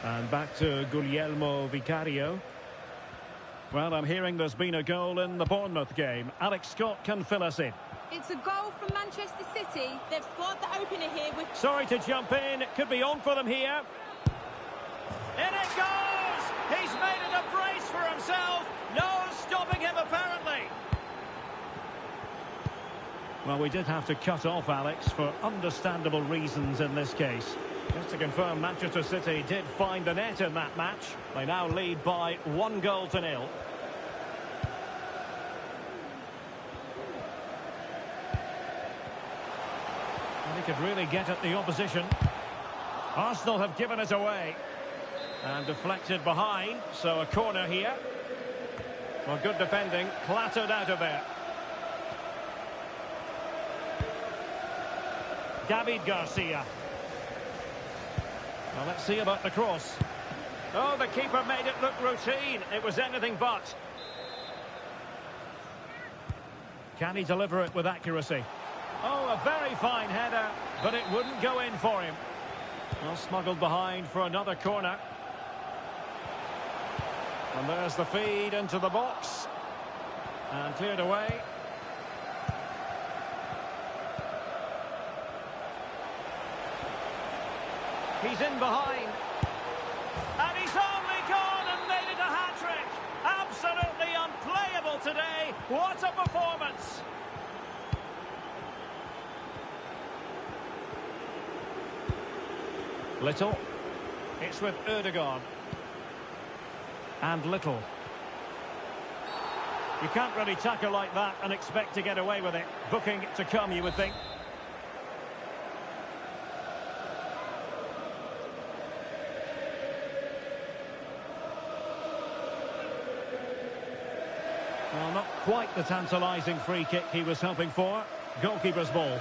And back to Guglielmo Vicario. Well, I'm hearing there's been a goal in the Bournemouth game. Alex Scott can fill us in. It's a goal from Manchester City. They've scored the opener here with... Sorry to jump in. It could be on for them here. In it goes! He's made it a brace for himself. No stopping him, apparently. Well, we did have to cut off Alex for understandable reasons in this case. Just to confirm, Manchester City did find the net in that match. They now lead by 1-0. And he could really get at the opposition. Arsenal have given it away. And deflected behind, so a corner here. Well, good defending, clattered out of there. David Garcia. Well, let's see about the cross. Oh, the keeper made it look routine. It was anything but. Can he deliver it with accuracy? Oh, a very fine header, but it wouldn't go in for him. Well, smuggled behind for another corner. And there's the feed into the box. And cleared away. He's in behind. And he's only gone and made it a hat-trick. Absolutely unplayable today. What a performance. Little. It's with Ødegaard. And Little. You can't really tackle like that and expect to get away with it. Booking to come, you would think. Well, not quite the tantalising free kick he was hoping for. Goalkeeper's ball.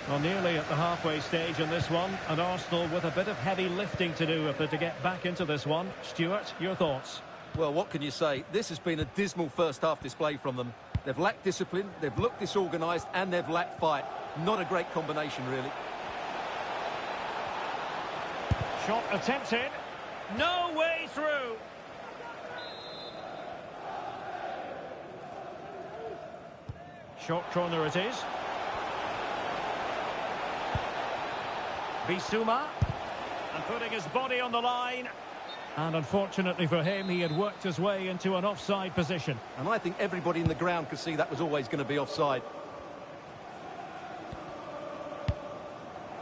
Well, nearly at the halfway stage in this one, and Arsenal with a bit of heavy lifting to do if they're to get back into this one. Stuart, your thoughts? Well, what can you say? This has been a dismal first-half display from them. They've lacked discipline, they've looked disorganised, and they've lacked fight. Not a great combination, really. Shot attempted. No way through. Short corner it is. Bissouma. And putting his body on the line. And unfortunately for him, he had worked his way into an offside position. And I think everybody in the ground could see that was always going to be offside.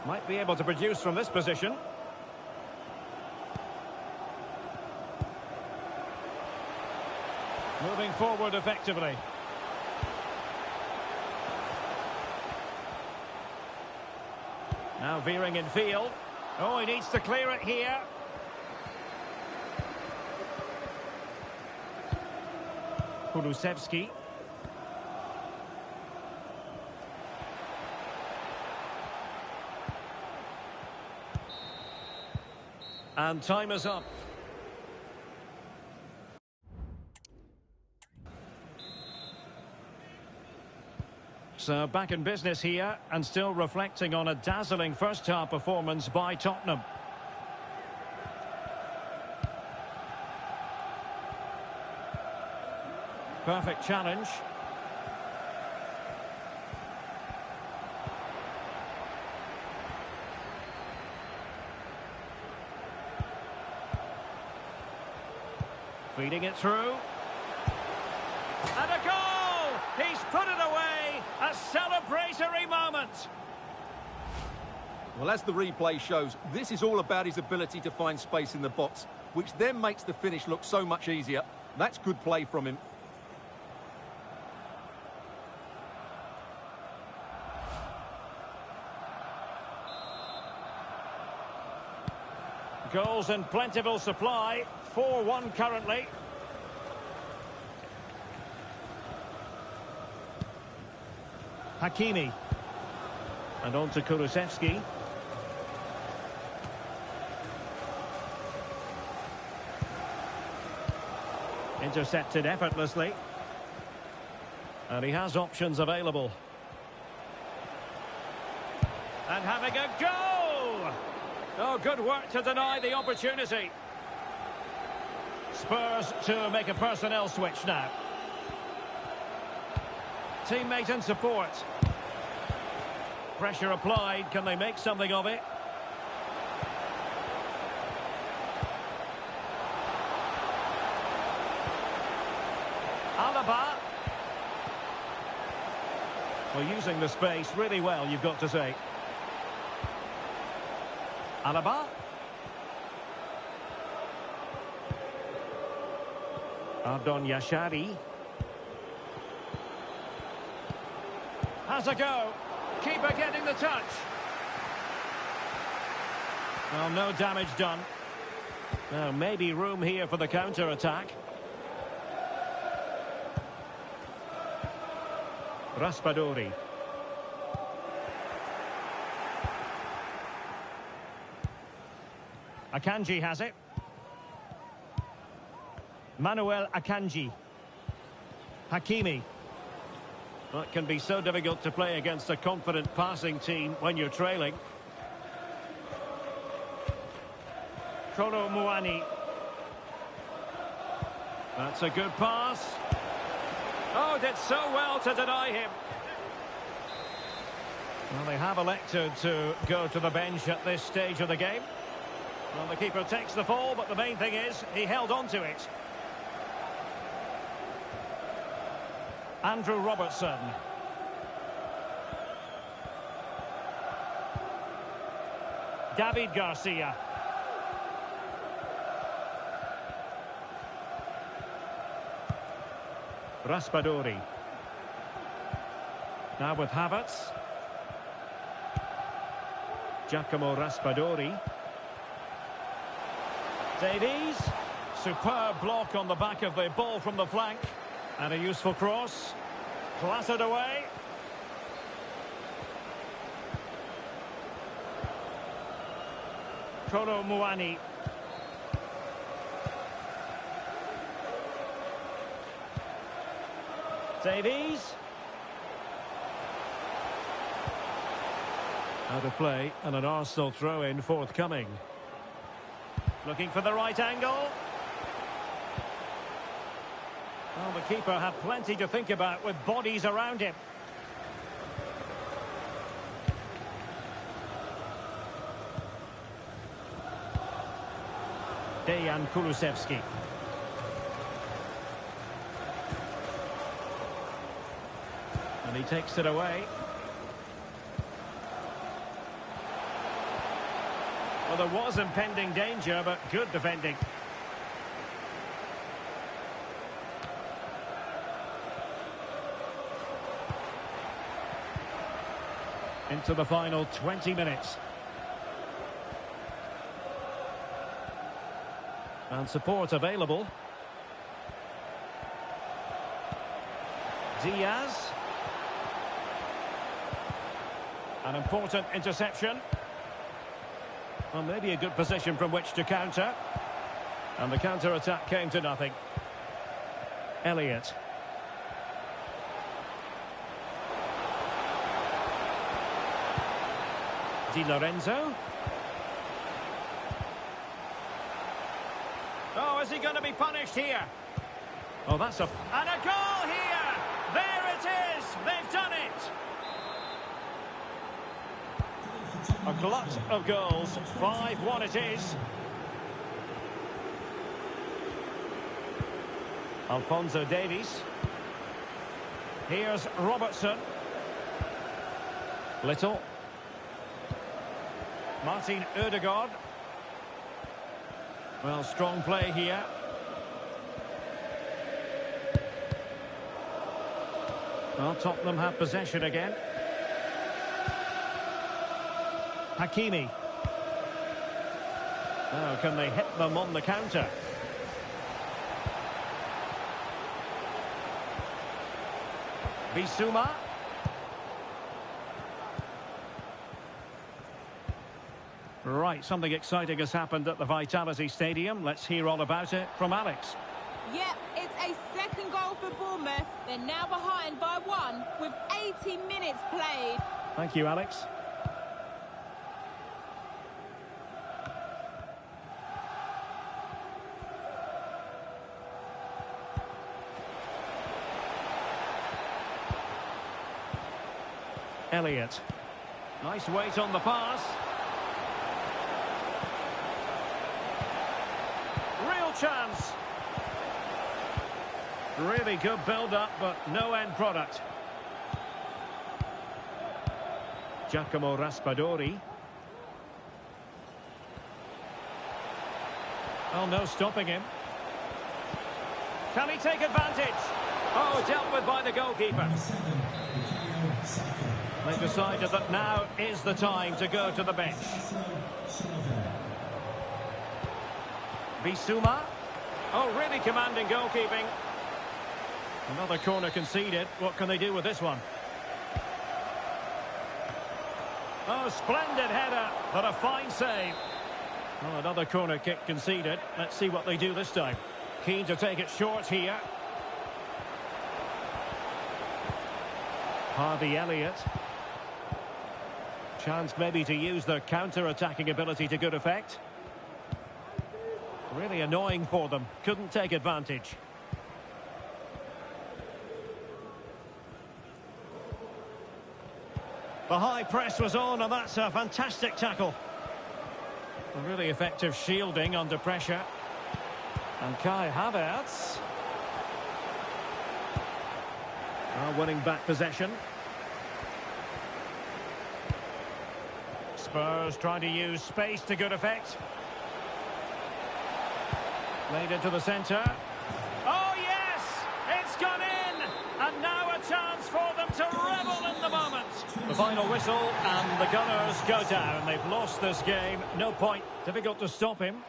Might be able to produce from this position. Moving forward effectively. Now veering in field. Oh, he needs to clear it here. Kulusevski. And time is up. So back in business here and still reflecting on a dazzling first-half performance by Tottenham. Perfect challenge. Feeding it through. And a goal! He's put it away! A celebratory moment! Well, as the replay shows, this is all about his ability to find space in the box, which then makes the finish look so much easier. That's good play from him. Goals in plentiful supply. 4-1 currently. Hakimi. And on to Kulusevski. Intercepted effortlessly. And he has options available. And having a go! Oh, good work to deny the opportunity. Spurs to make a personnel switch now. Teammate and support. Pressure applied. Can they make something of it? Alaba. Well, using the space really well, you've got to say. Alaba. Ardon Yashari. Has a go. Keeper getting the touch. Well, no damage done. Now, maybe room here for the counter-attack. Raspadori. Akanji has it. Manuel Akanji. Hakimi. Well, it can be so difficult to play against a confident passing team when you're trailing. Kolo Muani. That's a good pass. Oh, did so well to deny him. Well, they have elected to go to the bench at this stage of the game. Well, the keeper takes the fall, but the main thing is he held on to it. Andrew Robertson. David Garcia. Raspadori. Now with Havertz. Giacomo Raspadori. Davies. Superb block on the back of the ball from the flank. And a useful cross. Clattered away. Kolo Muani. Davies. Out of play and an Arsenal throw-in forthcoming. Looking for the right angle. Well, the keeper had plenty to think about with bodies around him. Dejan Kulusevski. And he takes it away. Well, there was impending danger, but good defending. Into the final 20 minutes. And support available. Diaz. An important interception. Well, maybe a good position from which to counter. And the counter-attack came to nothing. Elliott. Di Lorenzo. Oh, is he going to be punished here? Oh, that's a... And a goal here! There it is! They've done it! A glut of goals. 5-1 it is. Alphonso Davies. Here's Robertson. Little. Martin Ødegaard. Well, strong play here. Well, Tottenham have possession again. Hakimi. Now, can they hit them on the counter? Bissouma. Right, something exciting has happened at the Vitality Stadium. Let's hear all about it from Alex. Yep, it's a second goal for Bournemouth. They're now behind by 1 with 80 minutes played. Thank you, Alex. Elliott. Nice weight on the pass. Real chance. Really good build-up, but no end product. Giacomo Raspadori. Oh, no stopping him. Can he take advantage? Oh, dealt with by the goalkeeper. They decided that now is the time to go to the bench. Bissouma. Oh, really commanding goalkeeping. Another corner conceded. What can they do with this one? Oh, splendid header, but a fine save. Well, another corner kick conceded. Let's see what they do this time. Keen to take it short here. Harvey Elliott. Chance maybe to use the counter-attacking ability to good effect. Really annoying for them. Couldn't take advantage. The high press was on, and that's a fantastic tackle. A really effective shielding under pressure. And Kai Havertz. Winning back possession. Spurs trying to use space to good effect. Laid into the centre. Oh, yes! It's gone in! And now a chance for them to revel in the moment. The final whistle, and the Gunners go down. They've lost this game. No point. Difficult to stop him.